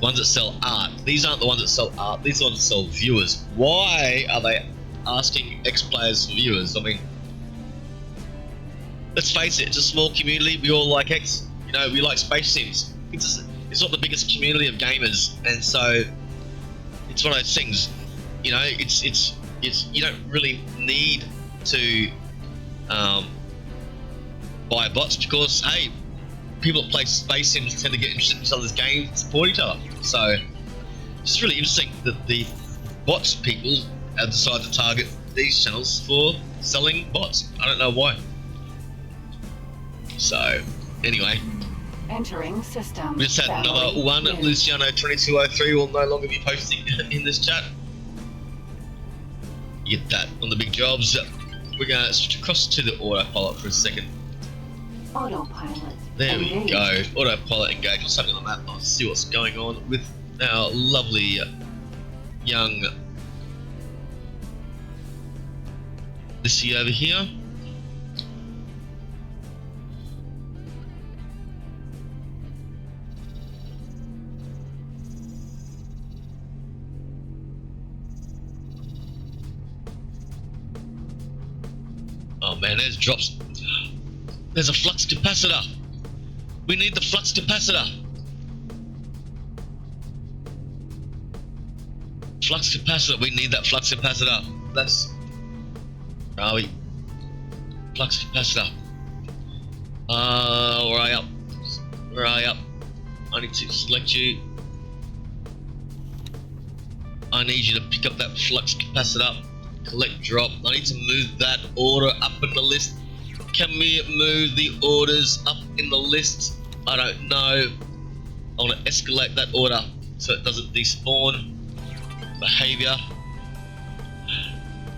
Ones that sell art. These aren't the ones that sell art. These are the ones that sell viewers. Why are they asking X players for viewers? I mean, let's face it. It's a small community. We all like X. We like space sims. It's not the biggest community of gamers, and so it's one of those things. It's you don't really need to buy bots because hey, people that play space sims tend to get interested in each other's games and support each other. So it's really interesting that the bots people have decided to target these channels for selling bots. I don't know why. So anyway, entering system. We just had another one. Luciano2203 will no longer be posting in this chat. You get that on the big jobs. We're going to switch across to the autopilot for a second. Autopilot. There we go. Autopilot engage. Let's have a look on the map. Let's see what's going on with our lovely young Lissy over here. Oh man, there's drops. There's a flux capacitor. We need the flux capacitor. Flux capacitor. We need that flux capacitor. That's. Where are we? Flux capacitor. Where are you? Where are you? I need to select you. I need you to pick up that flux capacitor. Collect drop. I need to move that order up in the list. Can we move the orders up in the list? I don't know. I want to escalate that order so it doesn't despawn. Behavior.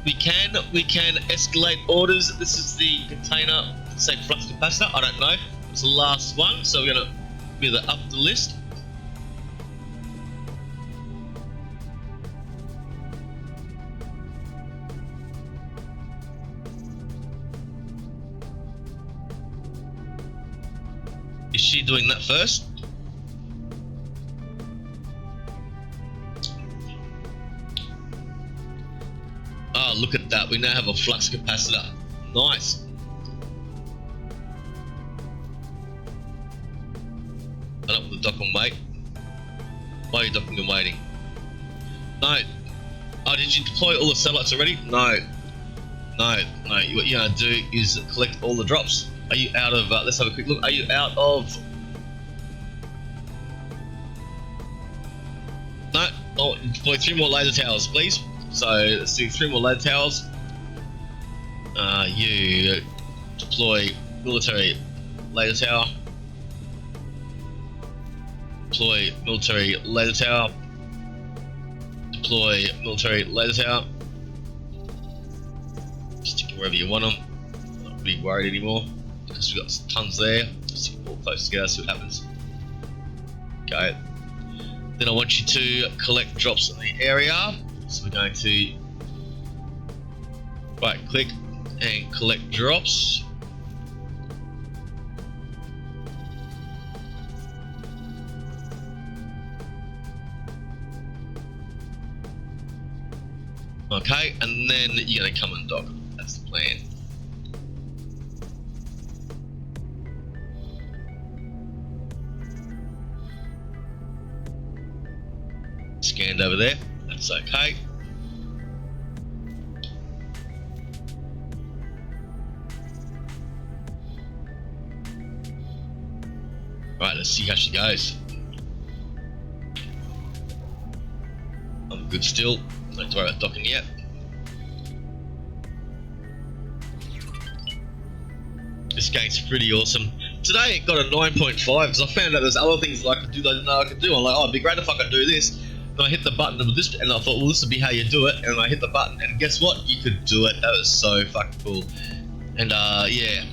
We can escalate orders. This is the container, say flux capacitor. I don't know. It's the last one, so we're gonna move that up the list. Is she doing that first? Oh, look at that. We now have a flux capacitor. Nice. I don't want the dock and wait. Why are you docking and waiting? No. Oh, did you deploy all the satellites already? No. No. What you're going to do is collect all the drops. Are you out of, let's have a quick look. Are you out of... No. Oh, deploy 3 more laser towers, please. So, let's do 3 more laser towers. You deploy military laser tower. Deploy military laser tower. Deploy military laser tower. Stick them wherever you want them. Not really worried anymore because we've got tons there. Stick them all close together, see what happens. Okay. Then I want you to collect drops in the area. So we're going to right click and collect drops. Okay, and then you're going to come and dock. That's the plan. Scanned over there. That's okay. Right, let's see how she goes. I'm good still. Don't have to worry about docking yet. This game's pretty awesome. Today it got a 9.5 because I found out there's other things that I could do that I didn't know I could do. I'm like, oh, it'd be great if I could do this. And I hit the button and this, and I thought, well, this would be how you do it. And I hit the button, and guess what? You could do it. That was so fucking cool. And yeah,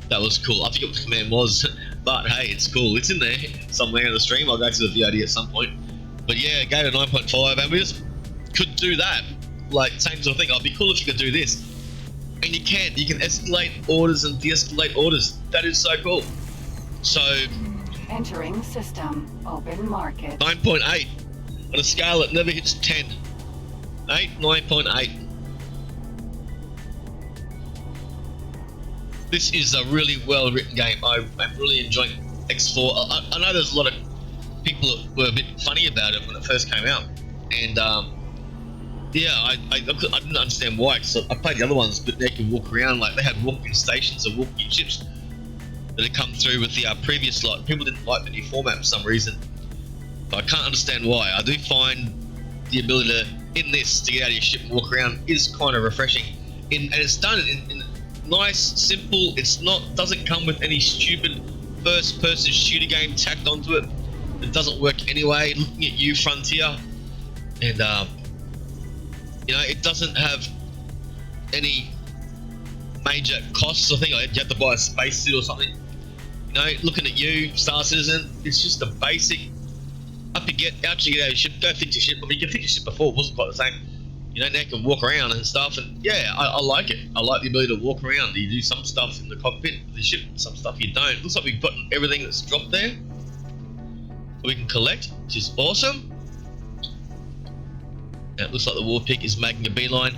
that was cool. I forget what the command was, but hey, it's cool. It's in there somewhere in the stream. I'll go to the VOD at some point. But yeah, gave it a 9.5, and we just could do that. Like, same sort of thing. It'd be cool if you could do this. And you can. You can escalate orders and de-escalate orders. That is so cool. So... Entering system. Open market. 9.8. On a scale that never hits 10. 9.8. This is a really well written game. I'm really enjoying X4. I know there's a lot of people that were a bit funny about it when it first came out. And yeah, I didn't understand why. So I played the other ones, but they could walk around like they had walking stations or walking ships that had come through with the previous lot. People didn't like the new format for some reason. I can't understand why. I do find the ability to, in this, to get out of your ship and walk around is kind of refreshing. And it's done in nice, simple. It's not, doesn't come with any stupid first-person shooter game tacked onto it. It doesn't work anyway. Looking at you, Frontier, and you know, it doesn't have any major costs. I think you have to buy a spacesuit or something. You know, looking at you, Star Citizen, it's just a basic up you get, out you get out of your ship, go fix your ship. I mean, you can fix your ship before, it wasn't quite the same. You know, now you can walk around and stuff, and yeah, I like it. I like the ability to walk around. You do some stuff in the cockpit of the ship, some stuff you don't. Looks like we've gotten everything that's dropped there. We can collect, which is awesome. Now, it looks like the War Pig is making a beeline.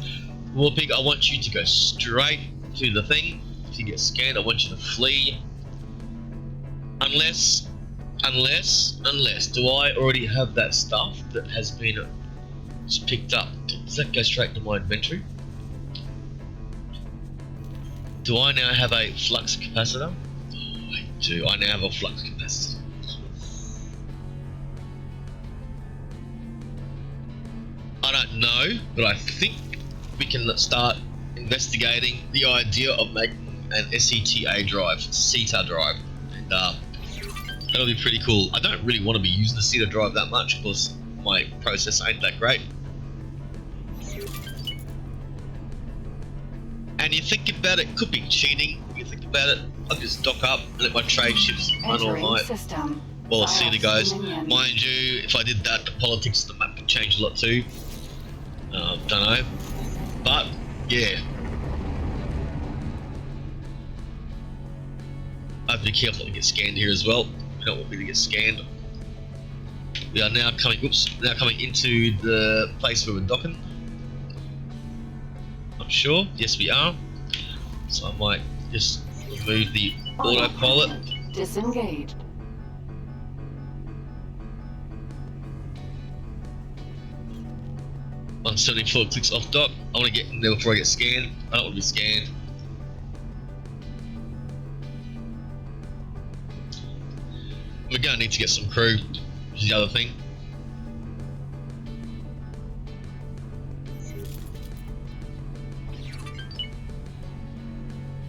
War Pig, I want you to go straight to the thing. If you get scanned, I want you to flee. Unless, do I already have that stuff that has been picked up? Does that go straight to my inventory? Do I now have a flux capacitor? Oh, I do. I now have a flux capacitor. I don't know, but I think we can start investigating the idea of making an SETA drive, CETA drive, and that'll be pretty cool. I don't really want to be using the CETA drive that much because my process ain't that great. And you think about it, could be cheating. You think about it, I'll just dock up and let my trade ships run all night while the CETA goes. Mind you, if I did that, the politics of the map could change a lot too. Don't know, but yeah. I have to be careful not to get scanned here as well. We don't want me to get scanned. We are now coming, into the place where we're docking. Not sure, yes we are. So I might just remove the autopilot. Disengaged. 174 clicks off dock. I want to get in there before I get scanned. I don't want to be scanned. We're going to need to get some crew, which is the other thing.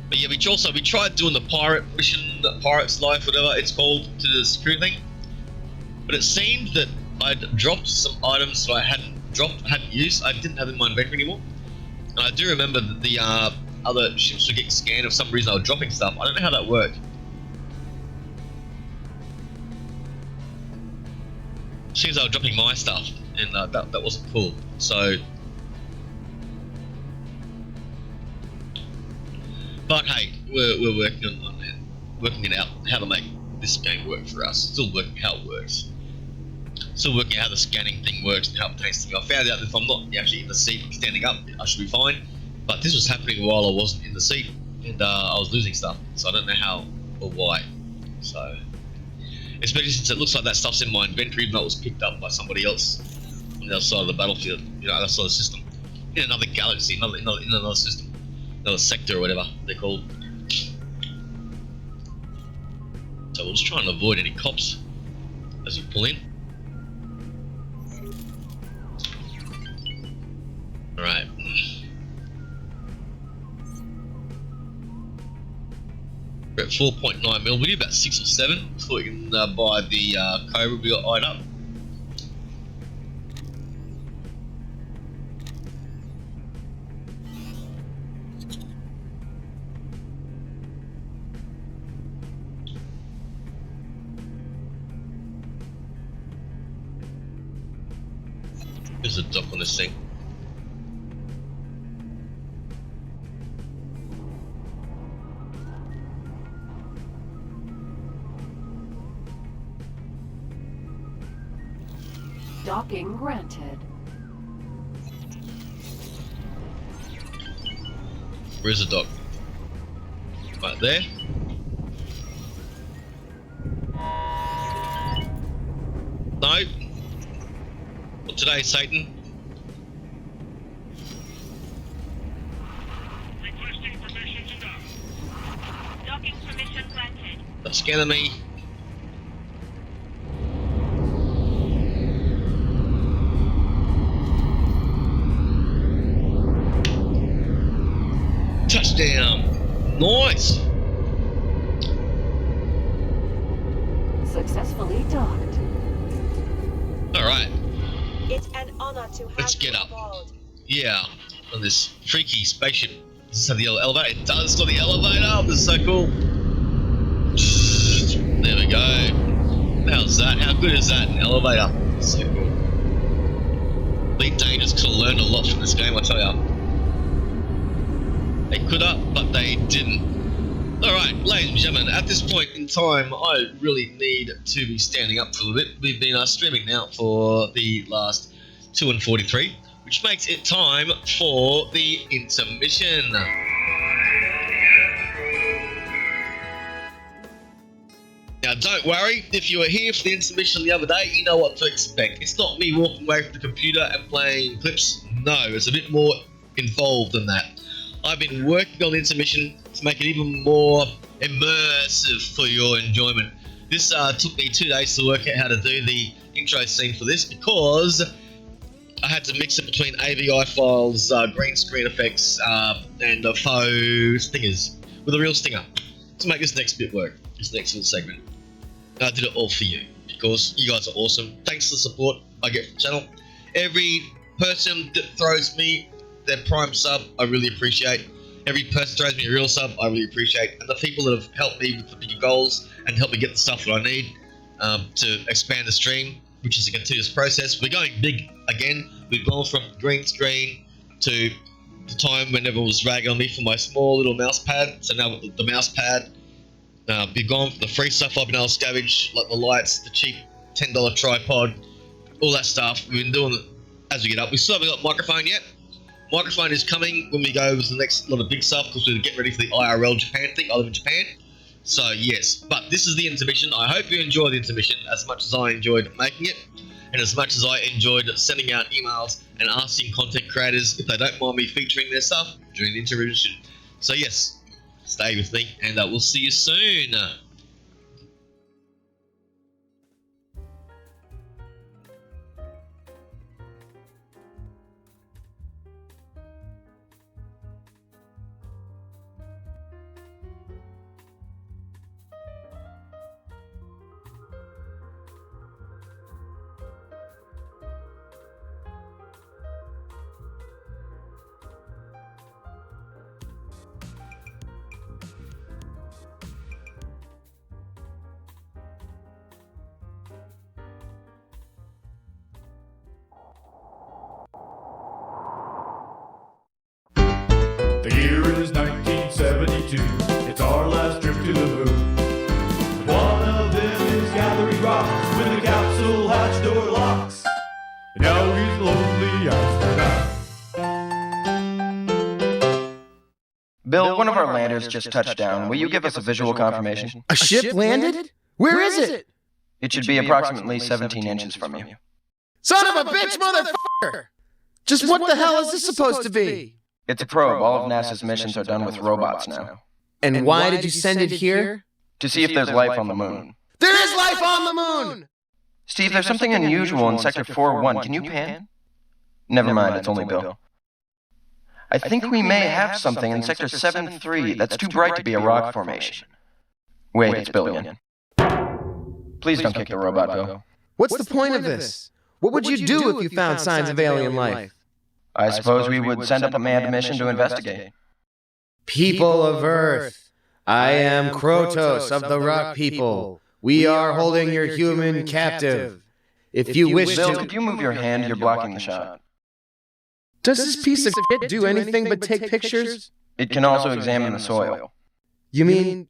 But yeah, we tried doing the pirate mission, the pirate's life, whatever it's called, to the security thing. But it seemed that I'd dropped some items that I hadn't used. I didn't have in my inventory anymore. And I do remember that the other ships were getting scanned. For some reason I was dropping stuff. I don't know how that worked. Seems I was dropping my stuff, and that wasn't cool. So, but hey, we're working it out how to make this game work for us. Still working how it works. Still working out how the scanning thing works and how it takes things. I found out that if I'm not actually in the seat standing up, I should be fine. But this was happening while I wasn't in the seat, and I was losing stuff. So I don't know how or why. So, especially since it looks like that stuff's in my inventory, even though it was picked up by somebody else on the other side of the battlefield, you know, other side of the system, in another galaxy, in another system, another sector or whatever they're called. So we'll just try and avoid any cops as we pull in. Alright. We're at 4.9 mil. We need about 6 or 7 before we can buy the Cobra we got eyed up. There's a dock on this thing. Docking granted. Where's the dock? Right there. No. Not today, Satan. Requesting permission to dock. Docking permission granted. That's scanning me. Touchdown! Nice! Successfully docked. Alright, It's an honor to have let's get you up. aboard. Yeah, on this freaky spaceship. Does this have the elevator? It does. It's got the elevator. This is so cool. There we go. How's that? How good is that? An elevator. So cool. Elite Dangerous could have learned a lot from this game, I tell ya. They could have, but they didn't. Alright, ladies and gentlemen, at this point in time, I really need to be standing up for a little bit. We've been streaming now for the last 2:43, which makes it time for the intermission. Now, don't worry, if you were here for the intermission the other day, you know what to expect. It's not me walking away from the computer and playing clips. No, it's a bit more involved than that. I've been working on the intermission to make it even more immersive for your enjoyment. This took me 2 days to work out how to do the intro scene for this because I had to mix it between AVI files, green screen effects, and faux stingers with a real stinger to make this next bit work, this next little segment. And I did it all for you because you guys are awesome. Thanks for the support I get from the channel. Every person that throws me their prime sub, I really appreciate. Every person throws me a real sub, I really appreciate. And the people that have helped me with the bigger goals and helped me get the stuff that I need to expand the stream, which is a continuous process. We're going big again. We've gone from green screen to the time when everyone was ragging on me for my small little mouse pad. So now with the mouse pad, we've gone for the free stuff I've been able to scavenge, like the lights, the cheap $10 tripod, all that stuff. We've been doing it as we get up. We still haven't got microphone yet. Microphone is coming when we go with the next lot of big stuff because we're getting ready for the IRL Japan thing. I live in Japan. So yes, but this is the intermission. I hope you enjoy the intermission as much as I enjoyed making it and as much as I enjoyed sending out emails and asking content creators if they don't mind me featuring their stuff during the intermission. So yes, stay with me and we'll see you soon. The year is 1972, it's our last trip to the moon. One of them is gathering rocks when the capsule hatch door locks. And now he's lonely astronaut. Bill, one of our landers just touched down. Will you give us a visual confirmation? A ship landed? Where is it? It should be approximately 17 inches from you. Son of a bitch, motherfucker! Just what the hell is this supposed to be? It's a probe. All of NASA's missions are done with robots now. And why did you send it here? To see if there's life on the moon. There is life on the moon! Steve, there's something unusual in Sector 4-1. Can you pan? Never mind, it's only Bill. I think we may have something in Sector 7-3 that's too bright to be a rock formation. Wait, it's Bill again. Please don't kick the robot, Bill. What's the point of this? What would you do if you found signs of alien life? I suppose we would send up a manned mission to investigate. People of Earth, I am Krotos of the Rock People. We are holding your human captive. If you wish Bill, to... could you move your hand? You're blocking the shot. Does this piece of shit do anything but take pictures? It can also examine the soil. You mean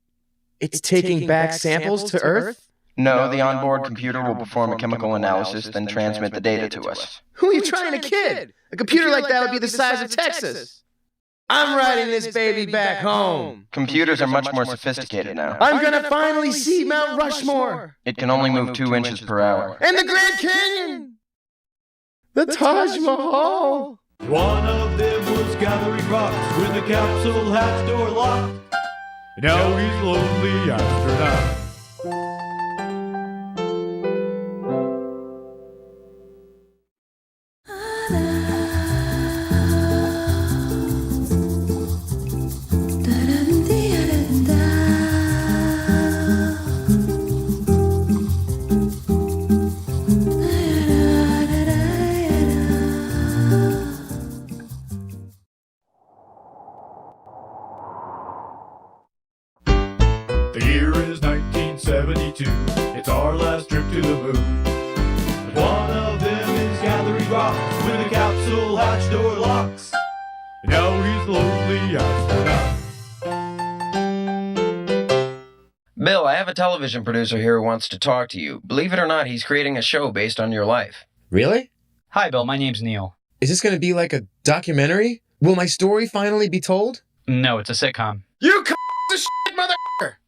it's taking back samples to Earth? No, the onboard computer will perform a chemical analysis, then transmit the data to us. Who are you trying to kid? A computer like that would be the size of Texas. I'm riding this baby back home. Computers are much more sophisticated now. I'm gonna finally see Mount Rushmore. It can only move 2 inches per hour. And the Grand Canyon. The Taj Mahal. One of them was gathering rocks when the capsule hatch door locked. And now he's lonely astronaut. The year is 1972. he's a lonely astronaut. Bill, I have a television producer here who wants to talk to you. Believe it or not, he's creating a show based on your life. Really? Hi, Bill. My name's Neil. Is this going to be like a documentary? Will my story finally be told? No, it's a sitcom. You the shit, mother.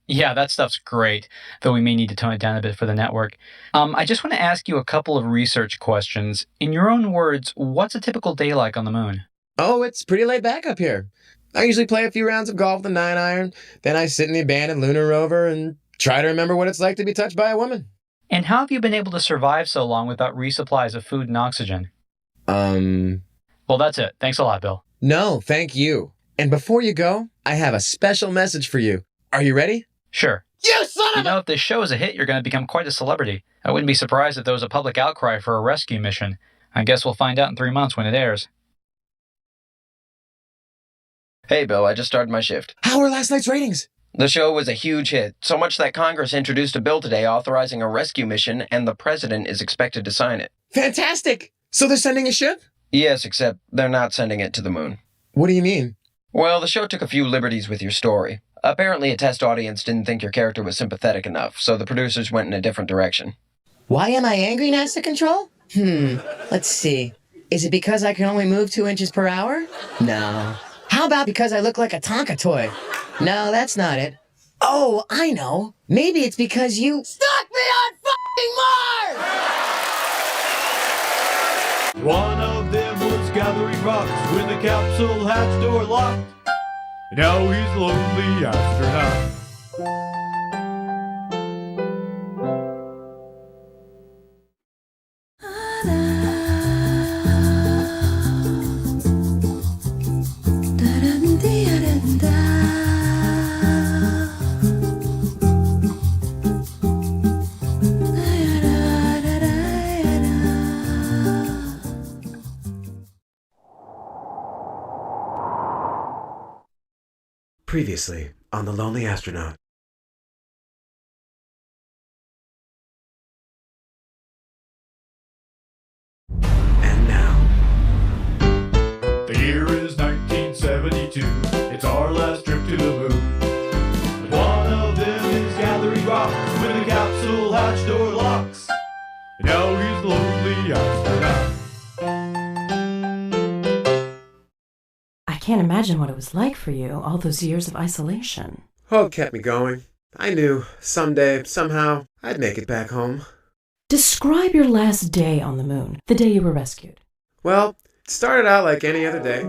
Yeah, that stuff's great, though we may need to tone it down a bit for the network. I just want to ask you a couple of research questions. In your own words, what's a typical day like on the moon? Oh, it's pretty laid back up here. I usually play a few rounds of golf with a 9-iron, then I sit in the abandoned lunar rover and try to remember what it's like to be touched by a woman. And how have you been able to survive so long without resupplies of food and oxygen? Well, that's it. Thanks a lot, Bill. No, thank you. And before you go, I have a special message for you. Are you ready? Sure. You son of a... You know, if this show is a hit, you're going to become quite a celebrity. I wouldn't be surprised if there was a public outcry for a rescue mission. I guess we'll find out in 3 months when it airs. Hey, Bill, I just started my shift. How were last night's ratings? The show was a huge hit, so much that Congress introduced a bill today authorizing a rescue mission, and the president is expected to sign it. Fantastic! So they're sending a ship? Yes, except they're not sending it to the moon. What do you mean? Well, the show took a few liberties with your story. Apparently, a test audience didn't think your character was sympathetic enough, so the producers went in a different direction. Why am I angry, Master Control? Let's see. Is it because I can only move 2 inches per hour? No. How about because I look like a Tonka toy? No, that's not it. Oh, I know. Maybe it's because you stuck me on fucking Mars! One of them was gathering rocks when the capsule hatch door locked. Now he's a lonely astronaut. Previously on The Lonely Astronaut. And now. The year is 1972. It's our last trip to the moon. But one of them is gathering rocks when the capsule hatch door locks. And now he's a lonely astronaut. I can't imagine what it was like for you, all those years of isolation. Hope kept me going. I knew someday, somehow, I'd make it back home. Describe your last day on the moon, the day you were rescued. Well, it started out like any other day.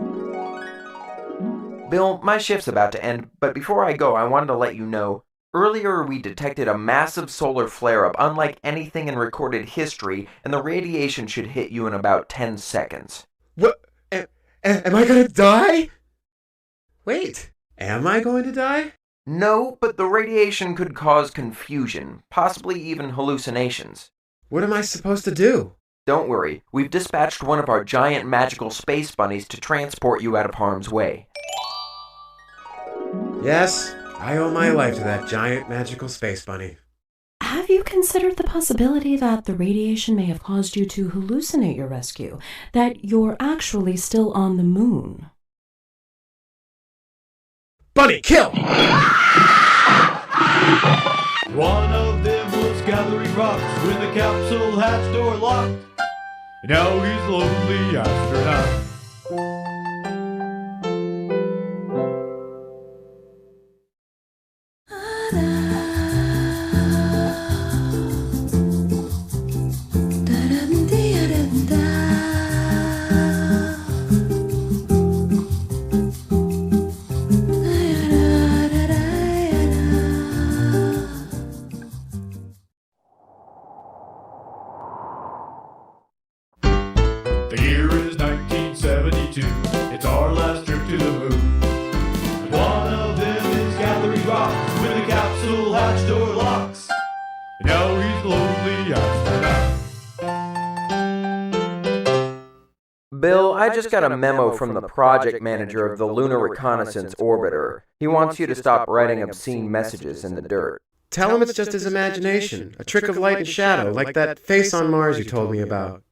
Bill, my shift's about to end, but before I go, I wanted to let you know, earlier we detected a massive solar flare-up unlike anything in recorded history, and the radiation should hit you in about 10 seconds. What? Am I gonna die? Wait, am I going to die? No, but the radiation could cause confusion, possibly even hallucinations. What am I supposed to do? Don't worry, we've dispatched one of our giant magical space bunnies to transport you out of harm's way. Yes, I owe my life to that giant magical space bunny. Have you considered the possibility that the radiation may have caused you to hallucinate your rescue? That you're actually still on the moon? Bunny, kill! One of them was gathering rocks when the capsule hatch door locked. And now he's a lonely astronaut. The year is 1972. It's our last trip to the moon. And one of them is gathering rocks when the capsule hatch door locks. And now he's a lonely astronaut. Bill, I just got a memo from the project manager of the Lunar Reconnaissance Orbiter. He wants you to stop writing obscene messages in the dirt. Tell him it's just his imagination, a trick of light and shadow, like that face on Mars you told me about.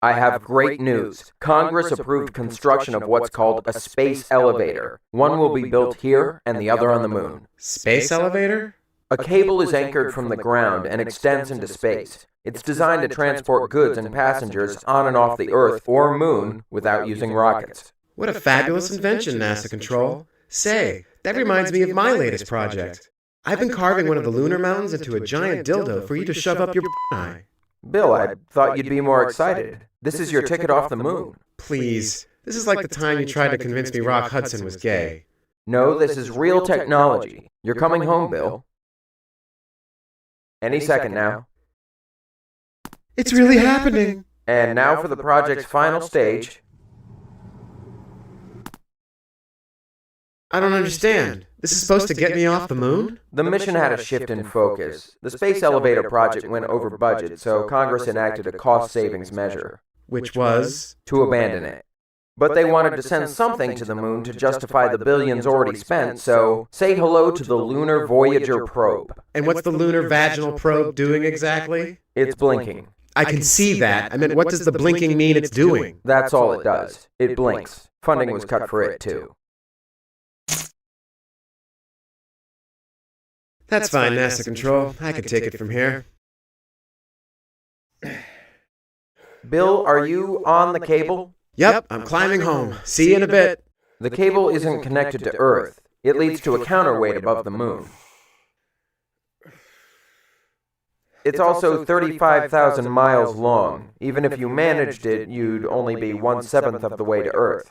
I have great news. Congress approved construction of what's called a space elevator. One will be built here and the other on the moon. Space elevator? A cable is anchored from the ground and extends into space. It's designed to transport goods and passengers on and off the Earth or moon without using rockets. What a fabulous invention, NASA Control. Say, that reminds me of my latest project. I've been carving one of the lunar mountains into a giant dildo for you to shove up your eye. Bill, I thought you'd be more excited. This is your ticket off the moon. Please, this is like the time you tried to convince me Rock Hudson was gay. No, this is real technology. You're coming home, Bill. Any second now. It's really happening. And now for the project's final stage. I don't understand. This is supposed to get me off the moon? The mission had a shift in focus. The space elevator project went over budget, so Congress enacted a cost savings measure. Which was? To abandon it. But they wanted to send something to the moon to justify the billions already spent, so say hello to the Lunar Voyager probe. And what's the Lunar Vaginal Probe doing exactly? It's blinking. I can see that. I mean, what does the blinking mean it's doing? That's all it does. It blinks. Funding was cut for it, too. That's fine, NASA Control. I can take it from here. Bill, are you on the cable? Yep, I'm climbing home. See you in a bit. The cable isn't connected to Earth. It leads to a counterweight above the moon. It's also 35,000 miles long. Even if you managed it, you'd only be 1/7 of the way to Earth.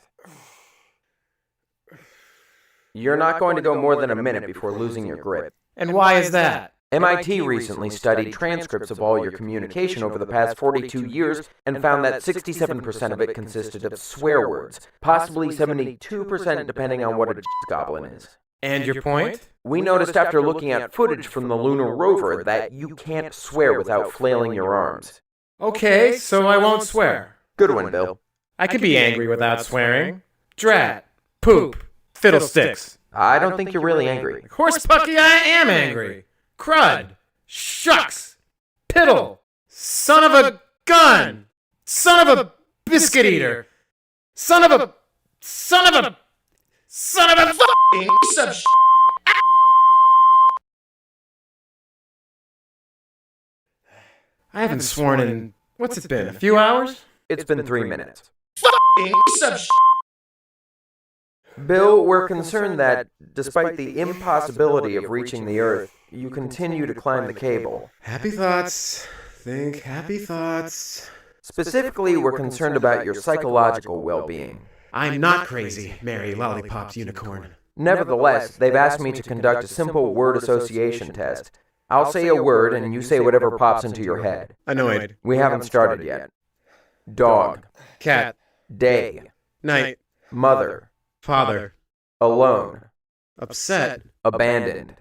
You're not going to go more than a minute before losing your grip. And why is that? MIT recently studied transcripts of all your communication over the past 42 years and found that 67% of it consisted of swear words, possibly 72% depending on what a goblin is. And your point? We noticed after looking at footage from the lunar rover that you can't swear without flailing your arms. Okay, so I won't swear. Good one, Bill. I could be angry without swearing. Drat. Poop. Fiddlesticks. I don't think you're really angry. Horsepucky, I am angry. Crud. Shucks. Piddle. Son of a gun. Son of a biscuit eater. Son of a fucking piece of sh**. I haven't sworn in, what's it been, a few hours? It's been 3 minutes. Fucking piece of sh**. Bill, we're concerned that, despite the impossibility of reaching the Earth, you continue to climb the cable. Happy thoughts. Think happy thoughts. Specifically, we're concerned about your psychological well-being. I'm not crazy, Mary Lollipops Unicorn. Nevertheless, they've asked me to conduct a simple word association test. I'll say a word, and you say whatever pops into your head. Annoyed. We haven't started yet. Dog. Cat. Day. Night. Mother. Father. Alone. Upset. Abandoned.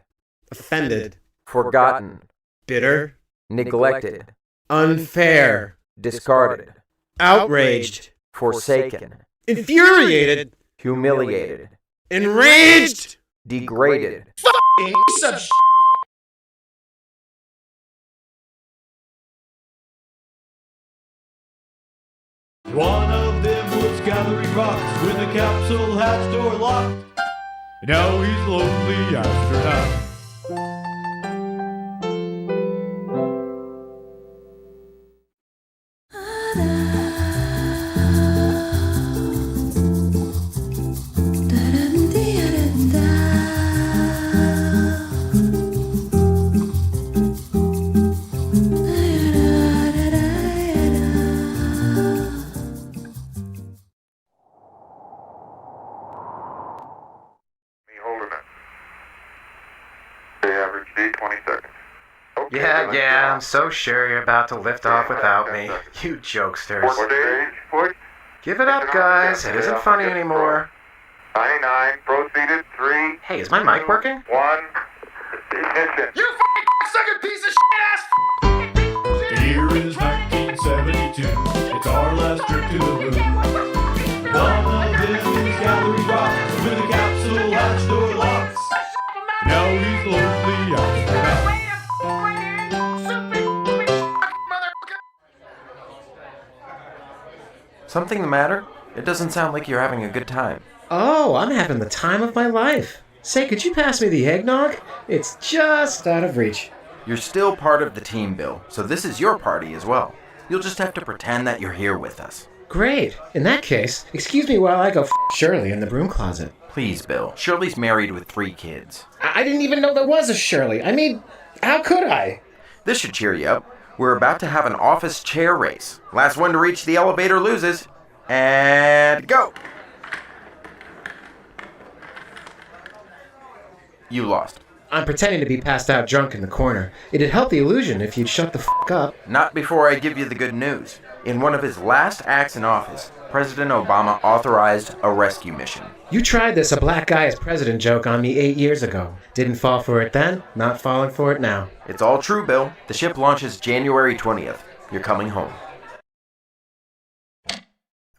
Offended. Forgotten. Bitter. Neglected. Unfair. Discarded. Outraged. Forsaken. Infuriated. Humiliated. Enraged. Degraded. Fucking piece of sh**. One of them was gathering rocks when the capsule hatch door locked. Now he's a lonely astronaut. Yeah, I'm so sure you're about to lift off without me. You jokesters. Give it up, guys. It isn't funny anymore. 99, proceeded, 3. Hey, is my mic working? 1. Ignition. You fucking cocksucking piece of shit ass! The year is 1972. It's our last trip to the moon. One of them is gathering rocks when the capsule hatch door locks. Now he's lonely astronaut. Something the matter? It doesn't sound like you're having a good time. Oh, I'm having the time of my life. Say, could you pass me the eggnog? It's just out of reach. You're still part of the team, Bill, so this is your party as well. You'll just have to pretend that you're here with us. Great. In that case, excuse me while I go Shirley in the broom closet. Please, Bill. Shirley's married with 3 kids. I didn't even know there was a Shirley. I mean, how could I? This should cheer you up. We're about to have an office chair race. Last one to reach the elevator loses. And go! You lost. I'm pretending to be passed out drunk in the corner. It'd help the illusion if you'd shut the up. Not before I give you the good news. In one of his last acts in office, President Obama authorized a rescue mission. You tried this a black guy as president joke on me 8 years ago. Didn't fall for it then, not falling for it now. It's all true, Bill. The ship launches January 20th. You're coming home.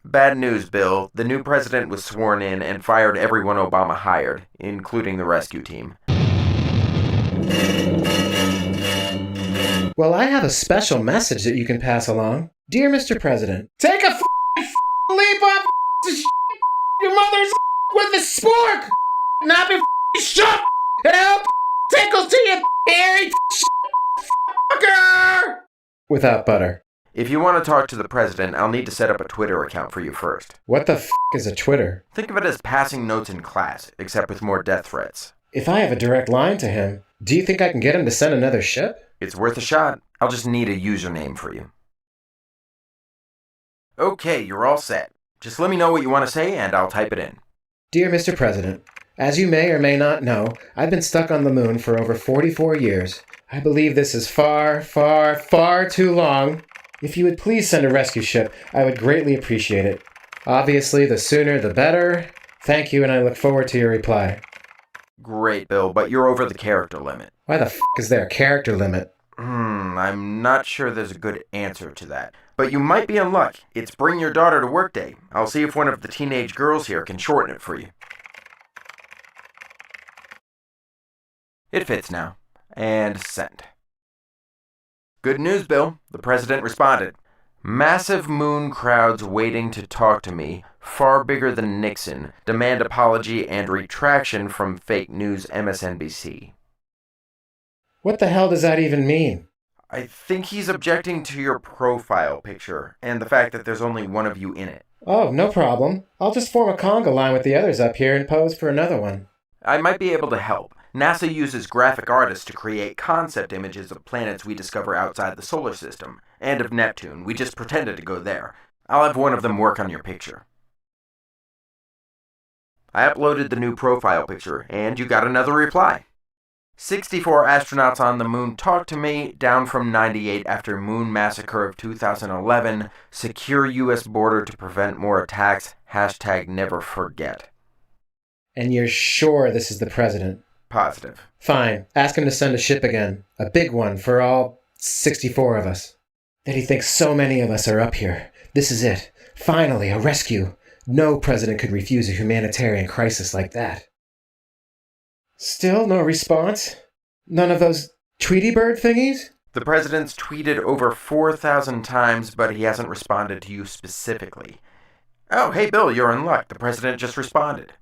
Bad news, Bill. The new president was sworn in and fired everyone Obama hired, including the rescue team. Well, I have a special message that you can pass along. Dear Mr. President, take a leap up your mother's with a spork! Not be shut and help tickles to you, hairy fucker! Without butter. If you want to talk to the president, I'll need to set up a Twitter account for you first. What the is a Twitter? Think of it as passing notes in class, except with more death threats. If I have a direct line to him, do you think I can get him to send another ship? It's worth a shot. I'll just need a username for you. Okay, you're all set. Just let me know what you want to say and I'll type it in. Dear Mr. President, as you may or may not know, I've been stuck on the moon for over 44 years. I believe this is far, far, far too long. If you would please send a rescue ship, I would greatly appreciate it. Obviously, the sooner the better. Thank you, and I look forward to your reply. Great, Bill, but you're over the character limit. Why the is there a character limit? I'm not sure there's a good answer to that. But you might be in luck. It's Bring Your Daughter to Work Day. I'll see if one of the teenage girls here can shorten it for you. It fits now. And send. Good news, Bill. The president responded. Massive moon crowds waiting to talk to me, far bigger than Nixon, demand apology and retraction from fake news MSNBC. What the hell does that even mean? I think he's objecting to your profile picture and the fact that there's only one of you in it. Oh, no problem. I'll just form a conga line with the others up here and pose for another one. I might be able to help. NASA uses graphic artists to create concept images of planets we discover outside the solar system, and of Neptune. We just pretended to go there. I'll have one of them work on your picture. I uploaded the new profile picture, and you got another reply. 64 astronauts on the moon talked to me, down from 98 after moon massacre of 2011. Secure U.S. border to prevent more attacks. # never forget. And you're sure this is the president? Positive. Fine. Ask him to send a ship again. A big one for all 64 of us. That he thinks so many of us are up here. This is it. Finally, a rescue. No president could refuse a humanitarian crisis like that. Still no response? None of those Tweety Bird thingies? The president's tweeted over 4,000 times, but he hasn't responded to you specifically. Oh, hey Bill, you're in luck. The president just responded.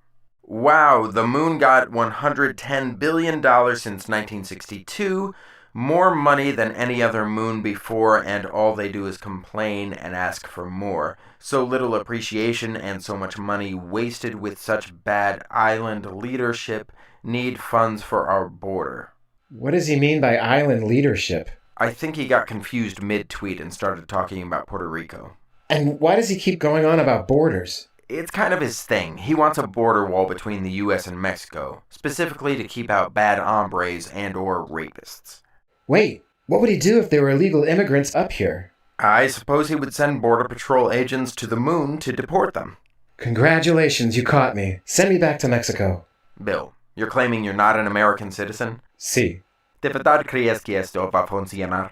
Wow, the moon got $110 billion since 1962, more money than any other moon before, and all they do is complain and ask for more. So little appreciation and so much money wasted with such bad island leadership. Need funds for our border. What does he mean by island leadership? I think he got confused mid-tweet and started talking about Puerto Rico. And why does he keep going on about borders? It's kind of his thing. He wants a border wall between the U.S. and Mexico, specifically to keep out bad hombres and or rapists. Wait, what would he do if there were illegal immigrants up here? I suppose he would send Border Patrol agents to the moon to deport them. Congratulations, you caught me. Send me back to Mexico. Bill, you're claiming you're not an American citizen? Sí. ¿De verdad crees que esto va a funcionar?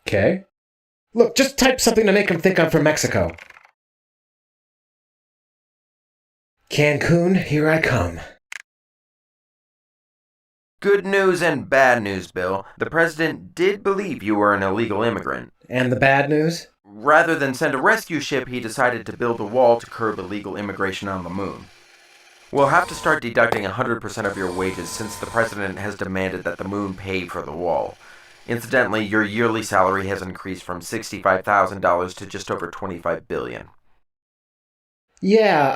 Okay. Look, just type something to make him think I'm from Mexico. Cancun, here I come. Good news and bad news, Bill. The president did believe you were an illegal immigrant. And the bad news? Rather than send a rescue ship, he decided to build a wall to curb illegal immigration on the moon. We'll have to start deducting 100% of your wages since the president has demanded that the moon pay for the wall. Incidentally, your yearly salary has increased from $65,000 to just over $25 billion. Yeah,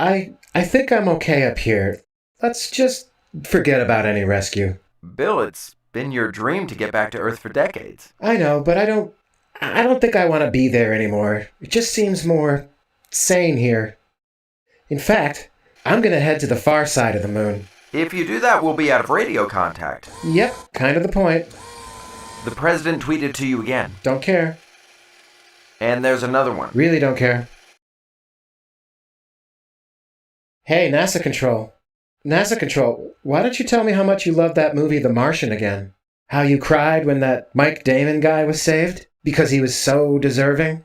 I think I'm okay up here. Let's just forget about any rescue. Bill, it's been your dream to get back to Earth for decades. I know, but I don't think I want to be there anymore. It just seems more sane here. In fact, I'm gonna head to the far side of the moon. If you do that, we'll be out of radio contact. Yep, kind of the point. The president tweeted to you again. Don't care. And there's another one. Really don't care. Hey, NASA Control. NASA Control, why don't you tell me how much you loved that movie The Martian again? How you cried when that Mike Damon guy was saved? Because he was so deserving?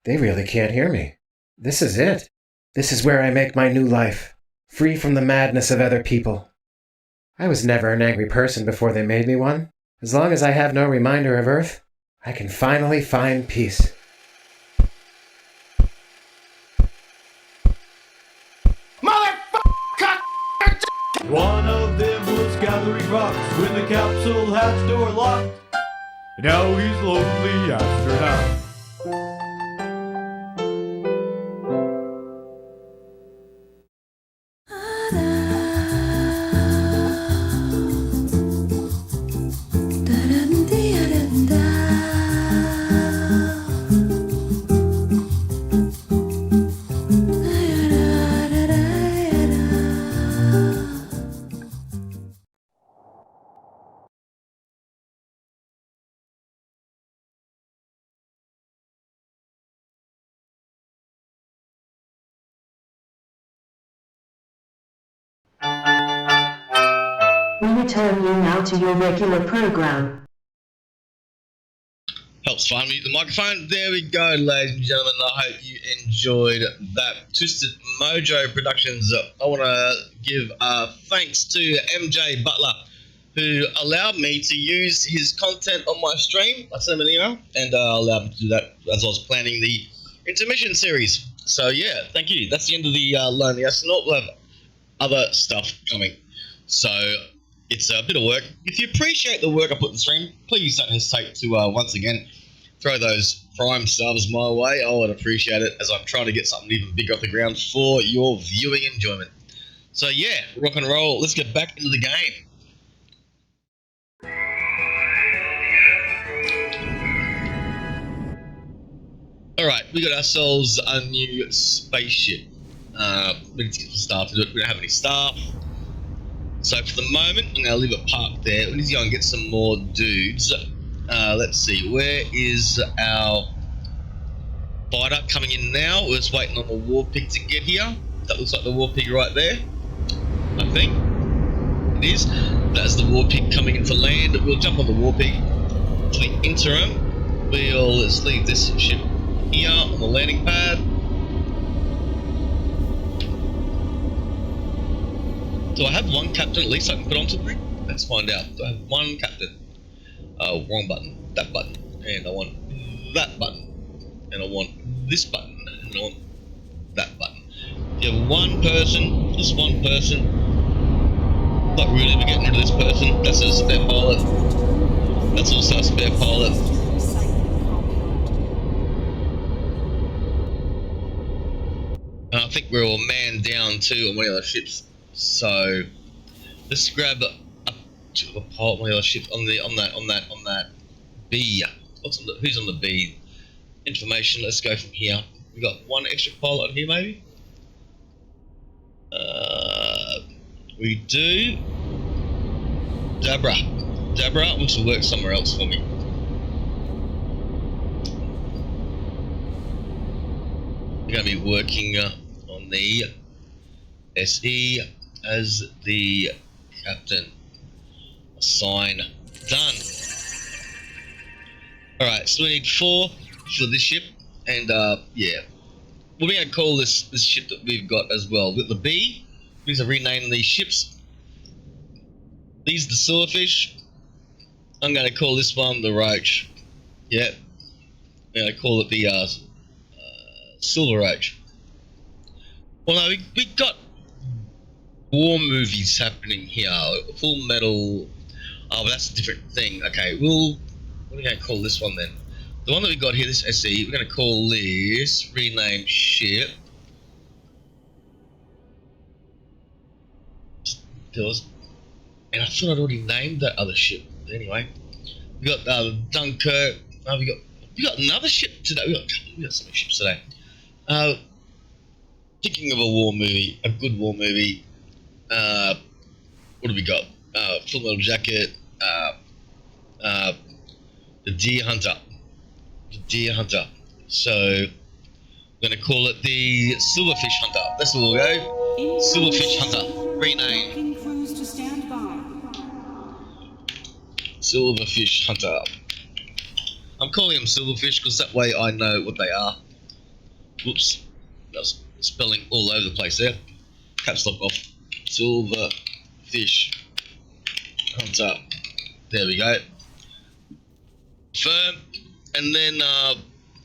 They really can't hear me. This is it. This is where I make my new life. Free from the madness of other people. I was never an angry person before they made me one. As long as I have no reminder of Earth, I can finally find peace. One of them was gathering rocks when the capsule hatch door locked. Now he's lonely astronaut. We return you now to your regular program. Helps find me the microphone. There we go, ladies and gentlemen. I hope you enjoyed that. Twisted Mojo Productions. I want to give thanks to MJ Butler, who allowed me to use his content on my stream. I sent him an email and allowed me to do that as I was planning the intermission series. So yeah, thank you. That's the end of the Lonely Astronaut. We'll have other stuff coming. So it's a bit of work. If you appreciate the work I put in the stream, please don't hesitate to once again throw those Prime subs my way. I would appreciate it as I'm trying to get something even bigger off the ground for your viewing enjoyment. So yeah, rock and roll. Let's get back into the game. Alright, we got ourselves a new spaceship. We need to get some staff to do it. We don't have any staff. So for the moment, I'm going to leave it parked there. We need to go and get some more dudes. Let's see, where is our fighter coming in now? We're just waiting on the war pig to get here. That looks like the war pig right there, I think. It is. That's the war pig coming into land. We'll jump on the war pig. For the interim, let's leave this ship here on the landing pad. Do I have one captain at least I can put onto the rig? Let's find out. Do I have one captain? Wrong button. That button. And I want that button. And I want this button. And I want that button. You have one person, just one person. Not really, we're getting rid of this person. That's a spare pilot. That's also a spare pilot. And I think we're all manned down too on one of the ships. So let's grab a pilot one of the ships on that B. Who's on the B? Information. Let's go from here. We got one extra pilot here, maybe. We do. Dabra, which will work somewhere else for me. We're going to be working on the SE as the captain. Assign done. Alright, so we need 4 for this ship, and yeah. We're going to call this ship that we've got as well. With the B, we need to rename these ships. These are the silverfish. I'm going to call this one the Roach. Yep. We're gonna call it the Silver Age. Well, no, we got war movies happening here. Full Metal. Oh, but that's a different thing. Okay, what are we gonna call this one then? The one that we got here, this SE, we're gonna call this rename ship. And I thought I'd already named that other ship. But anyway, we got Dunkirk. We got another ship today. We got so many ships today. Thinking of a war movie, a good war movie. What do we got? Full Metal Jacket. The Deer Hunter. The Deer Hunter. So we're gonna call it the Silverfish Hunter. That's where we'll go. Silverfish Hunter. Rename. Silverfish Hunter. I'm calling them Silverfish because that way I know what they are. Whoops. That's spelling all over the place there. Caps lock off. Silverfish Hunter. There we go. Firm. And then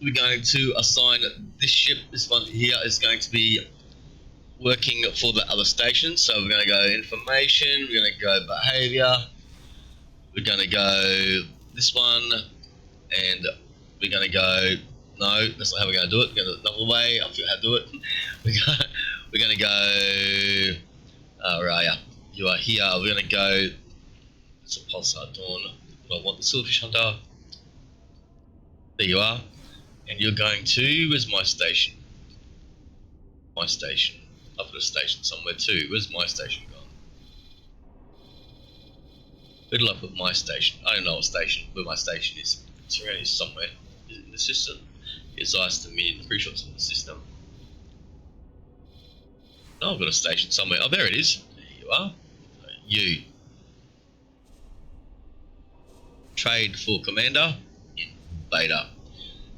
we're going to assign this ship. This one here is going to be working for the other station. So we're going to go information. We're going to go behavior. We're going to go this one. And we're going to go, no, that's not how we're going to do it. We're going to do it another way. I forgot how to do it. We're going to go, where are you? You are here. We're going to go, it's a Pulsar Dawn. I want the Silverfish Hunter. There you are. And you're going to, where's my station? My station. I've got a station somewhere too. Where's my station gone? Where did I put my station? I don't know what station, where my station is. It's around here somewhere. Is it in the system? It's Ice Dominion. I'm pretty sure it's in the system. Oh, I've got a station somewhere. Oh, there it is. There you are. You. Trade for Commander in beta.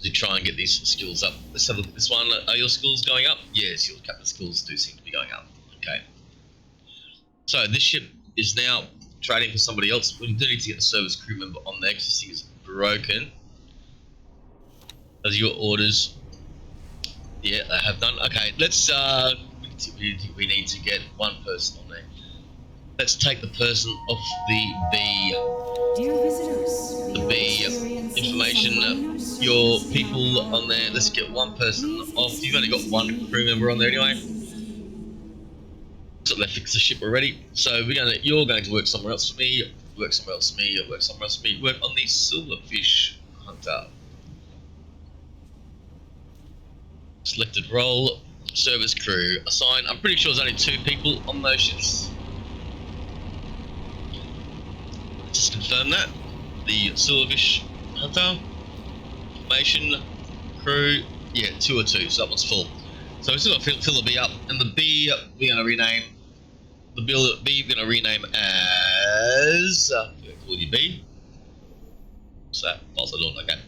To try and get these skills up. Let's have a look at this one. Are your skills going up? Yes, your captain skills do seem to be going up. Okay. So this ship is now trading for somebody else. We do need to get a service crew member on there because this thing is broken. Those are your orders. Yeah, they have done. Okay, let's we need to get one person on there. Let's take the person off the B information. Your people on there. Let's get one person off. You've only got one crew member on there anyway. So they fixed the ship already. So you're going to work somewhere else for me. Work somewhere else for me. Work somewhere else for me. Work on the Silverfish Hunter. Selected role. Service crew. Assign. I'm pretty sure there's only 2 people on those ships. Just confirm that. The Silverfish Hunter. Formation. Crew. Yeah, 2 or 2. So that one's full. So we're still going to fill the B up. And the B, we're going to rename. The B we're going to rename as. Call you B. What's that? Also doing okay.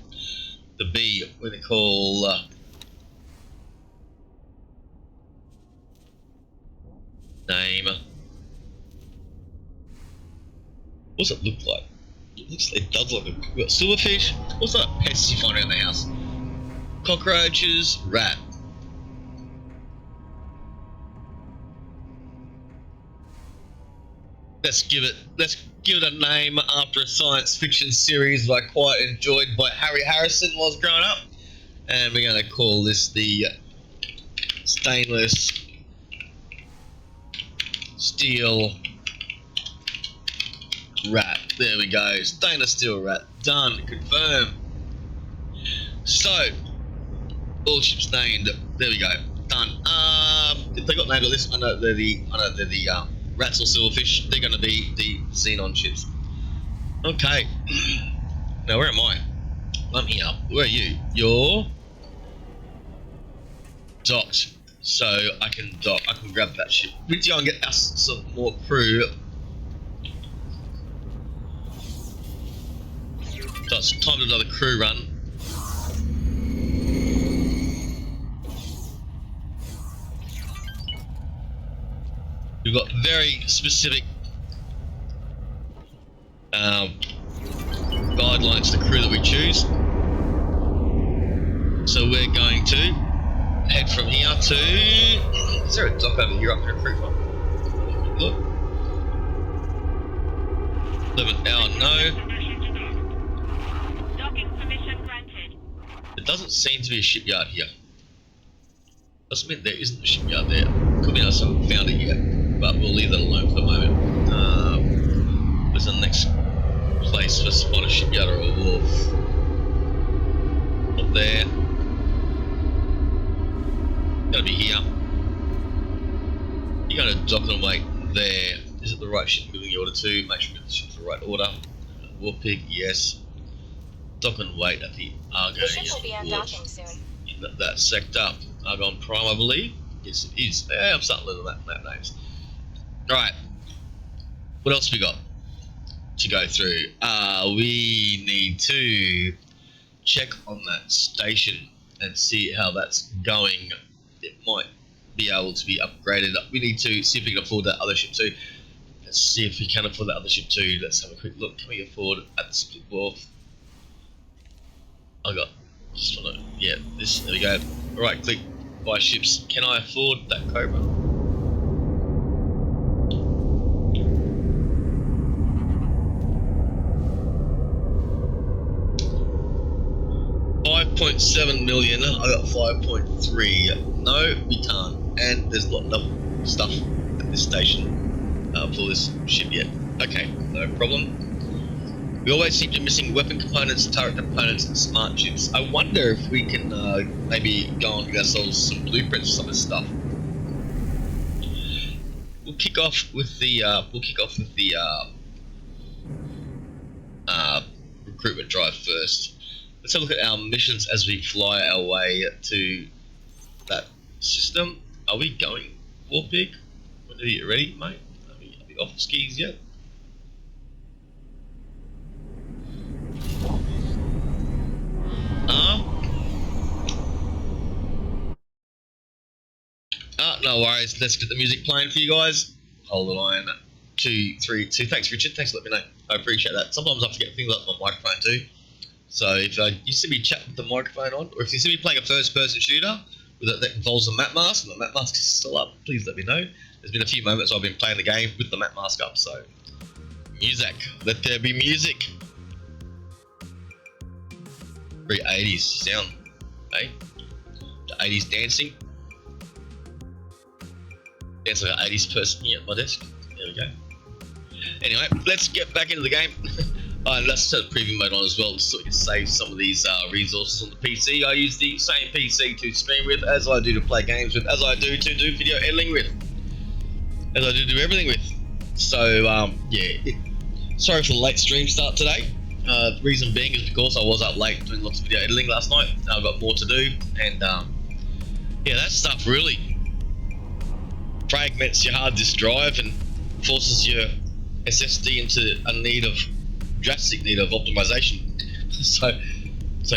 The B we're going to call. Name. What's it look like? It does look like we've got silverfish. What's that pests you find around the house? Cockroaches, rat. Let's give it a name after a science fiction series that I quite enjoyed by Harry Harrison while I was growing up. And we're gonna call this the Stainless Steel Rat. There we go. Stainless Steel Rat. Done. Confirm. So, all ships named. There we go. Done. If they got named on this, I know they're the rats or silverfish. They're going to be the xenon ships. Okay. Now where am I? I'm here. Where are you? You're docked. So I can dock. I can grab that ship. We need to go and get us some more crew. So it's time to do another crew run. We've got very specific guidelines to the crew that we choose. So we're going to head from here to... Is there a dock over here up here at Creek Farm? Look. 11th hour, no. Docking permission granted. There doesn't seem to be a shipyard here. Doesn't mean there isn't a shipyard there. Could be I just haven't found it yet, but we'll leave that alone for the moment. Where's the next place for spot a shipyard or a wharf? Up there. Gotta be here. You're gonna dock and wait there. Is it the right ship moving the order to? Make sure the ship's the right order. Warp pig, yes. Dock and wait at the Argo. The ship will be undocking soon. In that sector. Argon Prime, I believe. Yes, it is. Yeah, I'm starting to learn that names. Alright. What else we got to go through? We need to check on that station and see how that's going. It might be able to be upgraded. We need to see if we can afford that other ship too. Let's see if we can afford that other ship too. Let's have a quick look. Can we afford at the split wharf? I got just wanna, yeah, this, there we go. Right click, buy ships. Can I afford that Cobra? $5.7 million. I got 5.3. No, we can't. And there's not enough stuff at this station for this ship yet. Okay, no problem. We always seem to be missing weapon components, turret components, and smart chips. I wonder if we can maybe go and get ourselves some blueprints for some of this stuff. We'll kick off with the recruitment drive first. Let's have a look at our missions as we fly our way to that system. Are we going, Warpig? Are you ready, mate? Are we off the skis yet? No worries. Let's get the music playing for you guys. Hold the line. 2, 3, 2. Thanks, Richard. Thanks for letting me know. I appreciate that. Sometimes I forget things like my microphone too. So if you see me chat with the microphone on, or if you see me playing a first-person shooter that involves a map mask and the map mask is still up, please let me know. There's been a few moments I've been playing the game with the map mask up. So music. Let there be music. Very 80s sound. Hey, the 80s dancing. Dance like an 80s person here at my desk. There we go. Anyway, let's get back into the game. Let's turn preview mode on as well, so we can save some of these resources on the PC. I use the same PC to stream with, as I do to play games with, as I do to do video editing with, as I do everything with. So yeah, sorry for the late stream start today. The reason being is because I was up late doing lots of video editing last night. I've got more to do, and yeah, that stuff really fragments your hard disk drive and forces your SSD into drastic need of optimization. So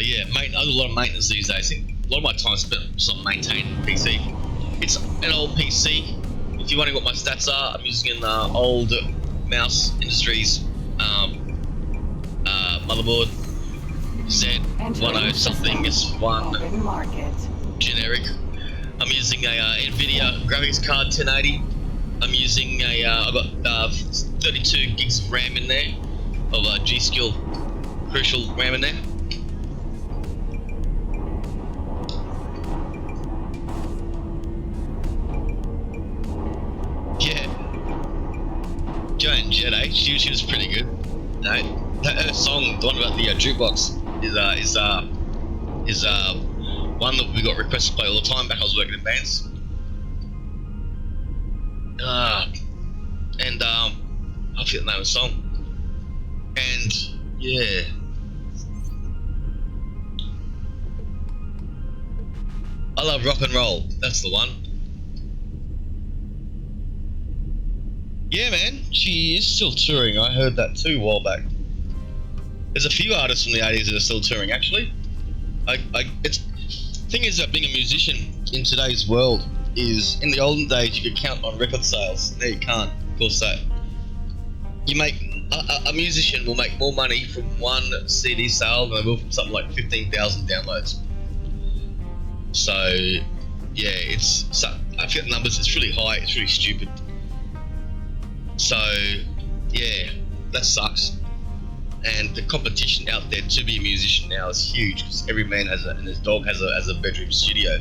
yeah, I do a lot of maintenance these days. A lot of my time spent on maintaining the PC. It's an old PC. If you're wondering what my stats are, I'm using an old Mouse Industries motherboard. Z10 something S1 generic. I'm using a Nvidia graphics card 1080. I'm using I've got 32 gigs of RAM in there, of G-Skill Crucial RAM in there. Yeah, Joanne Jett, she was pretty good. Her song, the one about the jukebox, is one that we got requests to play all the time back when I was working in bands. And I forget the name of the song. And yeah, I love rock and roll. That's the one. Yeah, man, she is still touring. I heard that too a while back. There's a few artists from the 80s that are still touring, actually. Thing is that being a musician in today's world is, in the olden days you could count on record sales. Now you can't, because you make a musician will make more money from one CD sale than they will from something like 15,000 downloads. So yeah, I forget the numbers. It's really high. It's really stupid. So yeah, that sucks. And the competition out there to be a musician now is huge because every man and his dog has a bedroom studio.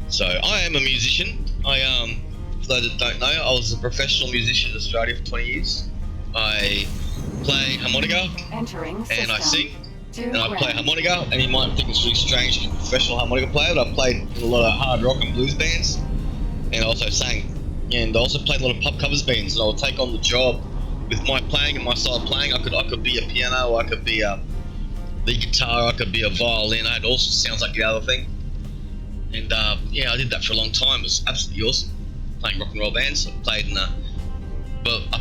So I am a musician. For those that don't know, I was a professional musician in Australia for 20 years. I play harmonica and I sing. And I play harmonica, and you might think it's really strange to be a professional harmonica player, but I played in a lot of hard rock and blues bands, and I also sang. And I also played a lot of pop covers bands, and I would take on the job with my playing and my style of playing. I could be a piano, I could be the guitar, I could be a violin. I had all sorts of sounds like the other thing. And yeah, I did that for a long time. It was absolutely awesome. Playing rock and roll bands. I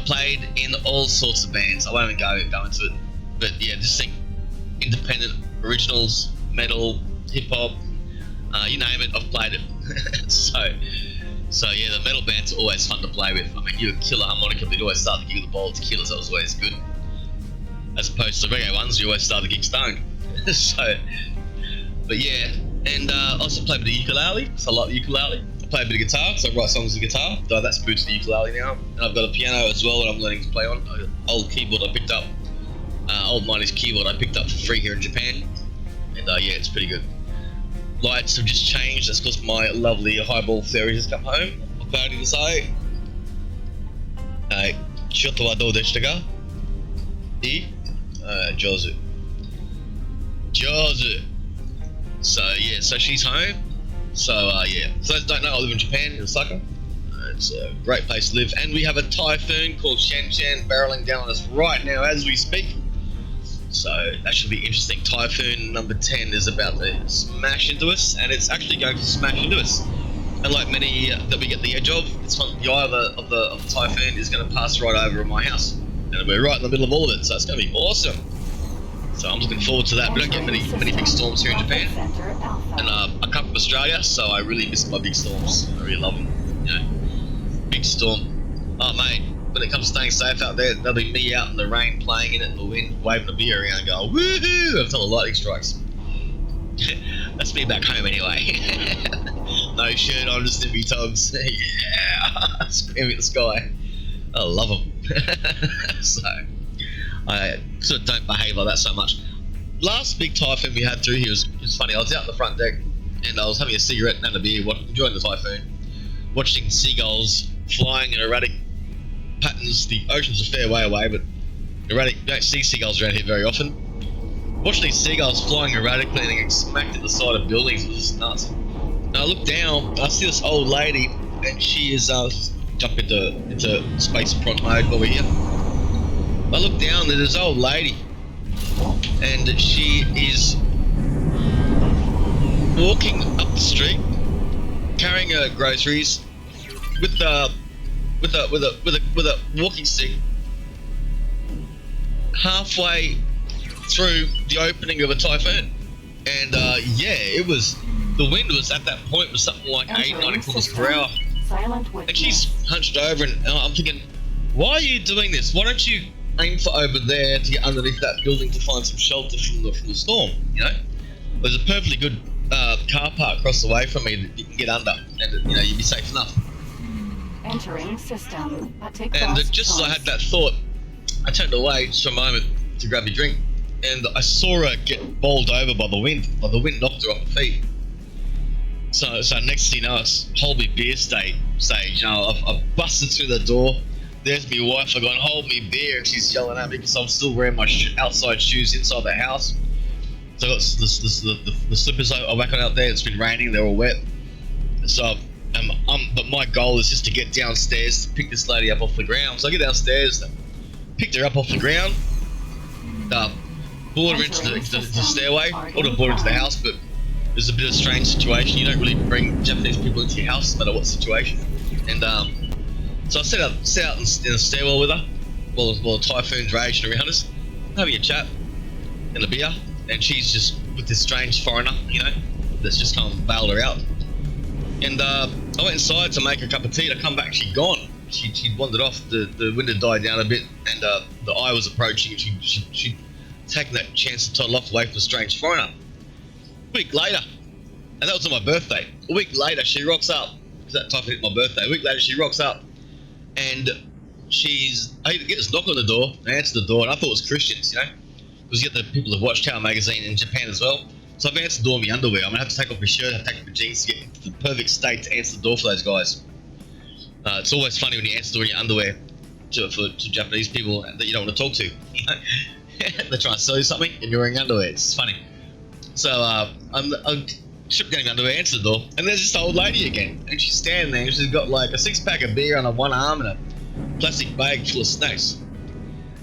played in all sorts of bands. I won't even go into it. But yeah, just think independent, originals, metal, hip hop, you name it, I've played it. So yeah, the metal bands are always fun to play with. I mean, you would kill a harmonica, but you always start the gig with a bowl of tequila, so that was always good. As opposed to the reggae ones, you always start the gig stoned. But yeah, and I also play a bit of ukulele, so I like the ukulele. I play a bit of guitar, so I write songs with guitar, though that's moved to the ukulele now. And I've got a piano as well that I'm learning to play on. An old keyboard I picked up, old 90s keyboard I picked up for free here in Japan. And yeah, it's pretty good. Lights have just changed, that's because my lovely highball fairy has come home. Cloudy to say. Shoto wa dou deshita ka? Jozu. So yeah, so she's home. So yeah, for those that don't know, I live in Japan, in Osaka. It's a great place to live, and we have a typhoon called Shan barreling down on us right now as we speak. So that should be interesting. Typhoon number 10 is about to smash into us, and it's actually going to smash into us. And like many that we get the edge of, the eye of the typhoon is going to pass right over my house, and we're right in the middle of all of it. So it's going to be awesome. So I'm looking forward to that. We don't get many big storms here in Japan, and I come from Australia, so I really miss my big storms. I really love them. You know, big storm. Oh mate, when it comes to staying safe out there, there'll be me out in the rain, playing in it, in the wind, waving a beer around, going woohoo every time the lightning strikes. That's me back home anyway. No shirt on, just nippy togs. Yeah, screaming at the sky. I love them. So I sort of don't behave like that so much. Last big typhoon we had through here was funny. I was out on the front deck and I was having a cigarette and a beer, enjoying the typhoon, watching seagulls flying in erratic patterns. The ocean's a fair way away, but erratic. You don't see seagulls around here very often. Watching these seagulls flying erratically and getting smacked at the side of buildings was just nuts. And I look down and I see this old lady, and she is jump into space front mode while we're here. I look down, there's this old lady, and she is walking up the street, carrying her groceries with a walking stick, halfway through the opening of a typhoon. And yeah, the wind was at that point was something like 80-90 kilometers per hour. And she's hunched over, and I'm thinking, why are you doing this? Why don't you aim for over there to get underneath that building to find some shelter from the storm? You know, there's a perfectly good car park across the way from me that you can get under, and you know, you'd be safe enough. Entering system. And just as I had that thought, I turned away just for a moment to grab a drink, and I saw her get bowled over by the wind. Like the wind knocked her off her feet. So next thing you know, it's hold me beer stage. You know, I've busted through the door. There's my wife. I gone, hold me beer, and she's yelling at me because I'm still wearing my outside shoes inside the house. So I got the slippers I whack on out there. It's been raining. They're all wet. So but my goal is just to get downstairs to pick this lady up off the ground. So I get downstairs, picked her up off the ground, brought her into the stairway, or brought her into the house, but it was a bit of a strange situation. You don't really bring Japanese people into your house no matter what situation. And so I sat out in the stairwell with her while the typhoon's raging around us, having a chat and a beer, and she's just with this strange foreigner, you know, that's just come and bailed her out. And I went inside to make her a cup of tea, and I come back, she'd gone. She'd wandered off, the wind had died down a bit, and the eye was approaching, and she'd taken that chance to toddle off away from the strange foreigner. A week later, and that was on my birthday. A week later, she rocks up. Because that time hit my birthday. A week later, she rocks up, and I get this knock on the door. I answer the door, and I thought it was Christians, you know, because you get the people that watch Tower magazine in Japan as well. So I've answered the door in my underwear. I'm gonna have to take off my shirt, have to take off my jeans to get into the perfect state to answer the door for those guys. It's always funny when you answer the door in your underwear to Japanese people that you don't want to talk to. They're trying to sell you something, and you're wearing underwear. It's funny. So I'm stripped down my underwear, answer the door, and there's this old lady again, and she's standing there. And she's got like a 6-pack of beer on one arm and a plastic bag full of snacks.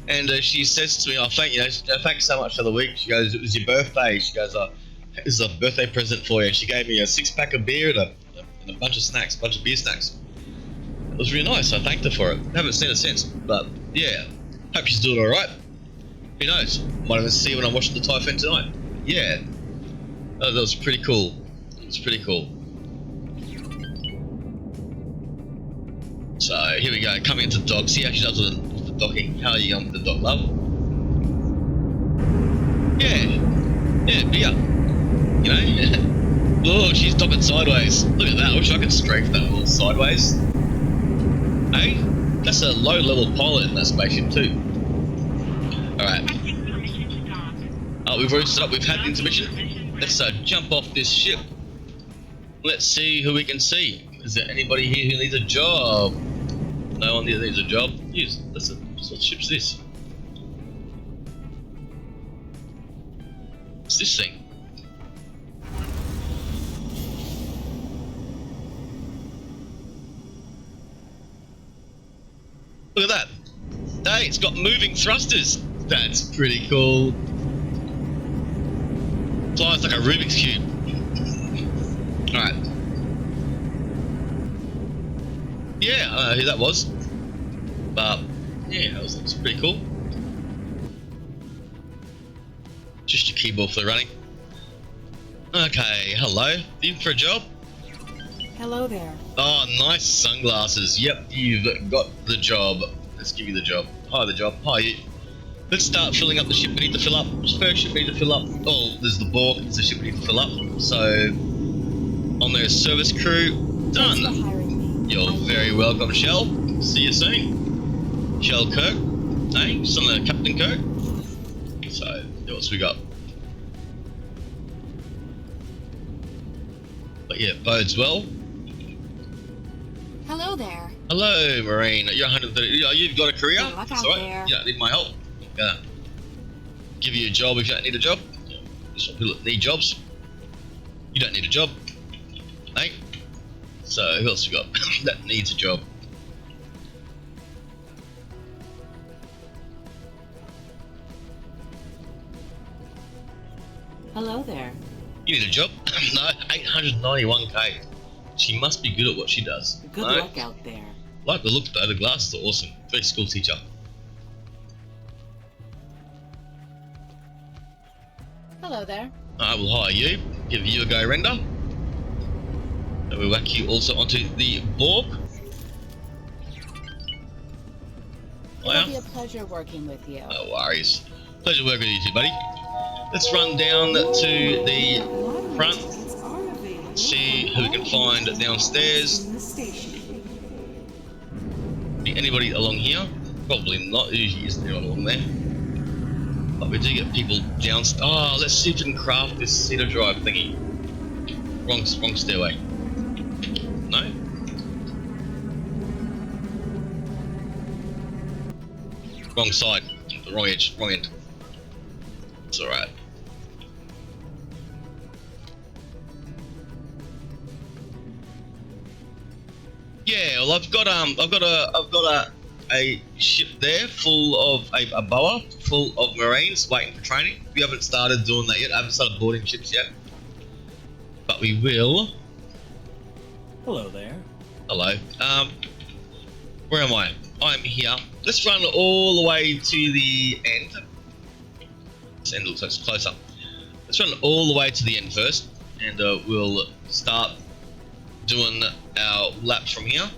And she says to me, "Oh, thanks so much for the week." She goes, "It was your birthday." She goes, "This is a birthday present for you." And she gave me a 6-pack of beer and a bunch of snacks, a bunch of beer snacks. It was really nice. I thanked her for it. I haven't seen her since, but yeah, hope she's doing all right. Who knows? Might even see her when I'm watching the Typhoon tonight. Yeah, that was pretty cool. It was pretty cool. So here we go. Coming into the dock. See how she does with the docking. How are you going with the dock, love? Yeah, beer. You know. Oh, she's docking sideways. Look at that. I wish I could strafe that little sideways. Hey, that's a low-level pilot in that spaceship too. All right. We've already set up. We've had the intermission. Let's jump off this ship. Let's see who we can see. Is there anybody here who needs a job? No one here needs a job. Yes, what ship's this? What's this thing? Look at that. Hey, it's got moving thrusters. That's pretty cool. Flies like a Rubik's Cube. Alright. Yeah, I don't know who that was. But, yeah, that was pretty cool. Just your keyboard for the running. Okay, hello. You for a job? Hello there. Oh, nice sunglasses. Yep, you've got the job. Let's give you the job. Hi, the job. Hi, you. Let's start filling up the ship we need to fill up. First ship we need to fill up. Oh, there's the Borg. It's the ship we need to fill up. So, on their service crew, done. Thanks for hiring me. You're very welcome, Shell. See you soon. Shell Kirk. Hey, son of Captain Kirk. So, what else we got? But yeah, bodes well. Hello there. Hello, Marine. You're 130. You've got a career? Good luck That's out all right. there. You don't need my help. Yeah. Give you a job if you don't need a job. There's some people that need jobs. You don't need a job. Hey. So, who else we got that needs a job? Hello there. You need a job? No, 891k. She must be good at what she does. Good luck out there. Like the look though, the glasses are awesome. Very school teacher. Hello there. I will hire you, give you a go render. And we'll whack you also onto the Borg. It'll be a pleasure working with you. No worries. Pleasure working with you too, buddy. Let's run down to the front. See who we can find downstairs. Be anybody along here? Probably not. There usually isn't anyone along there. But we do get people downstairs. Oh, let's see if we can craft this cedar drive thingy. Wrong stairway. No? Wrong side. The wrong edge. Wrong end. It's alright. Yeah, well, I've got a ship there full of a boa full of Marines waiting for training. We haven't started doing that yet. I haven't started boarding ships yet, but we will. Hello there. Hello. Where am I? I'm here. Let's run all the way to the end. This end looks like it's closer. Let's run all the way to the end first, and we'll start doing our laps from here.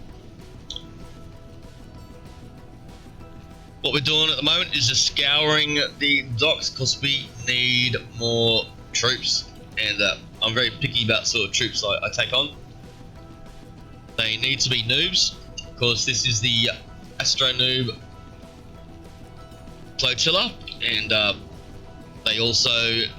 What we're doing at the moment is just scouring the docks because we need more troops and I'm very picky about sort of troops I take on. They need to be noobs, because this is the Astro-n00b flotilla, and they also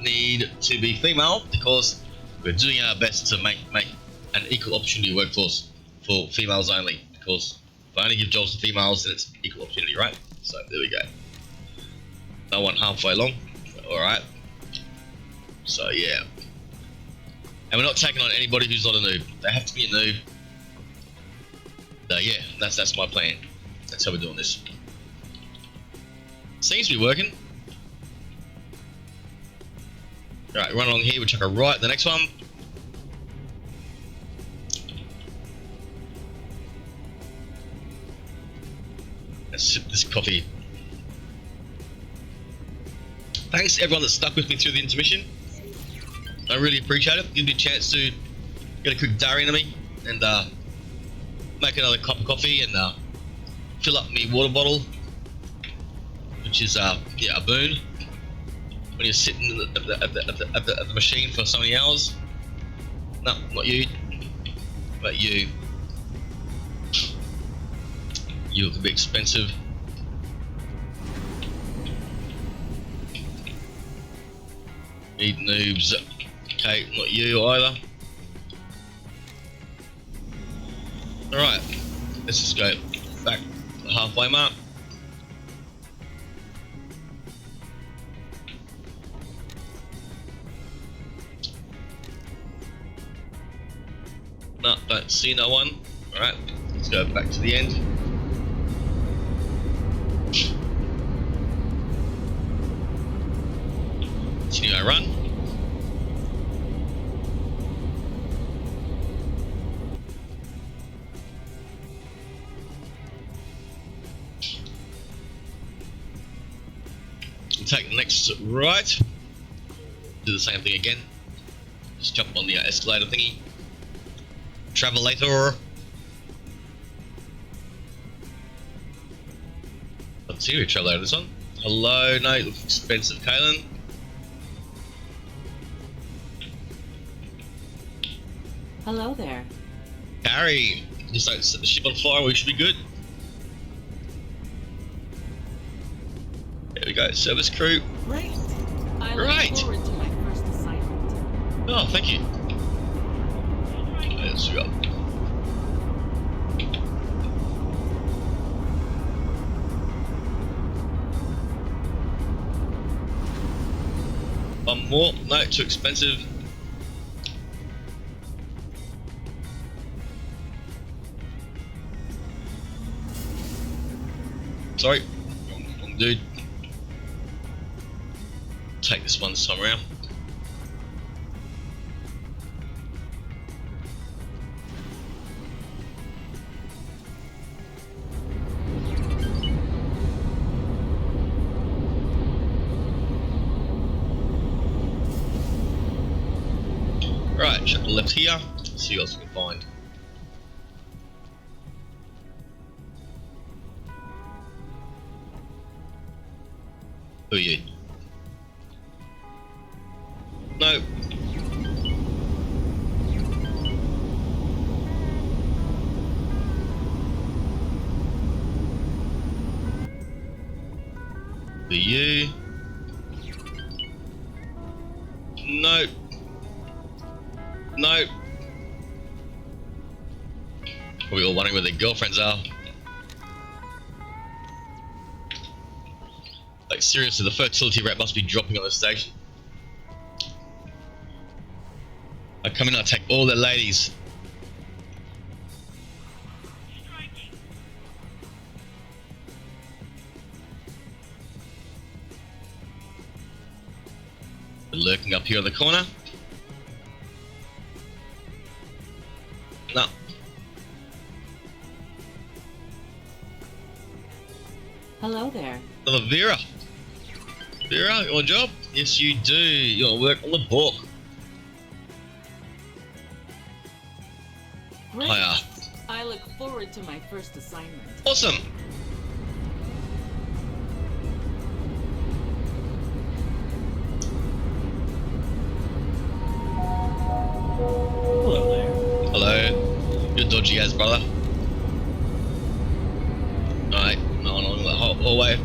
need to be female, because we're doing our best to make an equal opportunity workforce for females only, because if I only give jobs to females, then it's equal opportunity, right? So there we go. No one halfway long. Alright. So yeah. And we're not taking on anybody who's not a noob. They have to be a noob. Yeah, that's my plan. That's how we're doing this. Seems to be working. Alright, run along here, we'll chuck a right, the next one. Let's sip this coffee. Thanks to everyone that stuck with me through the intermission. I really appreciate it. Give me a chance to get a quick durry into me and make another cup of coffee and fill up my water bottle, which is yeah, a boon when you're sitting at the machine for so many hours. No, not you, but you. You can be expensive. Need noobs. Okay, not you either. Alright, let's just go back to the halfway mark. No, don't see no one. Alright, let's go back to the end. Continue our run. We'll take the next right. Do the same thing again. Just jump on the escalator thingy. Travelator. Let's see, we travelator this one. Hello, no, it looks expensive, Kaylin. Hello there. Harry, just don't set the ship on fire, we should be good. There we go, service crew. Great. I look forward to my first assignment. Oh, thank you. Let's go. One more. No, too expensive. Sorry, wrong dude. Take this one this time around. Right, check the left here. See what else we can find. Who are you? No. Who are you? No. No. Probably all wondering where their girlfriends are. Like seriously, the fertility rate must be dropping on the station. I come in and I take all the ladies. They're lurking up here in the corner. No. Hello there. Hello, Vera. Vera, you want a job? Yes, you do. You want to work on the book. Great. Hiya. I look forward to my first assignment. Awesome. dodgy as, brother. Alright, no one along the hallway.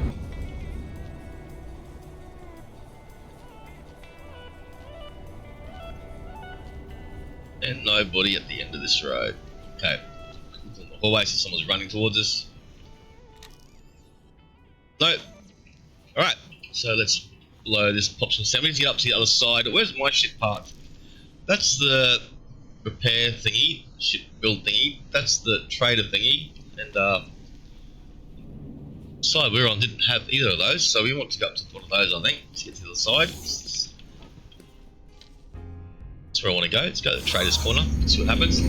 And nobody at the end of this road. Okay. The hallway, so someone's running towards us. No. Alright, so let's blow this popsicle sandwich, get up to the other side. Where's my shit parked? That's the repair thingy, ship build thingy. That's the trader thingy. And the side we're on didn't have either of those, so we want to go up to one of those, I think, to get to the other side. That's where I want to go. Let's go to the trader's corner, see what happens.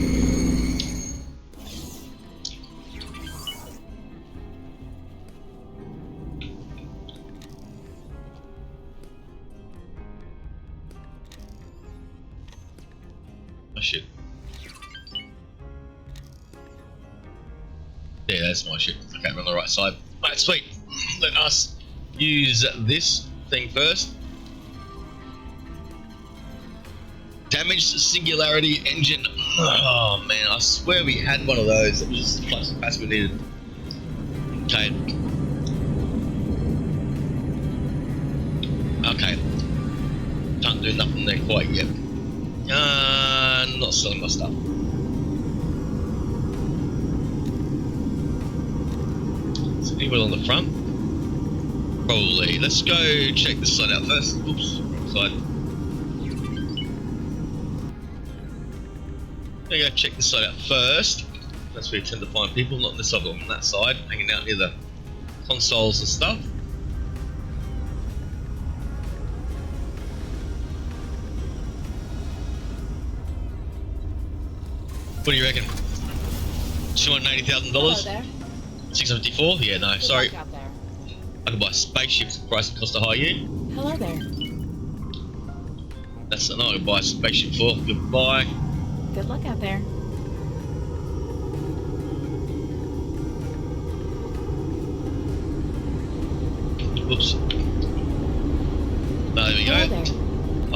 Oh shit. Yeah, that's my shit. Okay, we're on the right side. Alright, sweet. Let us use this thing first. Damaged singularity engine. Oh man, I swear we had one of those. It was just the flux capacitor we needed. Okay. Okay. Can't do nothing there quite yet. Not selling my stuff. Is anyone on the front? Probably. Let's go check this side out first. Oops, wrong side. I'm gonna go check this side out first. That's where you tend to find people, not on this side, but on that side, hanging out near the consoles and stuff. What do you reckon? $280,000? 654? Yeah, no, sorry. I can buy spaceships at the price it costs to hire you. Hello there. That's not what I can buy a spaceship for. Goodbye. Good luck out there. Whoops. There we go.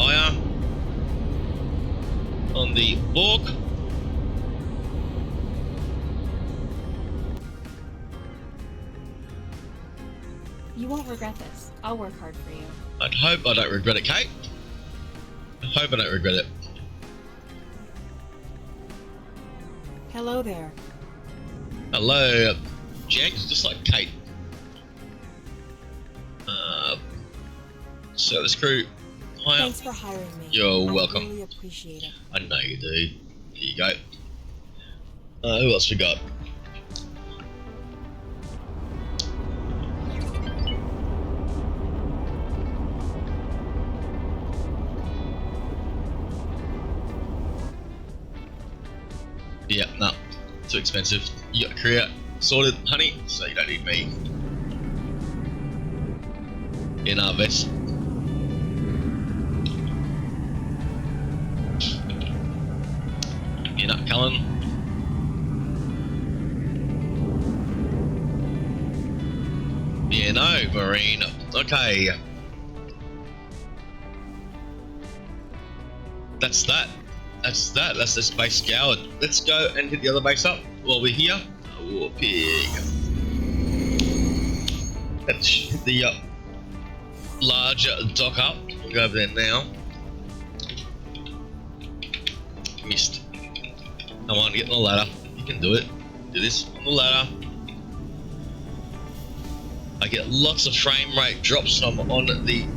Higher. On the Borg. You won't regret this. I'll work hard for you. I'd hope I don't regret it, Kate. I hope I don't regret it. Hello there. Hello, Jack. Just like Kate. Service crew. Hiya. Thanks for hiring me. You're welcome. I really appreciate it. I know you do. Here you go. Who else we got? Yeah, no, too expensive. You got a career sorted, honey, so you don't need me. In our vest. You're not Cullen. Yeah, no, Marine. Okay. That's that. That's that. That's this base scoured. Let's go and hit the other base up while we're here. Oh, pig. Let's hit the larger dock up. We'll go over there now. Missed. Come on, get on the ladder. You can do it. Do this on the ladder. I get lots of frame rate drops when I'm on the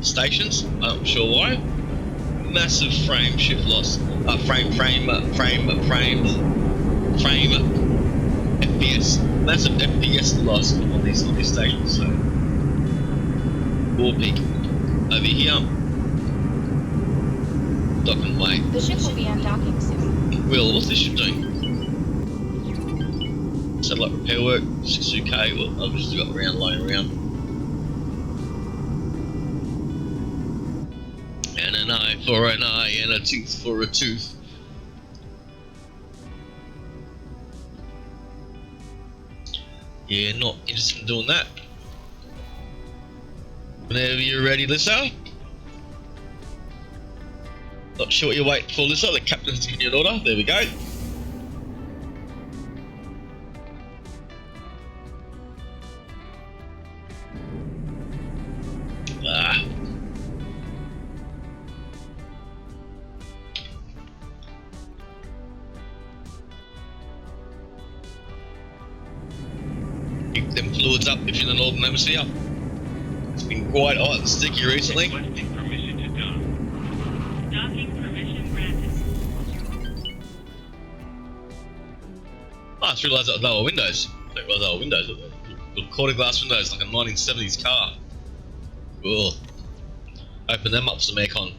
stations. I'm not sure why. Massive frame shift loss. Frame FPS. Massive FPS loss on these stations. So, war peak over here. Dock and wait. The ship will be undocking soon. Will, what's this ship doing? Satellite repair work, 62k. Well, I've just got around, lying around. And an eye for an eye, and a tooth for a tooth. Yeah, not interested in doing that. Whenever you're ready, Lissa. Not sure what you're waiting for, Lissa. The captain's giving you an order. There we go. keep them fluids up if you're in the northern hemisphere. It's been quite hot and sticky recently. Requesting permission to dock. Docking permission granted. Oh, I just realised that they were windows. I didn't realise they were windows. Little quarter glass windows like a 1970s car. Cool. Open them up for some aircon.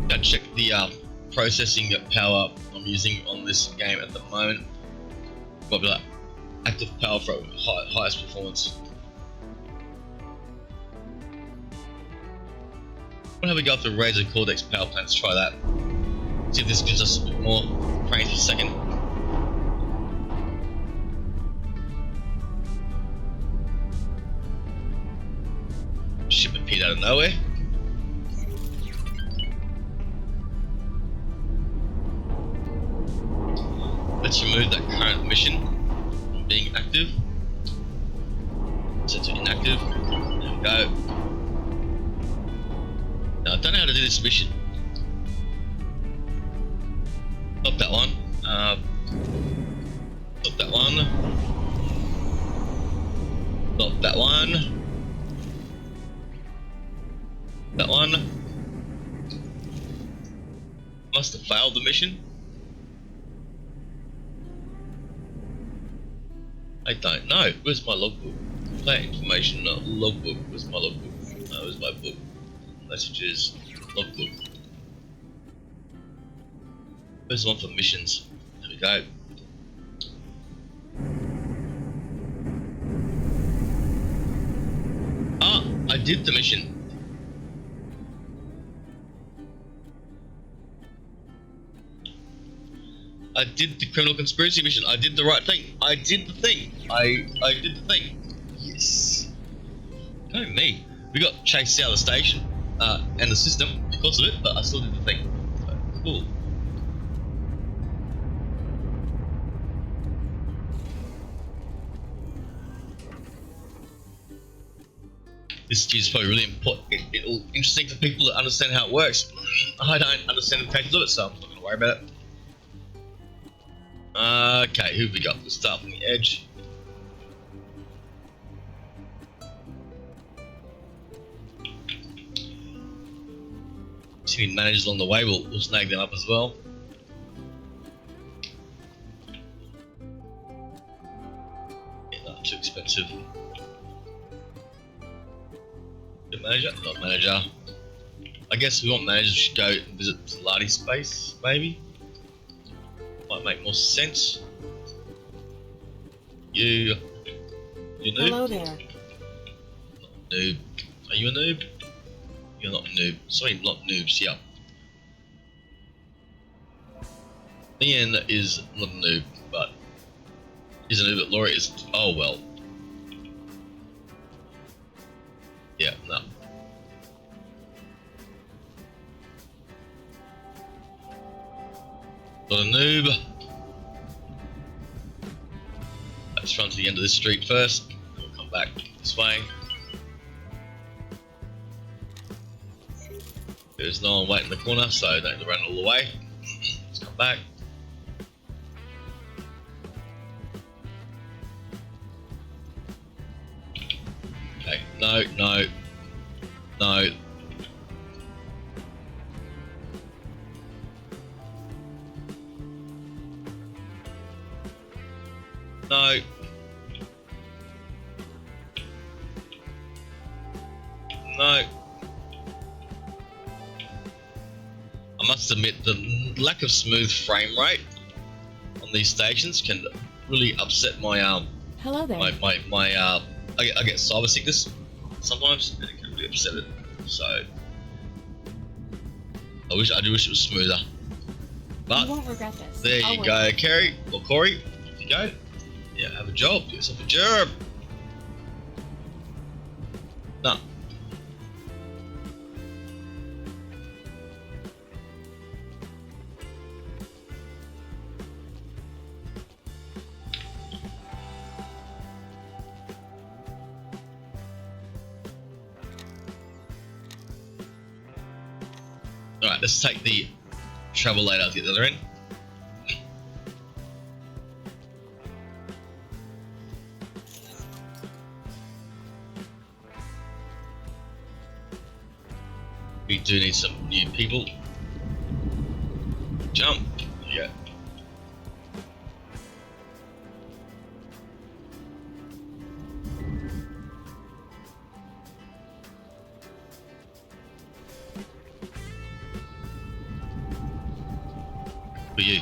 Gotta check the processing power I'm using on this game at the moment. Might be like active power for highest performance. Why don't we go through Razer Cortex power plant? Let's try that. See if this gives us a bit more frames per second. Ship appeared out of nowhere. Let's remove that current mission from being active. Set to inactive. There we go. Now I don't know how to do this mission. Not that one. Not that one. Not that one. That one. Must have failed the mission. I don't know. Where's my logbook? Player information, not logbook. Where's my logbook? No, where's my book? Messages, logbook. Where's the one for missions? There we go. Ah, I did the mission. I did the criminal conspiracy mission. I did the right thing. I did the thing. I did the thing. Yes. Go me. We got chased out of the station and the system because of it, but I still did the thing. So, cool. This is probably really important. It'll interesting for people that understand how it works. I don't understand the implications of it, so I'm not going to worry about it. Okay, who have we got? We'll start from the edge. See any managers along the way, we'll snag them up as well. Yeah, not too expensive. Good manager? Not manager. I guess we want managers, we should go visit Pilati space, maybe? Might make more sense. You noob? Hello there. Not noob. Are you a noob? You're not a noob. Sorry, not noobs here. Ian is not a noob, but he's a noob, but Laura is. Oh well. Yeah, no. Not a noob. Let's run to the end of this street first. We'll come back this way. There's no one waiting in the corner, so don't have to run all the way. Let's come back. Okay, no. No. I must admit the lack of smooth frame rate on these stations can really upset my Hello there. I get cyber sickness sometimes and it can really upset it. So I do wish it was smoother. But You won't regret this. there I'll you work go, on it. Kerry or Corey. Off you go. Yeah, have a job. Do yourself a job. No. Alright, let's take the travel later to get the other end. We do need some new people. Jump. Yeah. For you.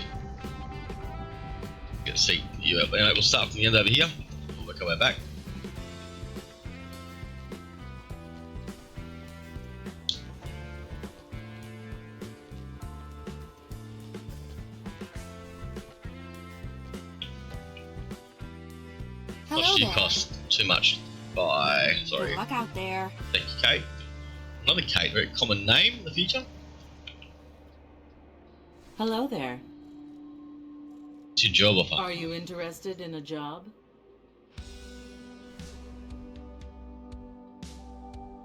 Get a seat. You. Anyway, we'll start from the end over here. We'll work our way back. How much do you cost? Too much. Bye. Sorry. Good luck out there. Thank you, Kate. Another Kate, very common name in the future. Hello there. What's your job offer? Are you interested in a job?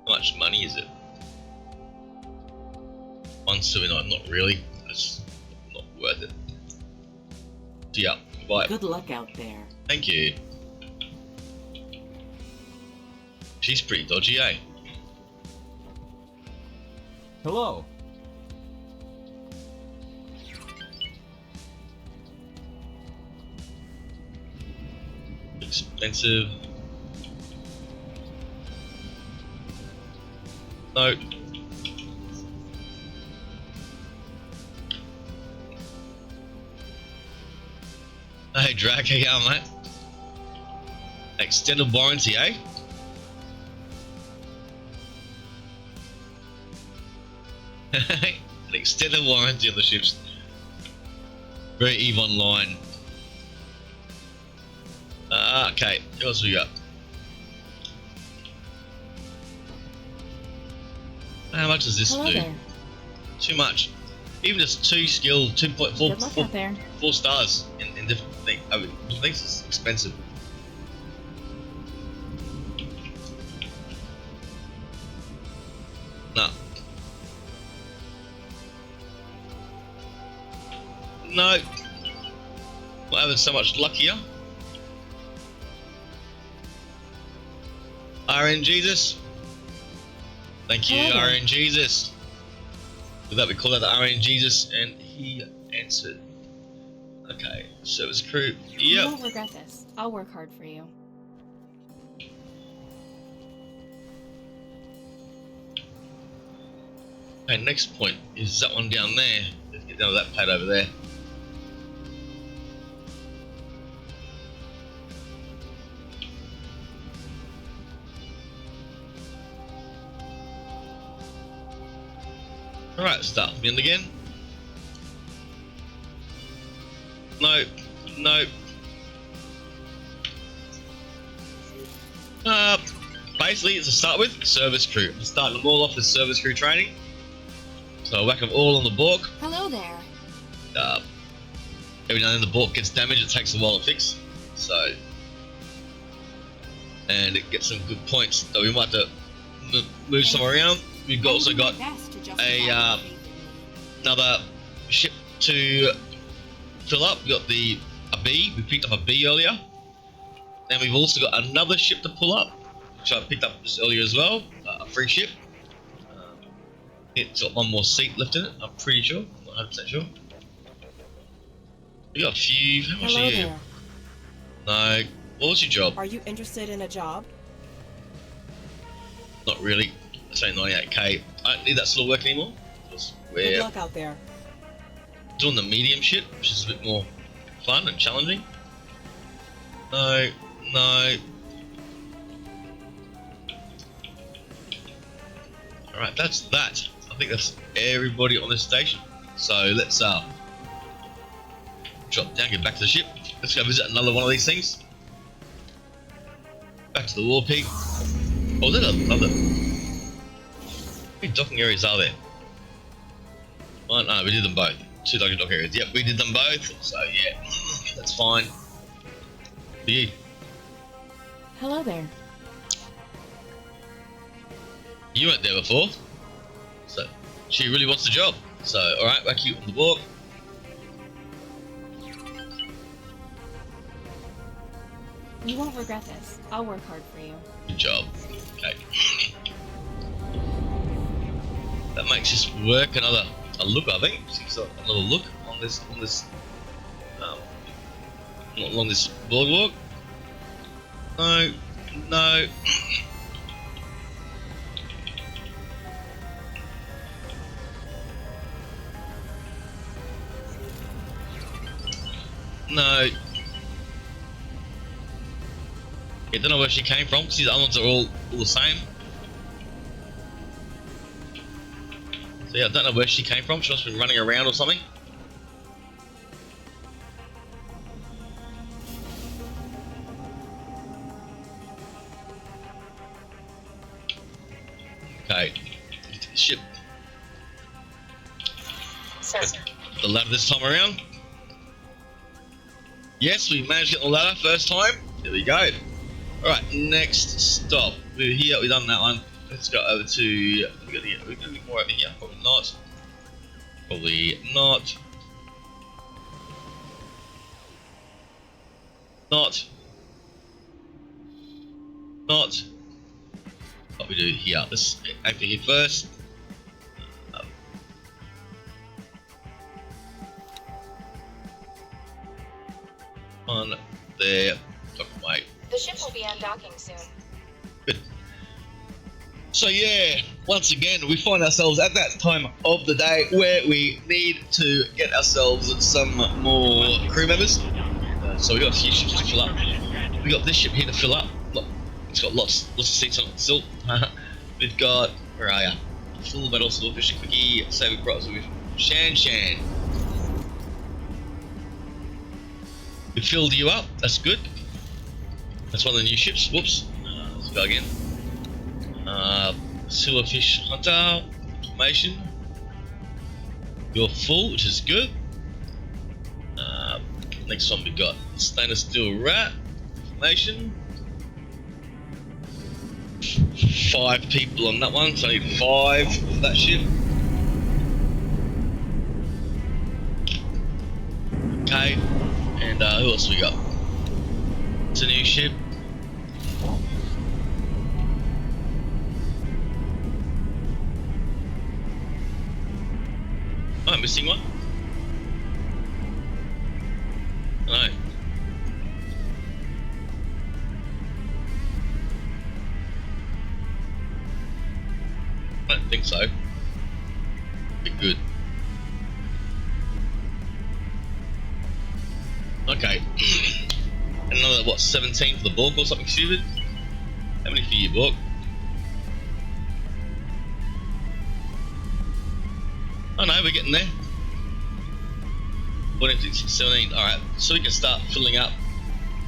How much money is it? 179, not really. It's not worth it. Yeah, bye. Good luck out there. Thank you. She's pretty dodgy, eh? Hello. Expensive. No. Hey, Drag, how you going, mate? Extended warranty, eh? An extended warranty on the ships. Very EVE Online. Okay, what else we got? How much does this do? There. Too much. Even just 2 skill, 2.4 4 stars in different things. I mean, this is expensive. No. No. We're having so much luckier. RN Jesus. Thank you, RN Jesus. With that, we call that the RN Jesus, and he answered. Okay, service crew. Yep. You won't regret this. I'll work hard for you. Okay, next point is that one down there. Let's get down to that pad over there. Alright, start from the end again. No, no. Basically, to start with, service crew. I'm starting them all off with service crew training. So I'll whack them all on the balk. Hello there. Every now and then the balk gets damaged, it takes a while to fix. So, and it gets some good points. So we might have to move some around. We've also got a another ship to fill up. We got a B. We picked up a B earlier, and we've also got another ship to pull up, which I picked up just earlier as well. A free ship. It's got one more seat left in it. I'm pretty sure. Not 100% sure. We got a few. How much are you? There. No. What was your job? Are you interested in a job? Not really. I say 98k. I don't need that sort of work anymore. We're Good luck out there. doing the medium shit, which is a bit more fun and challenging. No, no. Alright, that's that. I think that's everybody on this station. So let's drop down, get back to the ship. Let's go visit another one of these things. Back to the War Peak. Oh, there's another. How many docking areas are there? Oh, no, we did them both. 2 docking areas. Yep, we did them both. So yeah, that's fine. For you. Hello there. You weren't there before. So She really wants the job. So, alright, back you on the board. You won't regret this. I'll work hard for you. Good job. Okay. That makes this work a look, I think. So another look on this along this boardwalk. No, no. No. I don't know where she came from. See, the other ones are all the same. So yeah, I don't know where she came from. She must have been running around or something. Okay. Ship. Sir. The ladder this time around. Yes, we managed to get the ladder first time. There we go. Alright, next stop. We're here, we've done that one. Let's go over to... We're gonna get more over here. Probably not. Probably not. Not. Not. What we do here. Let's aim for here first. On there. Wait. The ship will be undocking soon. Good. So yeah, once again, we find ourselves at that time of the day where we need to get ourselves some more crew members. So we got a few ships to fill up. We got this ship here to fill up. Look, it's got lots of seats on it still. We've got, where are ya? Full metal silverfish quickie, saving crops with Shan. We filled you up. That's good. That's one of the new ships. Whoops. Let's go again. Silverfish Hunter information. You're full, which is good. Next one we got Stainless Steel Rat information. 5 people on that one, so I need 5 for that ship. Okay, and who else we got? It's a new ship. Oh, I'm missing one. No. I don't think so. Be good. Okay. Another, what, 17 for the Borg or something stupid? How many for you, Borg? Oh no, we're getting there. 14, 16, 17. Alright, so we can start filling up.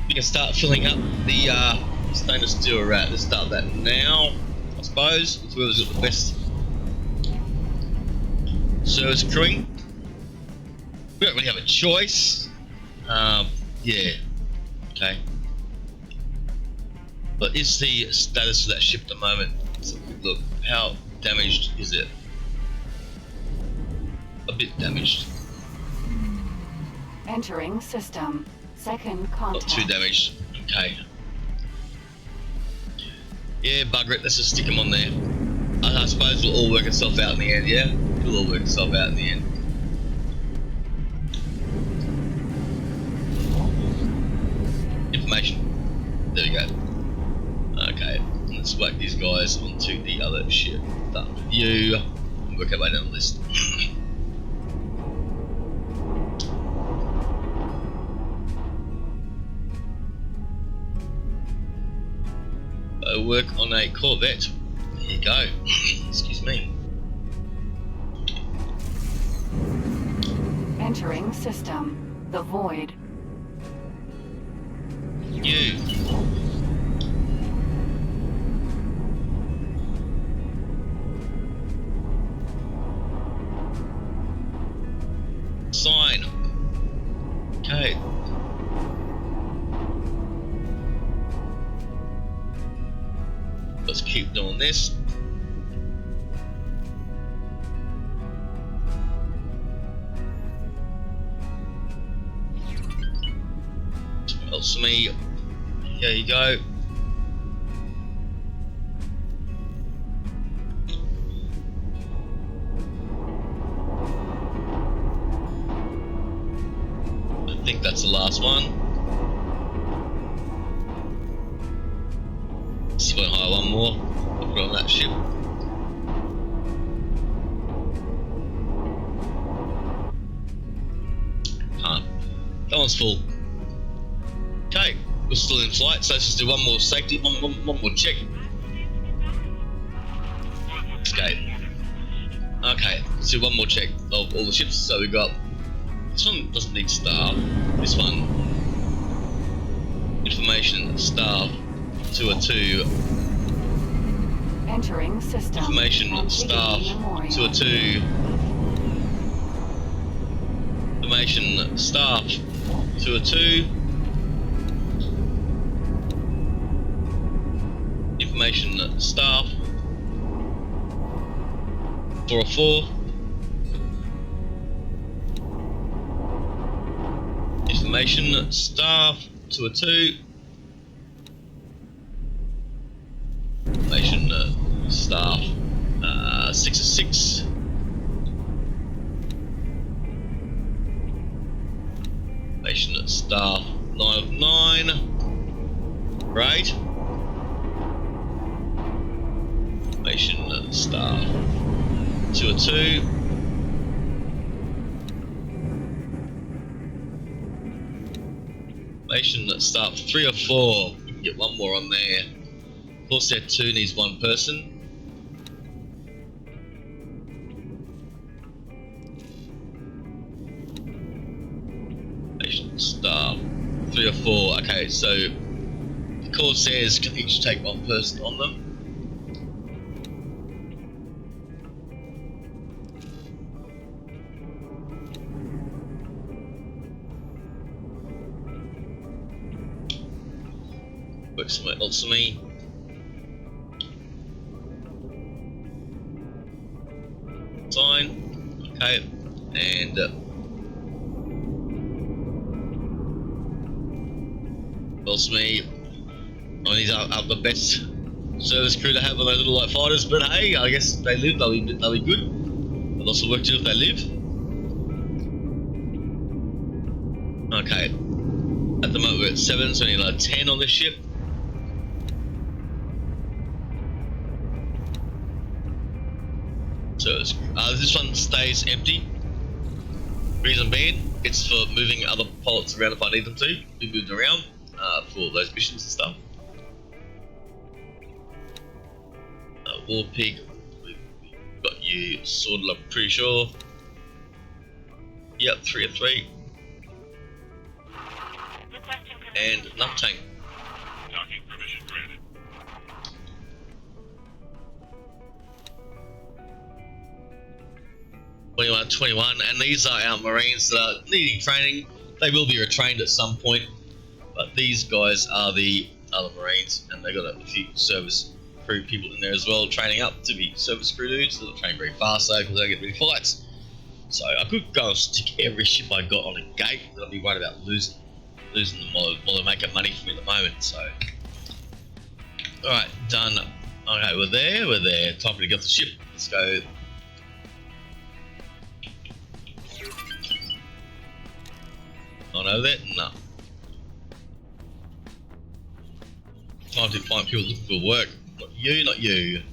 We can start filling up the Stainless Steel Rat. Let's start that now, I suppose. It's whoever's got the best service crewing. We don't really have a choice. Yeah. Okay. But is the status of that ship at the moment? Let's have a quick look. How damaged is it? A bit damaged. Entering system. Second contact. Not too damaged. Okay. Yeah, bugger it. Let's just stick them on there. I suppose it'll all work itself out in the end, yeah? It'll all work itself out in the end. Information. There we go. Okay, let's whack these guys onto the other ship. Done with you. Work our way down the list. Work on a Corvette. There you go. Excuse me. Entering system. The void. You. Sign. Okay. Let's keep doing this. Lots of me. Here you go. I think that's the last one. See if I can hire one more. I'll put it on that ship. Can't. That one's full. Okay, we're still in flight, so let's just do one more safety, one more check. Escape. Okay, let's do one more check of all the ships. So we got this one doesn't need staff. This one, information staff 202. Entering system. Information staff 202. Information staff 202. Information staff 404. Information staff 202. Information staff 606. Information staff 909. Right. Information staff 202. Information staff 3 or 4. We can get one more on there. Of course, that 2 needs one person. Information staff 3 or 4. Okay, so the Corsairs can each take one person on them. Work somewhere else for me. Sign. Okay. And else for me. Oh, these are the best service crew to have on those little light fighters, but hey, I guess if they live, they'll be good. They'll also work too if they live. Okay. At the moment we're at 7, so we need like 10 on this ship. So this one stays empty. Reason being, it's for moving other pilots around if I need them to be moved around for those missions and stuff. War Pig, we've got you sorted, I'm pretty sure. Yep, 3 of 3. And enough tank. Docking permission granted. '21, and these are our Marines that are needing training. They will be retrained at some point, but these guys are the other Marines, and they've got a few service crew people in there as well, training up to be service crew dudes. They'll train very fast though, because they get many fights. So I could go and stick every ship I got on a gate, but I'd be worried about losing them while they're making money for me at the moment. So, alright, done. Okay, we're there. Time for to get off the ship. Let's go. Not over there? No. Time to find people looking for work. Not you, not you.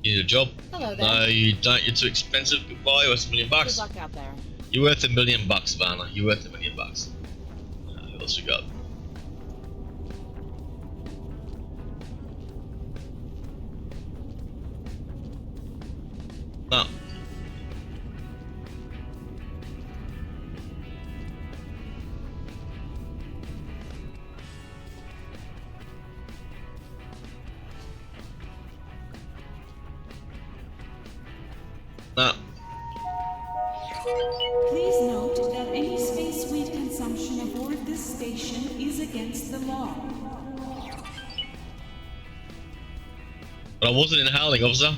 You need a job? Hello there. No, you don't. You're too expensive. Goodbye. You're worth $1 million. Good luck out there. You're worth $1 million, Vanna. You're worth $1 million. What else we got? No. No. Please note that any space suite consumption aboard this station is against the law. But I wasn't inhaling, officer.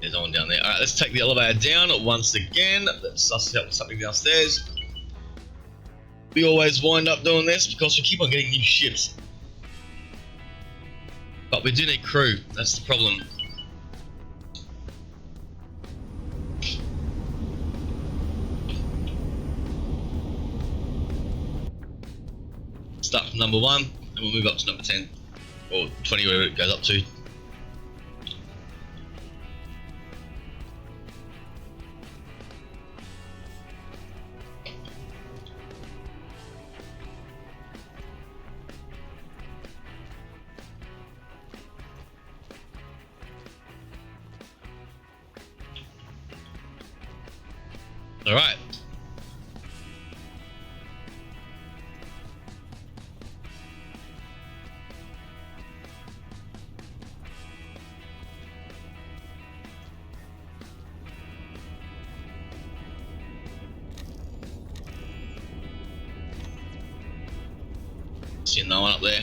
Yes, let's take the elevator down once again. Let's suss out something downstairs. We always wind up doing this because we keep on getting new ships. But we do need crew, that's the problem. Start from number 1 and we'll move up to number 10 or 20, whatever it goes up to. All right. See no one up there.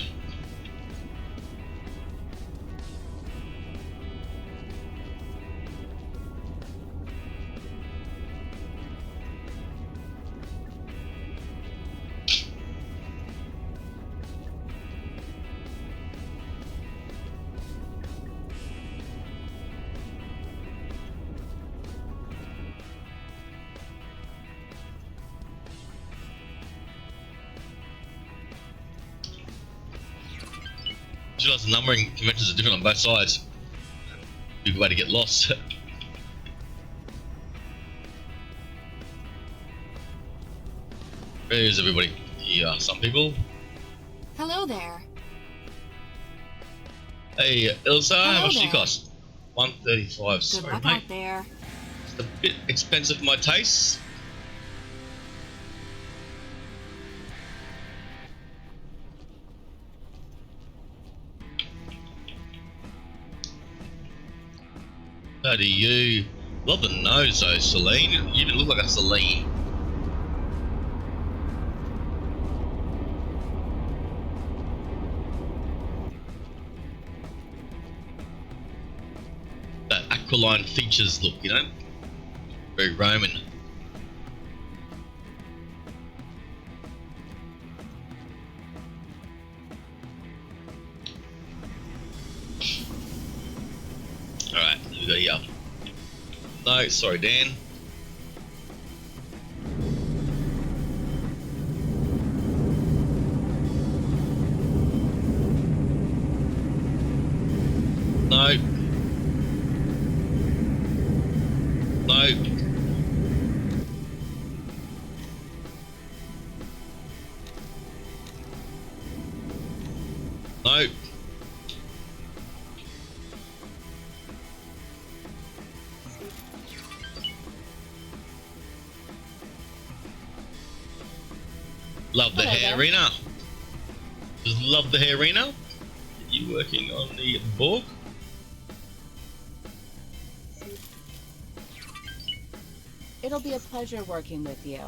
The numbering conventions are different on both sides. Big way to get lost. Where is everybody? Yeah, some people. Hello there. Hey, Ilsa, how much do you there. cost? 135. Good Sorry, luck mate. out there. It's a bit expensive for my tastes. How do you? Love the nose though, Celine. You even look like a Celine. That aquiline features look, you know? Very Roman. Alright, we go here. No, sorry, Dan. No. No. No. Love the hairina. Just love the hairina. Are you working on the Borg? It'll be a pleasure working with you.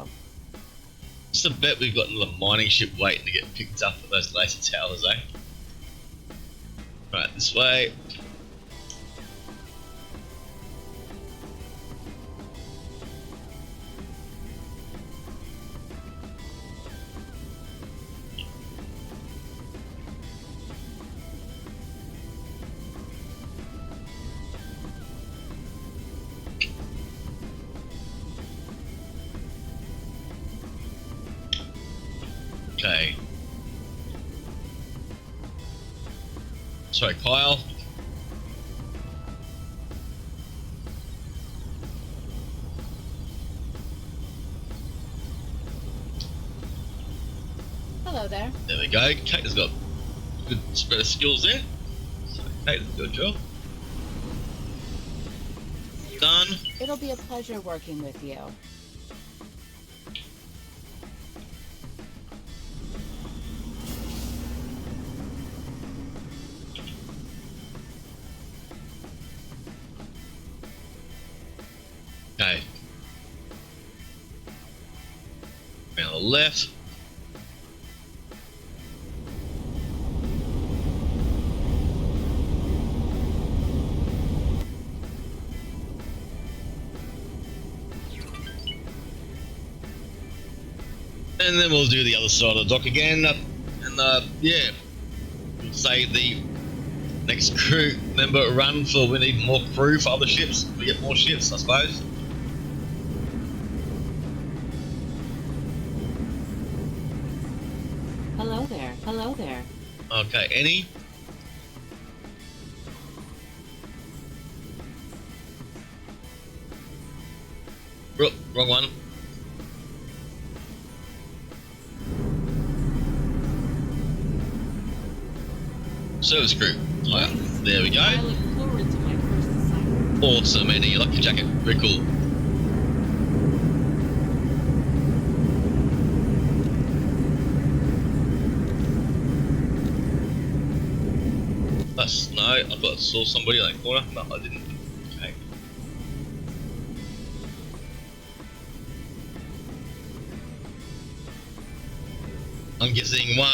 Just a bet we've got another mining ship waiting to get picked up at those laser towers, eh? Right, this way. Okay. Sorry, Kyle. Hello there. There we go. Kate has got a good spread of skills there. So Kate, good job. Done. It'll be a pleasure working with you. Okay. On the left. And then we'll do the other side of the dock again. And yeah, we'll say the next crew member run for we need more crew for other ships. We get more ships, I suppose. Hello there. Hello there. Okay, any? Wrong one. Service crew. Right, there we go. I look forward to my first assignment. Awesome, Eddie. You like your jacket. Very cool. That's no. I thought I saw somebody in that corner. No, I didn't. Okay. I'm guessing one.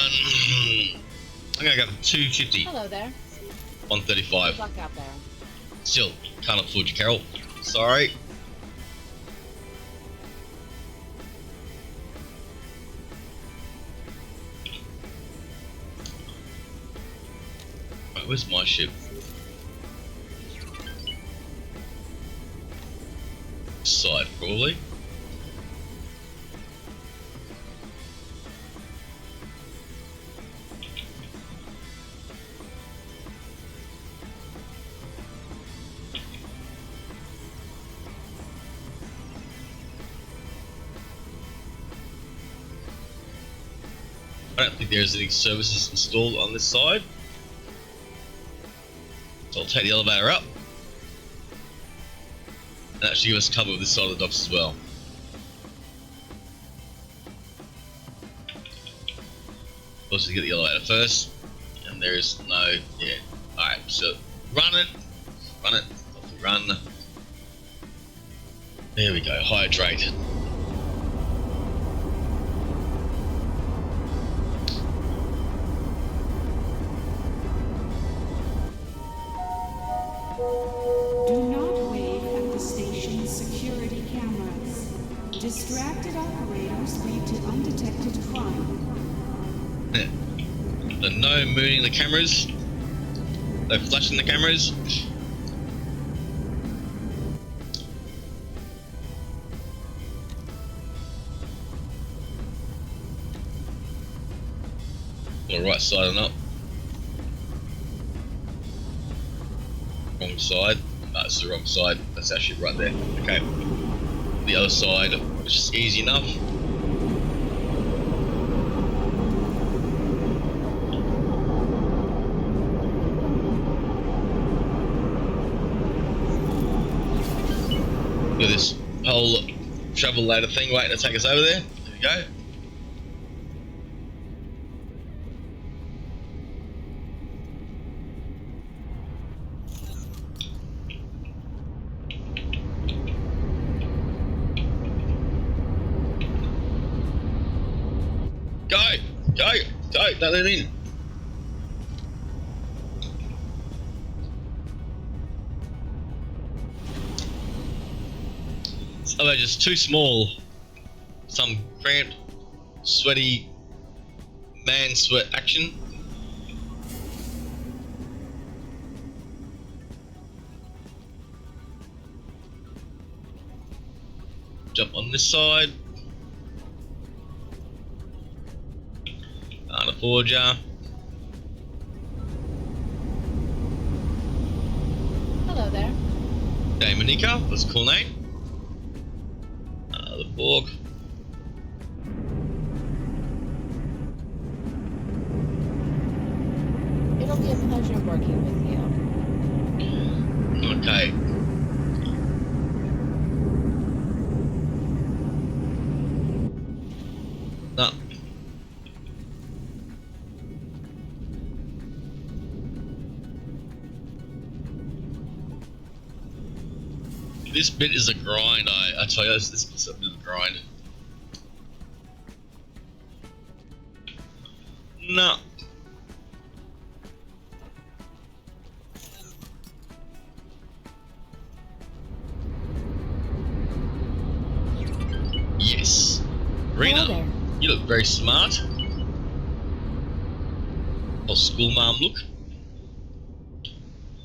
I'm gonna go for 250. Hello there. 135. Good luck out there. Still can't afford you, Carol. Sorry. Right, where's my ship? Side, probably. I don't think there's any services installed on this side. So I'll take the elevator up. And actually give us cover with this side of the docks as well. Also get the elevator first. And there is no, yeah. Alright, so run it. Run. There we go, hydrate. Do not wave at the station's security cameras. Distracted operators lead to undetected crime. The no mooning the cameras. No flashing the cameras. On the right side or not. Wrong side. That's the wrong side. That's actually right there. Okay. The other side, which is easy enough. Look at this whole travel ladder thing waiting to take us over there. There we go. Go, don't let him in. So they're just too small. Some cramped, sweaty man sweat action. Jump on this side. Can't afford ya. Hello there. Hey Monica, that's a cool name. The Borg. It'll be a pleasure working with you. Okay. No. This bit is a grind, I tell you, this is a bit of a grind. No. Yes. Rena, you look very very smart. Or school mom look.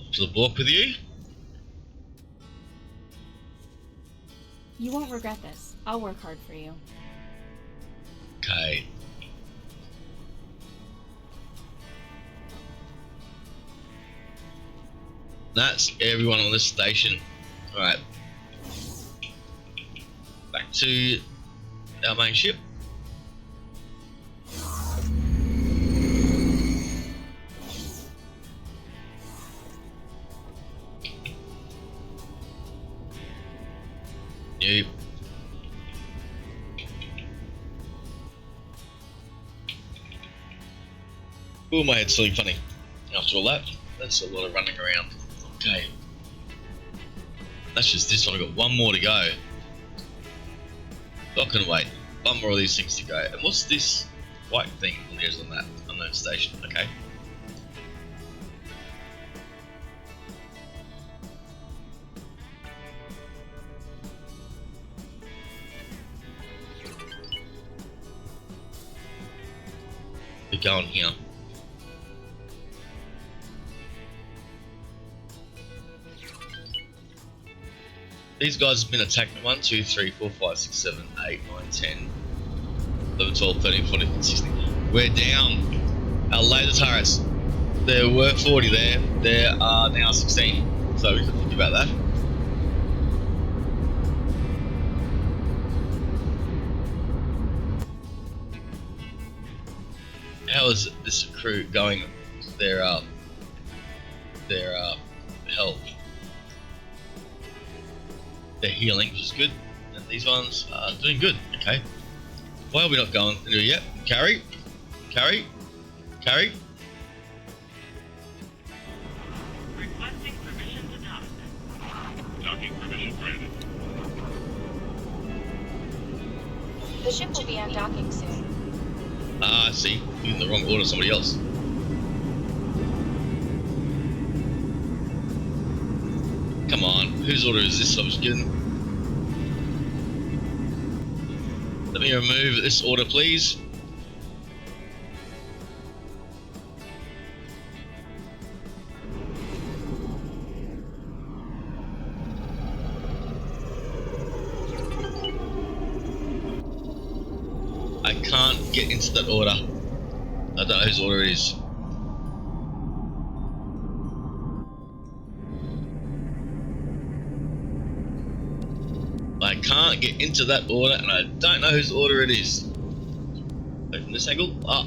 Up to the block with you. You won't regret this. I'll work hard for you. Okay. That's everyone on this station. Alright. Back to our main ship. Nope. Oh, my head's feeling funny. After all that, that's a lot of running around. Okay. That's just this one. I've got one more to go. Not gonna wait. One more of these things to go. And what's this white thing on the edge of that unknown station? Okay. We're going here. These guys have been attacked 1, 2, 3, 4, 5, 6, 7, 8, 9, 10, 11, 12, 13, 14, 15, 16. We're down. Our laser turrets. There were 40 there. There are now 16. So we can think about that. How is this crew going? Their health. They're healing, which is good. And these ones are doing good. Okay. Why are we not going into it yet? Carry. Carry. Carry. Requesting permission to dock. Docking permission granted. The ship will be undocking soon. Ah, I see. You're in the wrong order, somebody else. Come on, whose order is this I was given? Let me remove this order, please. I can't get into that order. I don't know whose order it is. I can't get into that order, and I don't know whose order it is. Wait, from this angle? Ah.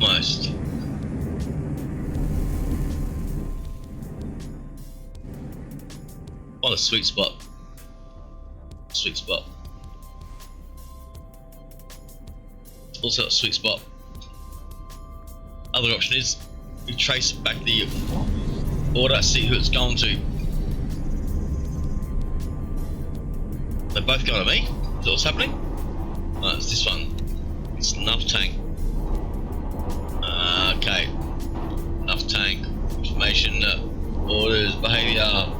Almost. Oh, a sweet spot. Sweet spot. Also a sweet spot. Other option is we trace back the order, see who it's going to. They're both going to me. Is that what's happening? No, it's this one. It's enough tank. Okay. Enough tank. Information, orders, behavior.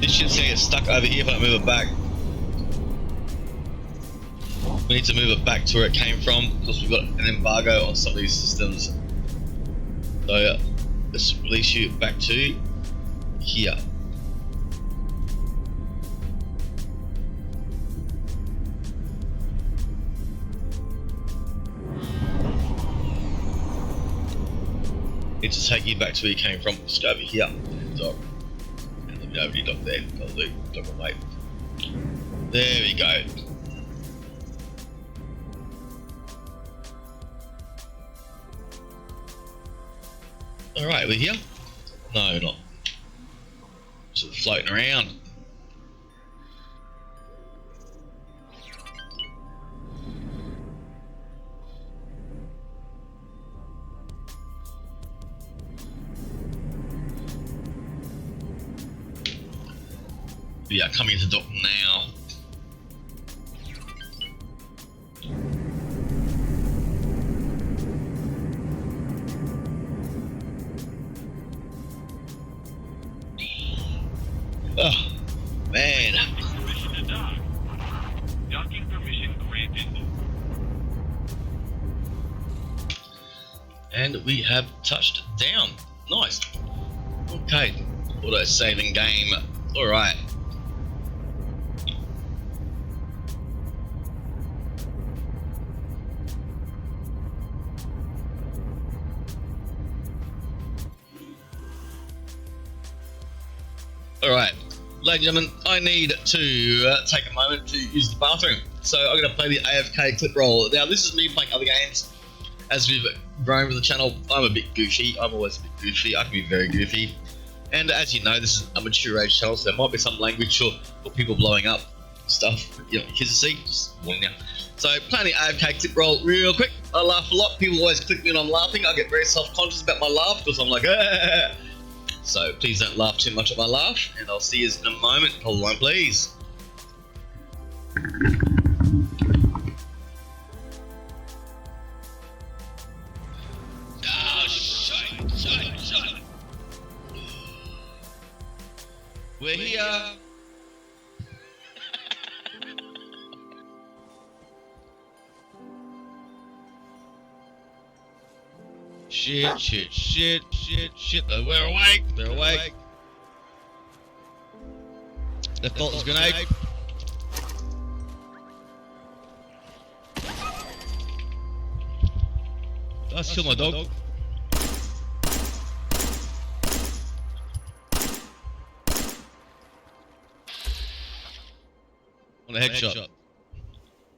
This shit's gonna get stuck over here if I don't move it back. We need to move it back to where it came from because we've got an embargo on some of these systems. So let's release you back to here. Need to take you back to where you came from. Just go over here. Dock. And let me over you dock there. That'll do. Dock and wait. There we go. Alright, we're here? No, not. Sort of floating around. We are coming to dock now. Oh, man. Permission to dock. Docking permission granted. And we have touched down. Nice. Okay. Auto saving game. Alright. Alright. Ladies and gentlemen, I need to take a moment to use the bathroom. So I'm going to play the AFK clip roll. Now this is me playing other games. As we've grown with the channel, I'm a bit goofy. I'm always a bit goofy. I can be very goofy. And as you know, this is a mature age channel, so there might be some language or people blowing up stuff, you know, kids to see. Just warning you. So playing the AFK clip roll real quick. I laugh a lot. People always click me when I'm laughing. I get very self-conscious about my laugh because I'm like, ah. So please don't laugh too much at my laugh, and I'll see you in a moment. Hold on, please. Oh, shit. We're here. Shit. We're awake. They're awake. They thought it was a grenade. Let's kill my dog. On a headshot.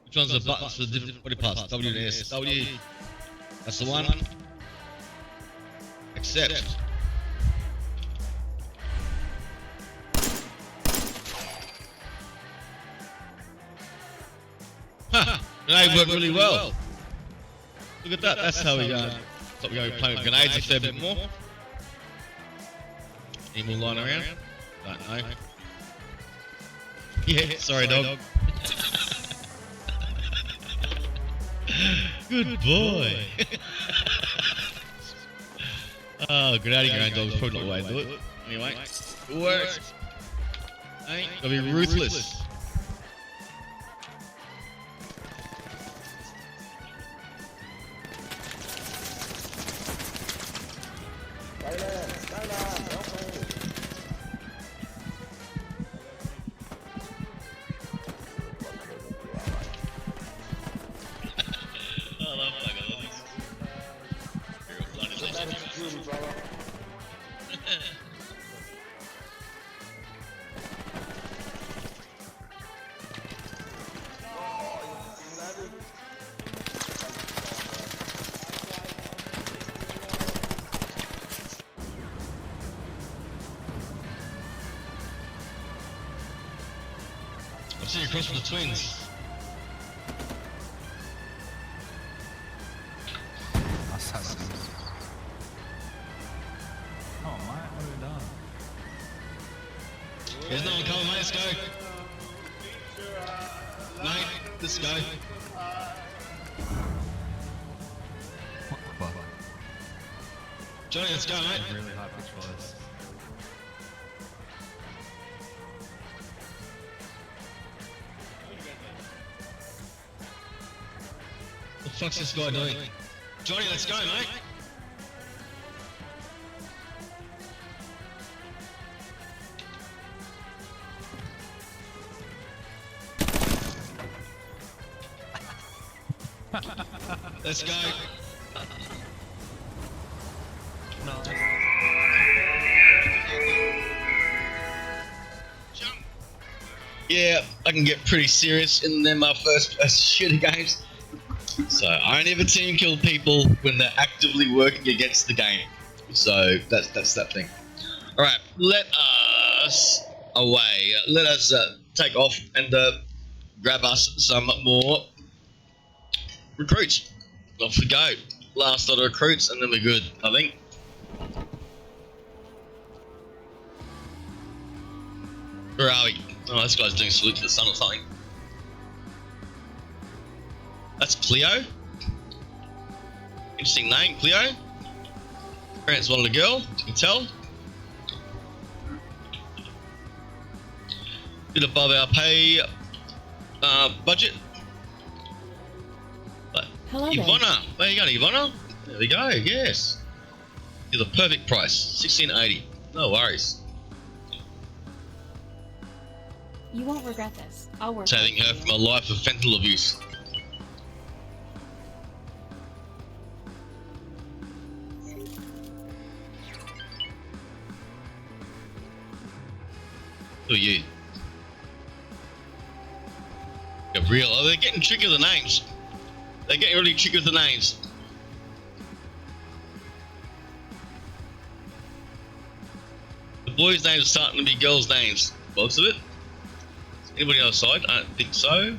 Which one's the buttons for the different body parts? W and S. W. That's the one. Accept. Ha! Grenade worked really well. Look at that. That's how we go. So we're going to be playing with grenades a fair bit more. Any more lying around? Don't know. Yeah, sorry, dog. Good boy. Oh, grenading your own dog is probably not the way to do it. Anyway, it works. Hey, gotta be ruthless. I've seen you cross with the twins. Oh, my, what have we done? There's no one coming, mate. Let's go. Mate, let's go. What the fuck? Johnny, let's go, mate. Really high pitch voice. What the fuck's this guy doing? Johnny, let's go, mate. Let's go. No. Yeah, I can get pretty serious in them first person shooter games. So I only ever team kill people when they're actively working against the game. So that's that thing. Alright, let us away. Let us take off and grab us some more recruits. Off we go. Last lot of recruits and then we're good, I think. Where are we? Oh, this guy's doing salute to the sun or something. That's Cleo. Interesting name, Cleo. Parents wanted a girl, you can tell. Bit above our pay budget. But Hello there. Ivana, where you going, Ivana? There we go, yes. You're the perfect price, $16.80. No worries. You won't regret this. I'll work. Saving her from a life of fentanyl abuse. Who are you? Gabriel. Oh, they're getting tricky with the names. They're getting really tricky with the names. The boys' names are starting to be girls' names. Most of it. Anybody on the side? I don't think so.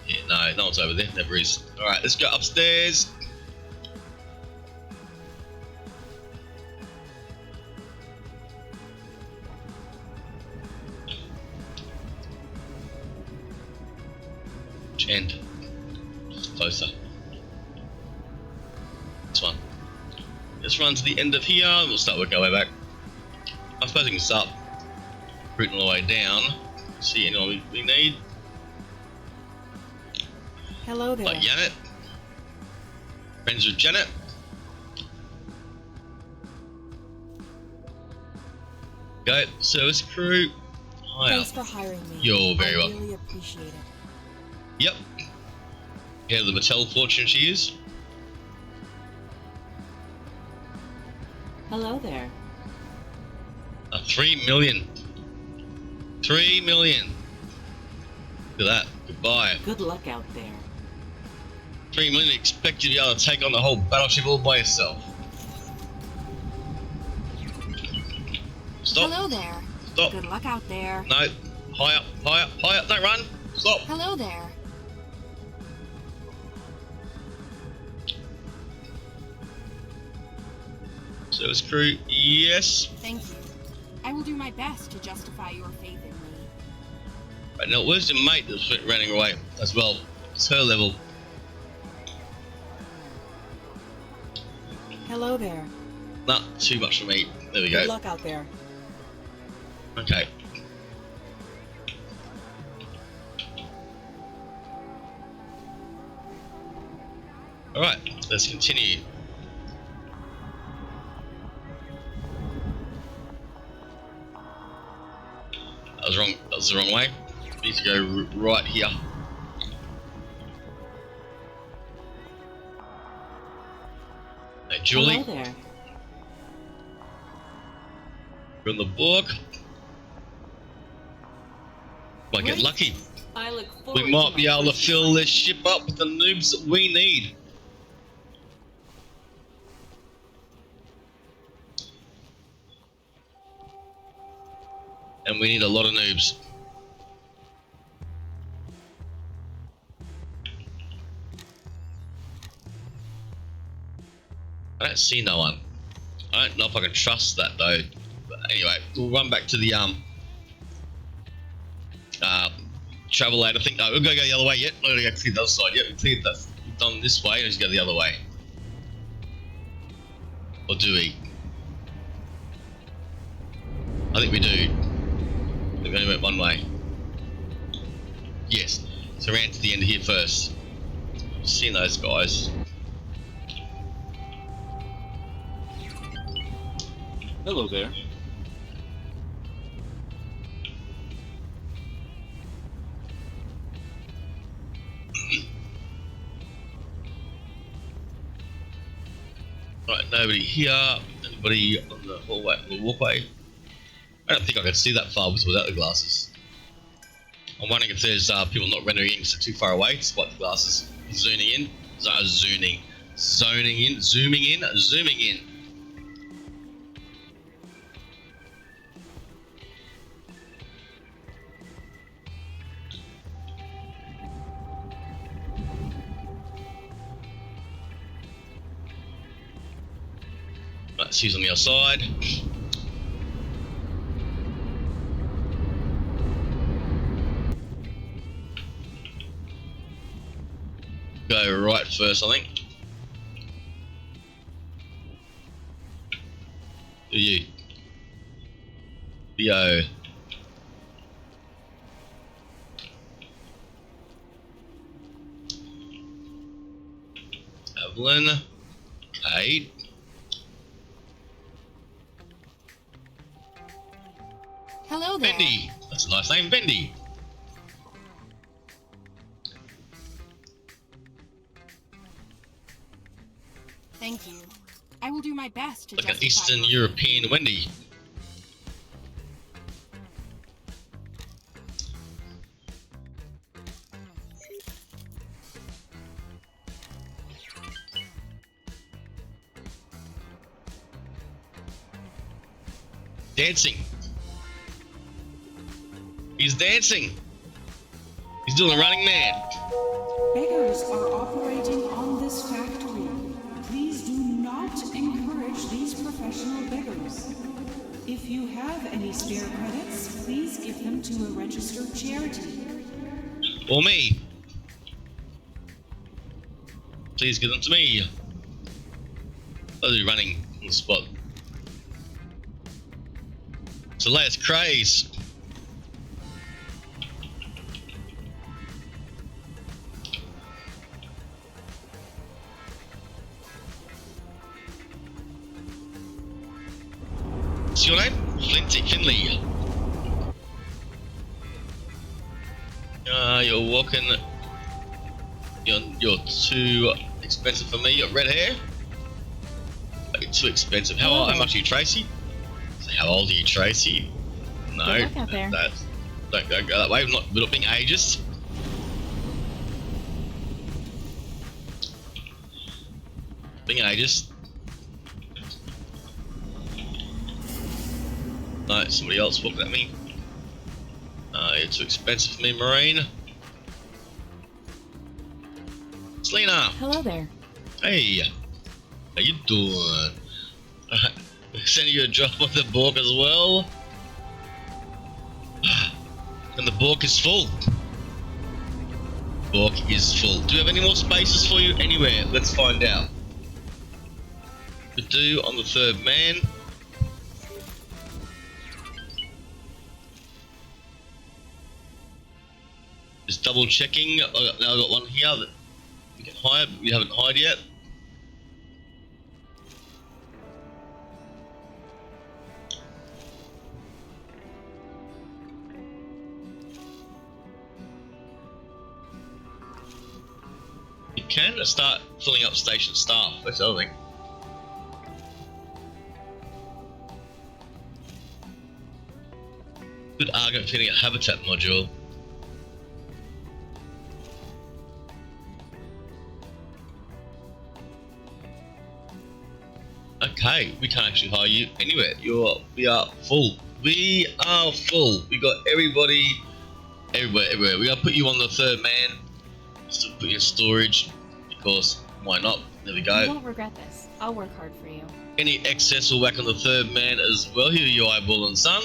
Yeah, no one's over there. Never is. Alright, let's go upstairs. Which end? Closer. This one. Let's run to the end of here and we'll start working our way back. I suppose we can start rooting our way down. See anyone we need. Hello there. Like Janet. Friends with Janet. Go, service crew. Hire. Thanks for hiring me. You're very welcome. I really appreciate it. Yep. Yeah, the Mattel fortune she is. Hello there. 3 million. 3 million. Look at that. Goodbye. Good luck out there. 3 million. Expect you to be able to take on the whole battleship all by yourself. Stop. Hello there. Stop. Good luck out there. No. High up, high up, high up. Don't run. Stop. Hello there. Service crew, yes. Thank you. I will do my best to justify your faith in me. Right, now where's your mate that's running away as well? It's her level. Hello there. Not too much for me. There we go. Good luck out there. Okay. Alright, let's continue. That was wrong. That was the wrong way. Need to go right here. Hey, Julie. Hello there. You're in the book. Might get lucky. I look forward We might to be my able to first fill this ship up with the noobs that we need. And we need a lot of noobs. I don't see no one. I don't know if I can trust that though. But anyway, we'll run back to the travel aid. I think we'll go the other way yet. We're gonna go clear the other side. Yep, we cleared that. We've done this way. Let's go the other way. Or do we? I think we do. We only went one way. Yes. So we ran to the end of here first. Seeing those guys. Hello there. Right, nobody here. Anybody on the hallway, the walkway? I don't think I can see that far without the glasses. I'm wondering if there's people not rendering in because they're too far away despite the glasses. Zooming in. Zooming in. Zooming in. Right, see who's on the other side. go right first, I think. Who are you? Theo. Evelyn. Kate. Hello there. Bendy. That's a nice name, Bendy. Thank you. I will do my best to Like an justify Eastern your European Wendy. Dancing. He's dancing. He's doing the Running Man. Beggars are operating on this factory. Please do not encourage these professional beggars. If you have any spare credits, please give them to a registered charity. Or me. Please give them to me. I'll do running on the spot. It's the latest craze. What's your name? Flinty Finley. You're walking. You're too expensive for me. You got red hair. You're too expensive. How much are you, Tracy? How old are you, Tracy? No, Good luck out there. Don't go that way. We're not being ageist. Being ageist. No, somebody else walked at me. You're too expensive for me, Marine. Selena. Hello there. Hey. How you doing? Sending you a drop on the Bork as well. And the Bork is full. Bork is full. Do we have any more spaces for you anywhere? Let's find out. We do on the third man. Just double checking. Now I've got one here that we can hire, but we haven't hired yet. You can start filling up station staff. That's the other thing. Good argument for getting a habitat module. Okay, we can't actually hire you anywhere. We are full. We are full. We got everybody, everywhere. We gotta put you on the third man. Just to put you in storage, because why not? There we go. You won't regret this. I'll work hard for you. Any excess will whack on the third man as well. Here you eyeballing, son.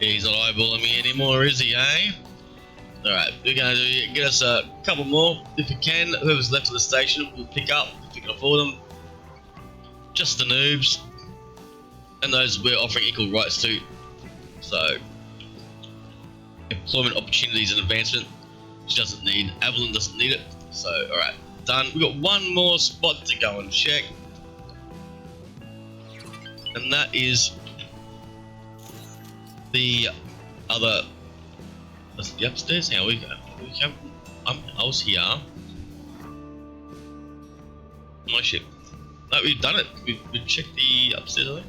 He's not eyeballing me anymore, is he, eh? Alright, we're gonna get us a couple more. If we can, whoever's left of the station, we'll pick up if we can afford them. Just the noobs. And those we're offering equal rights to. So, employment opportunities and advancement. She doesn't need, Evelyn doesn't need it. So, alright, done. We've got one more spot to go and check. And that is the other, that's the upstairs. How we go? I was here. My ship. No, we've done it. We've checked the upstairs, I think.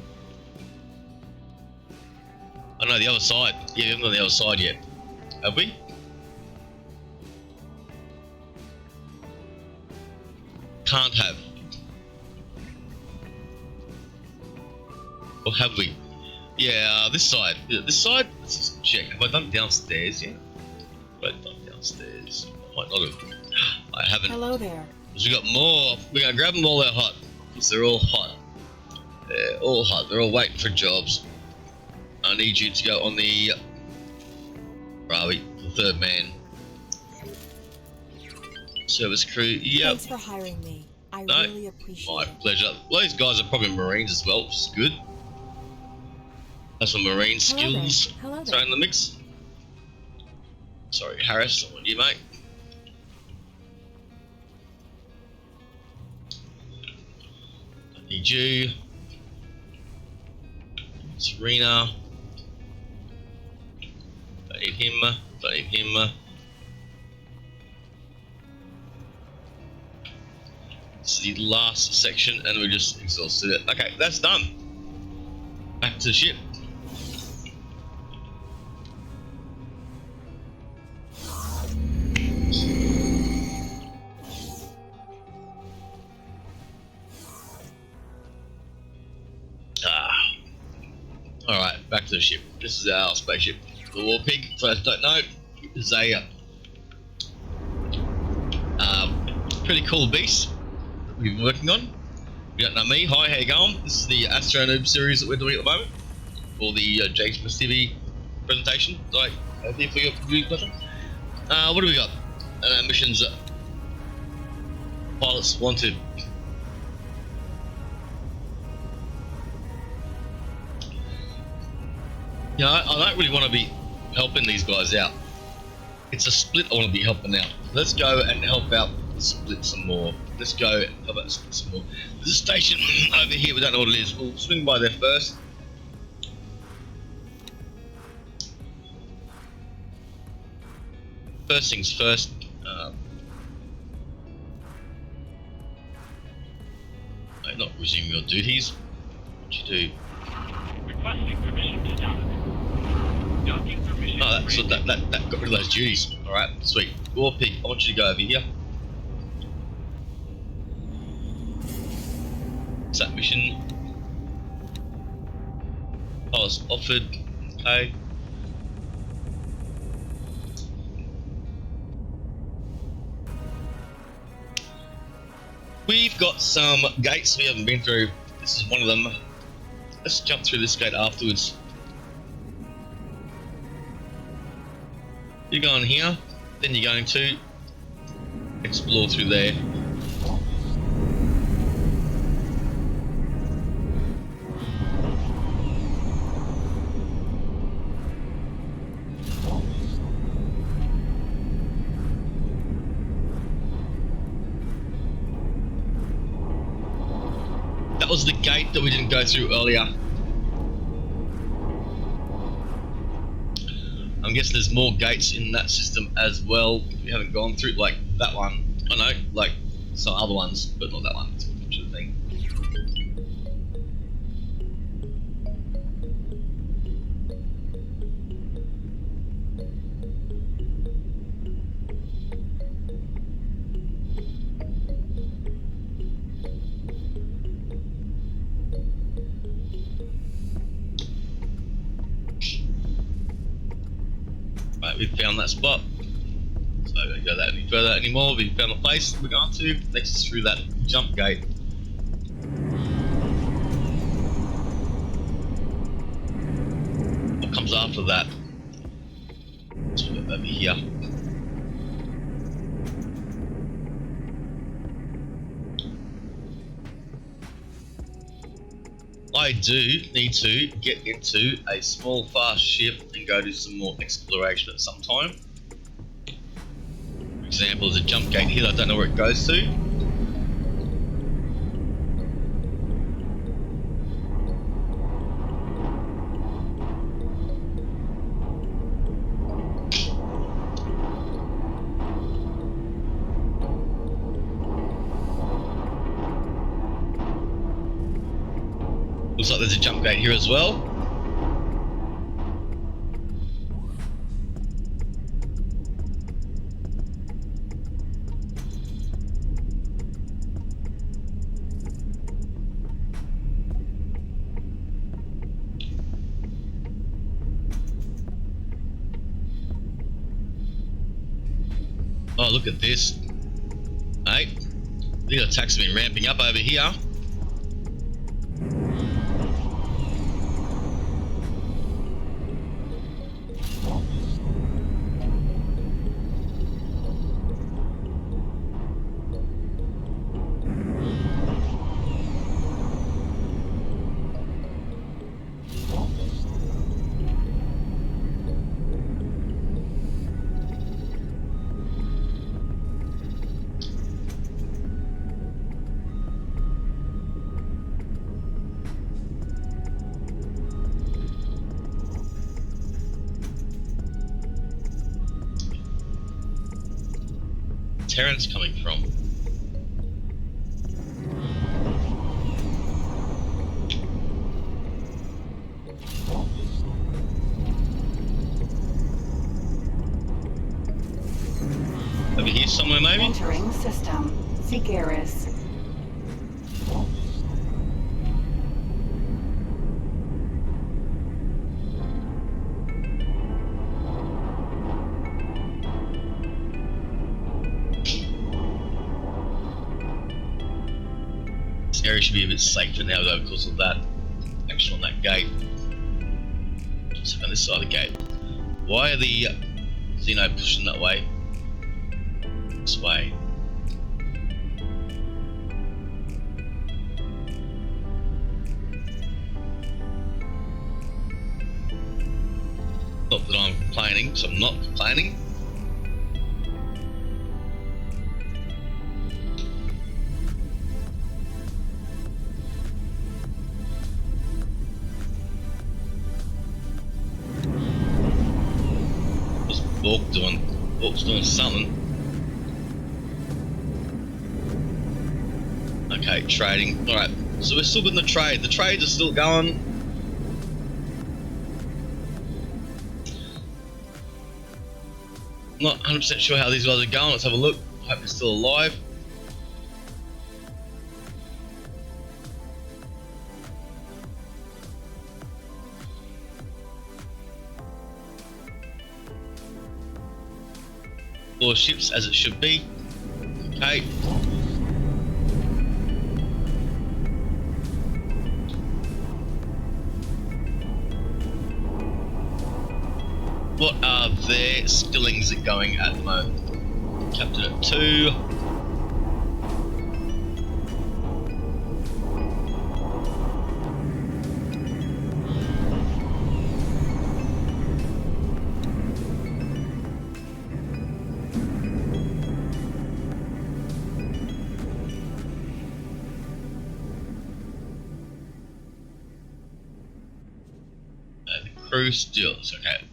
Oh no, the other side. Yeah, we haven't done the other side yet. Have we? Can't have. Or have we? Yeah, this side. This side? Let's just check. Have I done downstairs yet? Have I done downstairs? I might not have. I haven't. Hello there. Because we got more. We're going to grab them all out hot. Because they're all hot. They're all hot. They're all waiting for jobs. I need you to go on the... Where are we? The third man. Service crew, yep. Thanks for hiring me. I No, really appreciate my it. pleasure. Well, these guys are probably Marines as well, which is good. That's some Marine skills thrown in the mix. Sorry, Harris, I want you, mate. Don't need you. Serena. Don't need him. Don't need him. This is the last section, and we just exhausted it. Okay, that's done. Back to the ship. Alright, back to the ship. This is our spaceship. The War Pig, for those who don't know, is a pretty cool beast that we've been working on. You don't know me. Hi, how you going? This is the Astro-n00b series that we're doing at the moment for the James TV presentation. Like, there for your viewing pleasure. What do we got? Missions pilots wanted. You know, I don't really want to be helping these guys out. It's a split I want to be helping out. Let's go and help out split some more. Let's go and help out split some more. There's a station over here, we don't know what it is. We'll swing by there first. First things first. Not resuming your duties. What you do? Requesting permission to dock. Docking permission. Oh, that got rid of those duties. Alright, sweet. War Pig, I want you to go over here. What's that mission? Oh, it's offered. Okay. We've got some gates we haven't been through. This is one of them. Let's jump through this gate afterwards. You're going here, then you're going to explore through there. That was the gate that we didn't go through earlier. I'm guessing there's more gates in that system as well. We haven't gone through, like that one. I know, like some other ones, but not that one. It's a sort of thing. Right, we've found that spot. So we don't go that any further anymore. We've found the place we're going to. Next is through that jump gate. What comes after that? So over here. I do need to get into a small fast ship and go do some more exploration at some time. For example, there's a jump gate here, I don't know where it goes to. Looks like there's a jump gate here as well. Oh, look at this. Hey, the attacks have been ramping up over here. Terrence coming from? Over here somewhere, maybe? Entering system. Sikaris. This area should be a bit safer now though because of that action on that gate. So on this side of the gate. Why are the Xeno pushing that way? This way. Not that I'm complaining, so I'm not complaining. What's Bork doing? Bork's doing something. Okay, trading. Alright, so we're still doing the trade. The trades are still going. Not 100% sure how these guys are going. Let's have a look. Hope they're still alive. Four ships as it should be. Okay. What are their skillings going at the moment? Captain at 2. The crew stills, okay.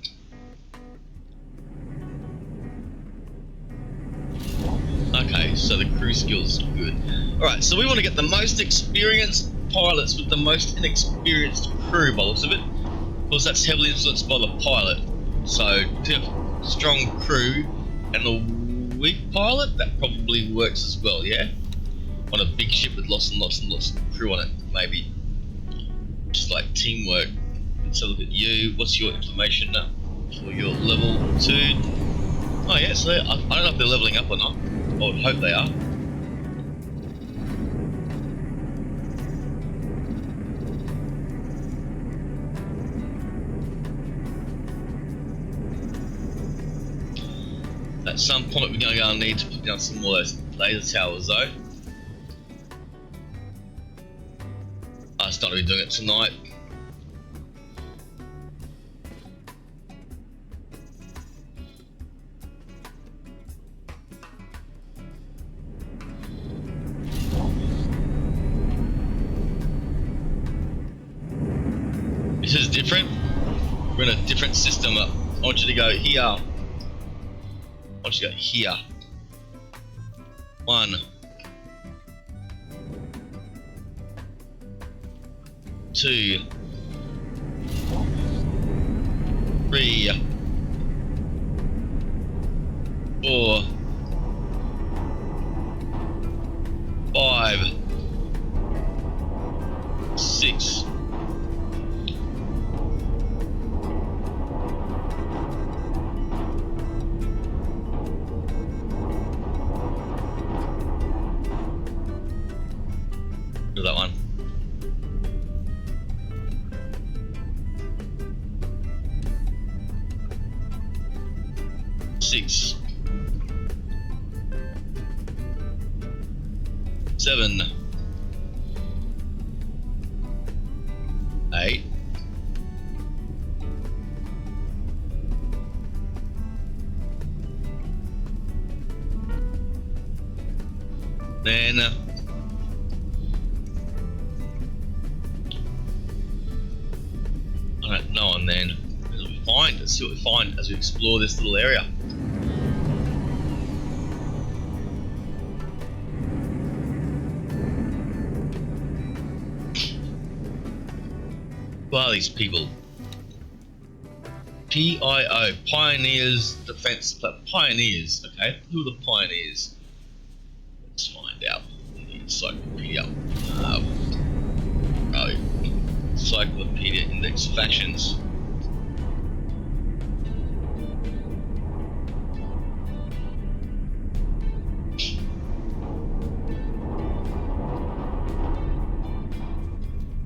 Okay, so the crew skills are good. Alright, so we want to get the most experienced pilots with the most inexperienced crew by the looks of it. Of course, that's heavily influenced by the pilot. So, to have strong crew and a weak pilot, that probably works as well, yeah? On a big ship with lots and lots and lots of crew on it, maybe. Just like teamwork. Let's have a look at you. What's your information for your level 2? Oh yeah, so I don't know if they're leveling up or not. I would hope they are. At some point we're going to need to put down some more of those laser towers though. It's not really doing it tonight. This is different. We're in a different system. I want you to go here. I want you to go here. 1, 2, 3, 4, 5, 6. Do that one. Six, 7, 8, 9, 9 then. Let's see what we find as we explore this little area. Who are these people? PIO, Pioneers Defense Pioneers. Okay, who are the Pioneers? Let's find out. Encyclopedia. Encyclopedia Index Factions.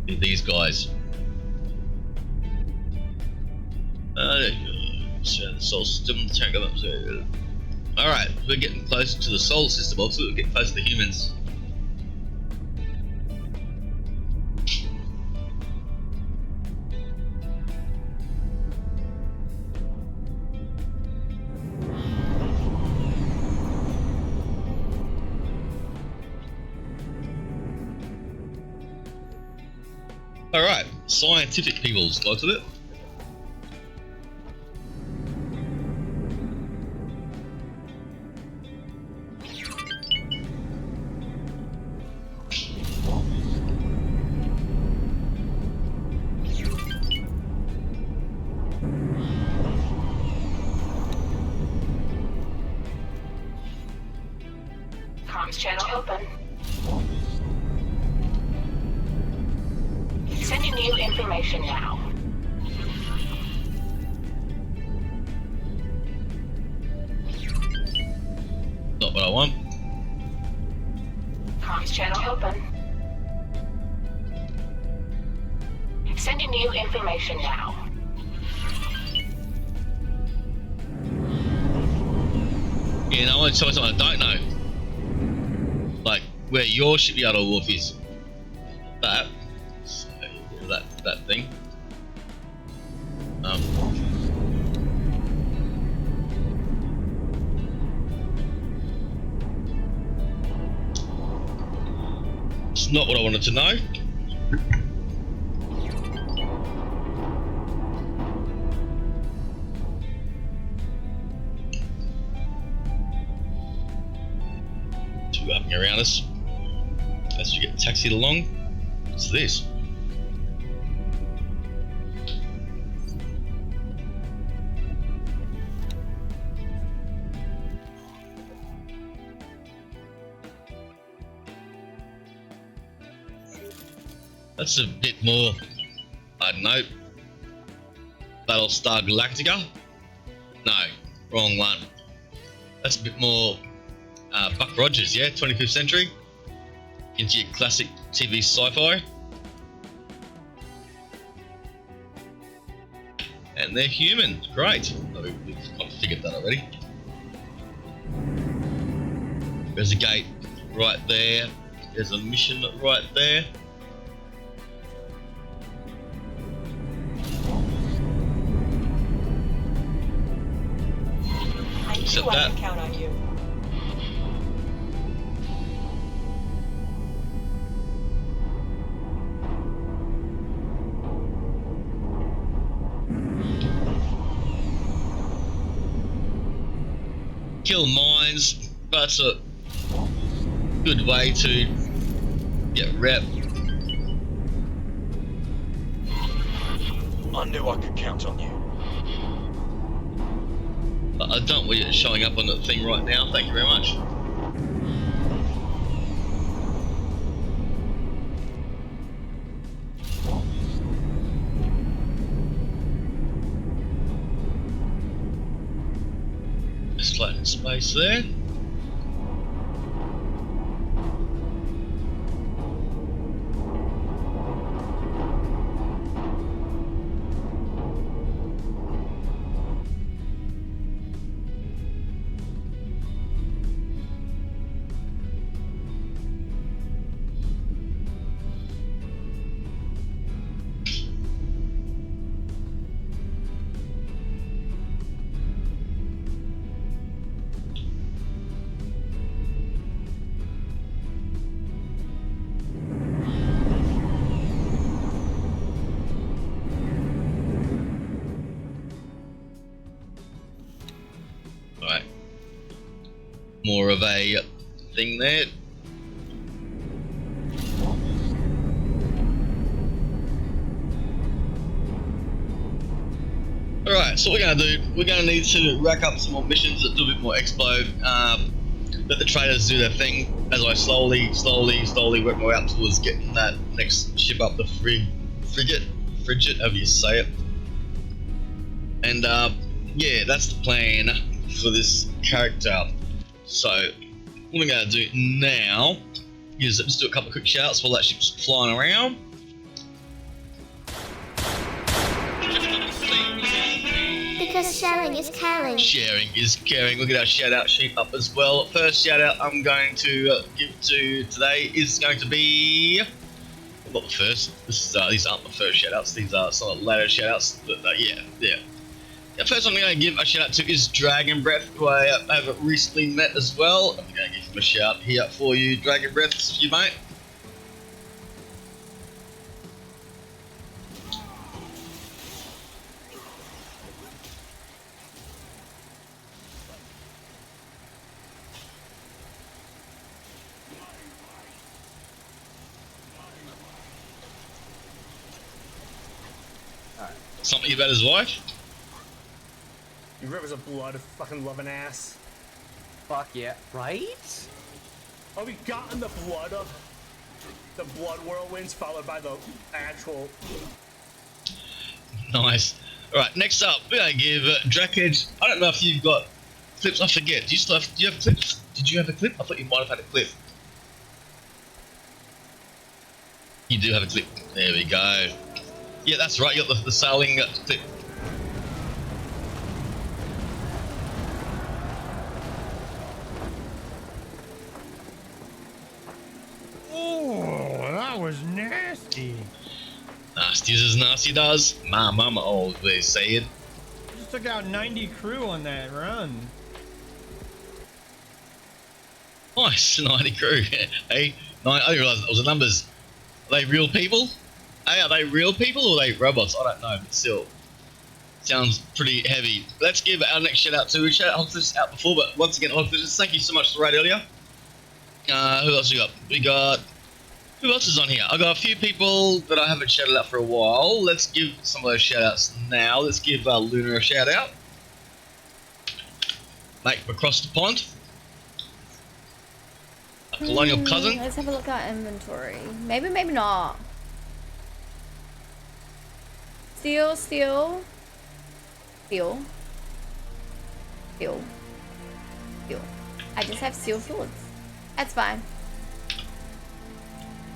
These guys. Solar system. Alright, we're getting closer to the solar system. Also, we're getting closer to humans. Alright, scientific people's lots of it. Comms channel open. Sending you information now. Not what I want. Comms channel open. Sending you information now. Yeah, I want to tell you something I don't know. Like where your shipyard or wharf is. That. So, that thing. It's not what I wanted to know. Two up around us. As you get taxied along. What's this? That's a bit more, I don't know, Battlestar Galactica? No, wrong one. That's a bit more Buck Rogers, yeah, 25th century. Into your classic TV sci-fi. And they're human, great. Oh, we've kind of figured that already. There's a gate right there. There's a mission right there. Except that. I can count on you. Kill mines, but that's a good way to get rep. I knew I could count on you. I don't want you showing up on the thing right now, thank you very much. Just flat in space there. More of a thing there. Alright, so what we're going to do, we're going to need to rack up some more missions that do a bit more expo. Let the traders do their thing as I slowly work my way up towards getting that next ship up, the frigate, however you say it. And yeah, that's the plan for this character. So what I'm going to do now is just do a couple of quick shouts while that ship's flying around. Because sharing is caring. Sharing is caring. We'll get our shout out sheet up as well. First shout out I'm going to give to today is going to be, not the first. These aren't the first shout outs. These are some of the later shout outs. But yeah. The first one I'm going to give a shout out to is Dragon Breath, who I have recently met as well. I'm going to give him a shout here for you, Dragon Breath. It's you, mate. Something about his wife? You rivers of blood, fucking loving ass. Fuck yeah. Right? Are we gotten the blood of the blood whirlwinds followed by the actual... Nice. Alright, next up, we're going to give Drackhead. I don't know if you've got clips, I forget. Do you have clips? Did you have a clip? I thought you might have had a clip. You do have a clip. There we go. Yeah, that's right, you got the sailing clip. Oh, that was nasty. Nasty as nasty does. My mama always said. Just took out 90 crew on that run. Nice, 90 crew. Hey, I didn't realise that was the numbers. Are they real people? Hey, are they real people or are they robots? I don't know, but still. Sounds pretty heavy. Let's give our next shout out to, we shouted Hogfish out before, but once again, Hogfish, thank you so much for the raid earlier. Who else we got? Who else is on here? I got a few people that I haven't shouted out for a while. Let's give some of those shout outs now. Let's give Luna a shout out. Mate, across the pond. A colonial cousin. Let's have a look at inventory. Maybe, maybe not. Steel. I just have steel swords. That's fine.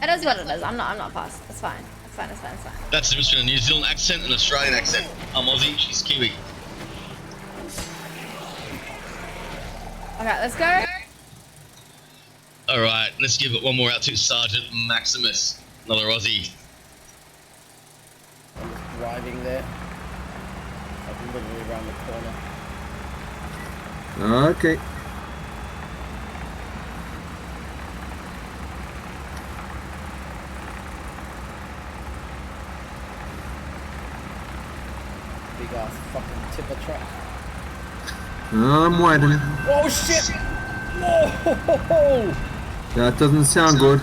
It is what it is. I'm not fussed. It's fine. It's fine. That's the difference between a New Zealand accent and an Australian accent. I'm Aussie, she's Kiwi. Okay, let's go. Alright, let's give it one more out to Sergeant Maximus. Another Aussie. Driving there. Like literally around the corner. Okay. Big ass fucking tipper truck. I'm waiting. Oh shit! Whoa! That doesn't sound good.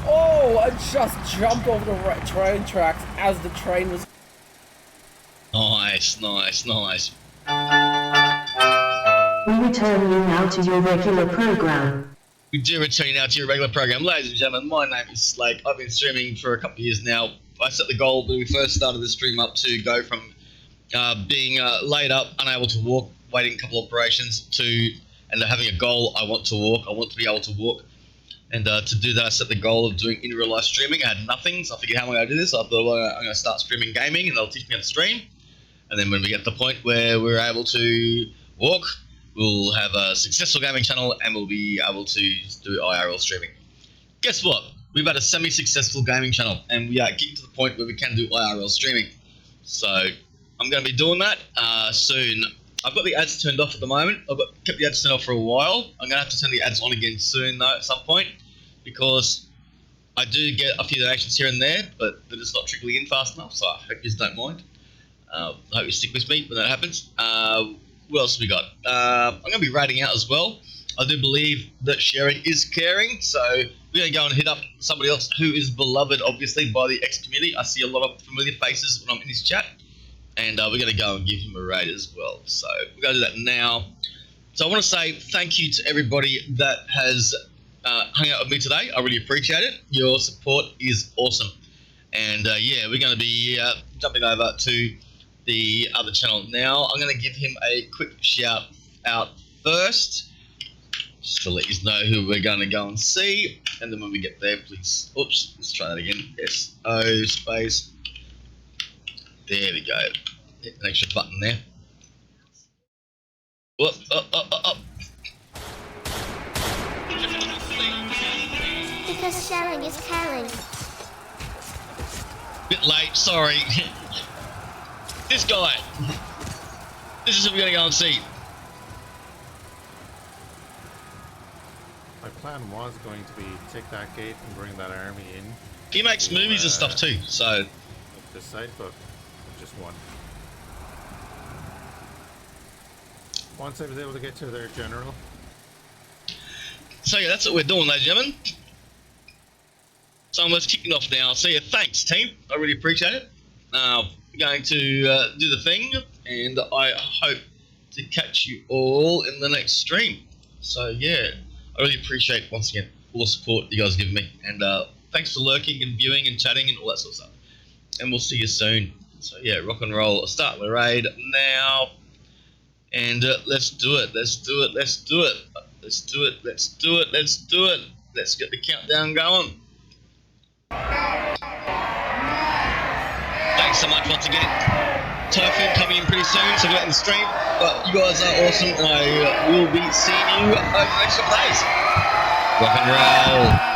Oh, I just jumped over the train tracks as the train was. Nice. We return you now to your regular program. We do return you now to your regular program. Ladies and gentlemen, my name is Slake. I've been streaming for a couple of years now. I set the goal when we first started the stream up to go from being laid up, unable to walk, waiting a couple operations, and having a goal, I want to walk. I want to be able to walk. And to do that, I set the goal of doing in real life streaming. I had nothing, so I figured how am I going to do this? I thought, well, I'm going to start streaming gaming, and they'll teach me how to stream. And then when we get to the point where we're able to walk, we'll have a successful gaming channel, and we'll be able to do IRL streaming. Guess what? We've had a semi-successful gaming channel, and we are getting to the point where we can do IRL streaming. So I'm going to be doing that soon. I've got the ads turned off at the moment. I've kept the ads turned off for a while. I'm going to have to turn the ads on again soon, though, at some point, because I do get a few donations here and there, but they're just not trickling in fast enough, so I hope you don't mind. I hope you stick with me when that happens. What else have we got? I'm going to be rating out as well. I do believe that sharing is caring, so we're going to go and hit up somebody else who is beloved, obviously, by the X community. I see a lot of familiar faces when I'm in this chat. and we're going to go and give him a raid as well. So we're going to do that now. So I want to say thank you to everybody that has hung out with me today. I really appreciate it. Your support is awesome. And yeah, we're going to be jumping over to the other channel now. I'm going to give him a quick shout out first, just to let you know who we're going to go and see. And then when we get there, please, oops, let's try that again. SO space. There we go. Hit an extra button there. Whoop, up. Because sharing is caring. Bit late, sorry. This guy. This is who we're going to go and see. My plan was going to be take that gate and bring that army in. He makes movies and stuff too, so. This side, but just one. Once I was able to get to their general. So yeah, that's what we're doing, ladies and gentlemen. So let's kick it off now. So yeah, thanks team. I really appreciate it. We're going to do the thing, and I hope to catch you all in the next stream. So yeah, I really appreciate once again all the support you guys give me, and thanks for lurking and viewing and chatting and all that sort of stuff. And we'll see you soon. So yeah, rock and roll. I'll start my raid now, and let's do it. Let's do it. Let's do it. Let's do it. Let's do it. Let's do it. Let's get the countdown going. Thanks so much once again. Typhoon coming in pretty soon, so get in the stream. But you guys are awesome, and I will be seeing you over the next couple days. Rock and roll.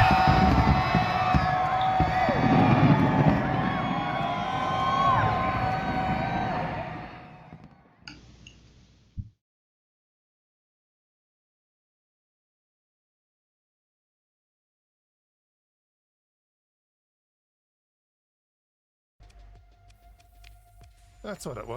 That's what it was.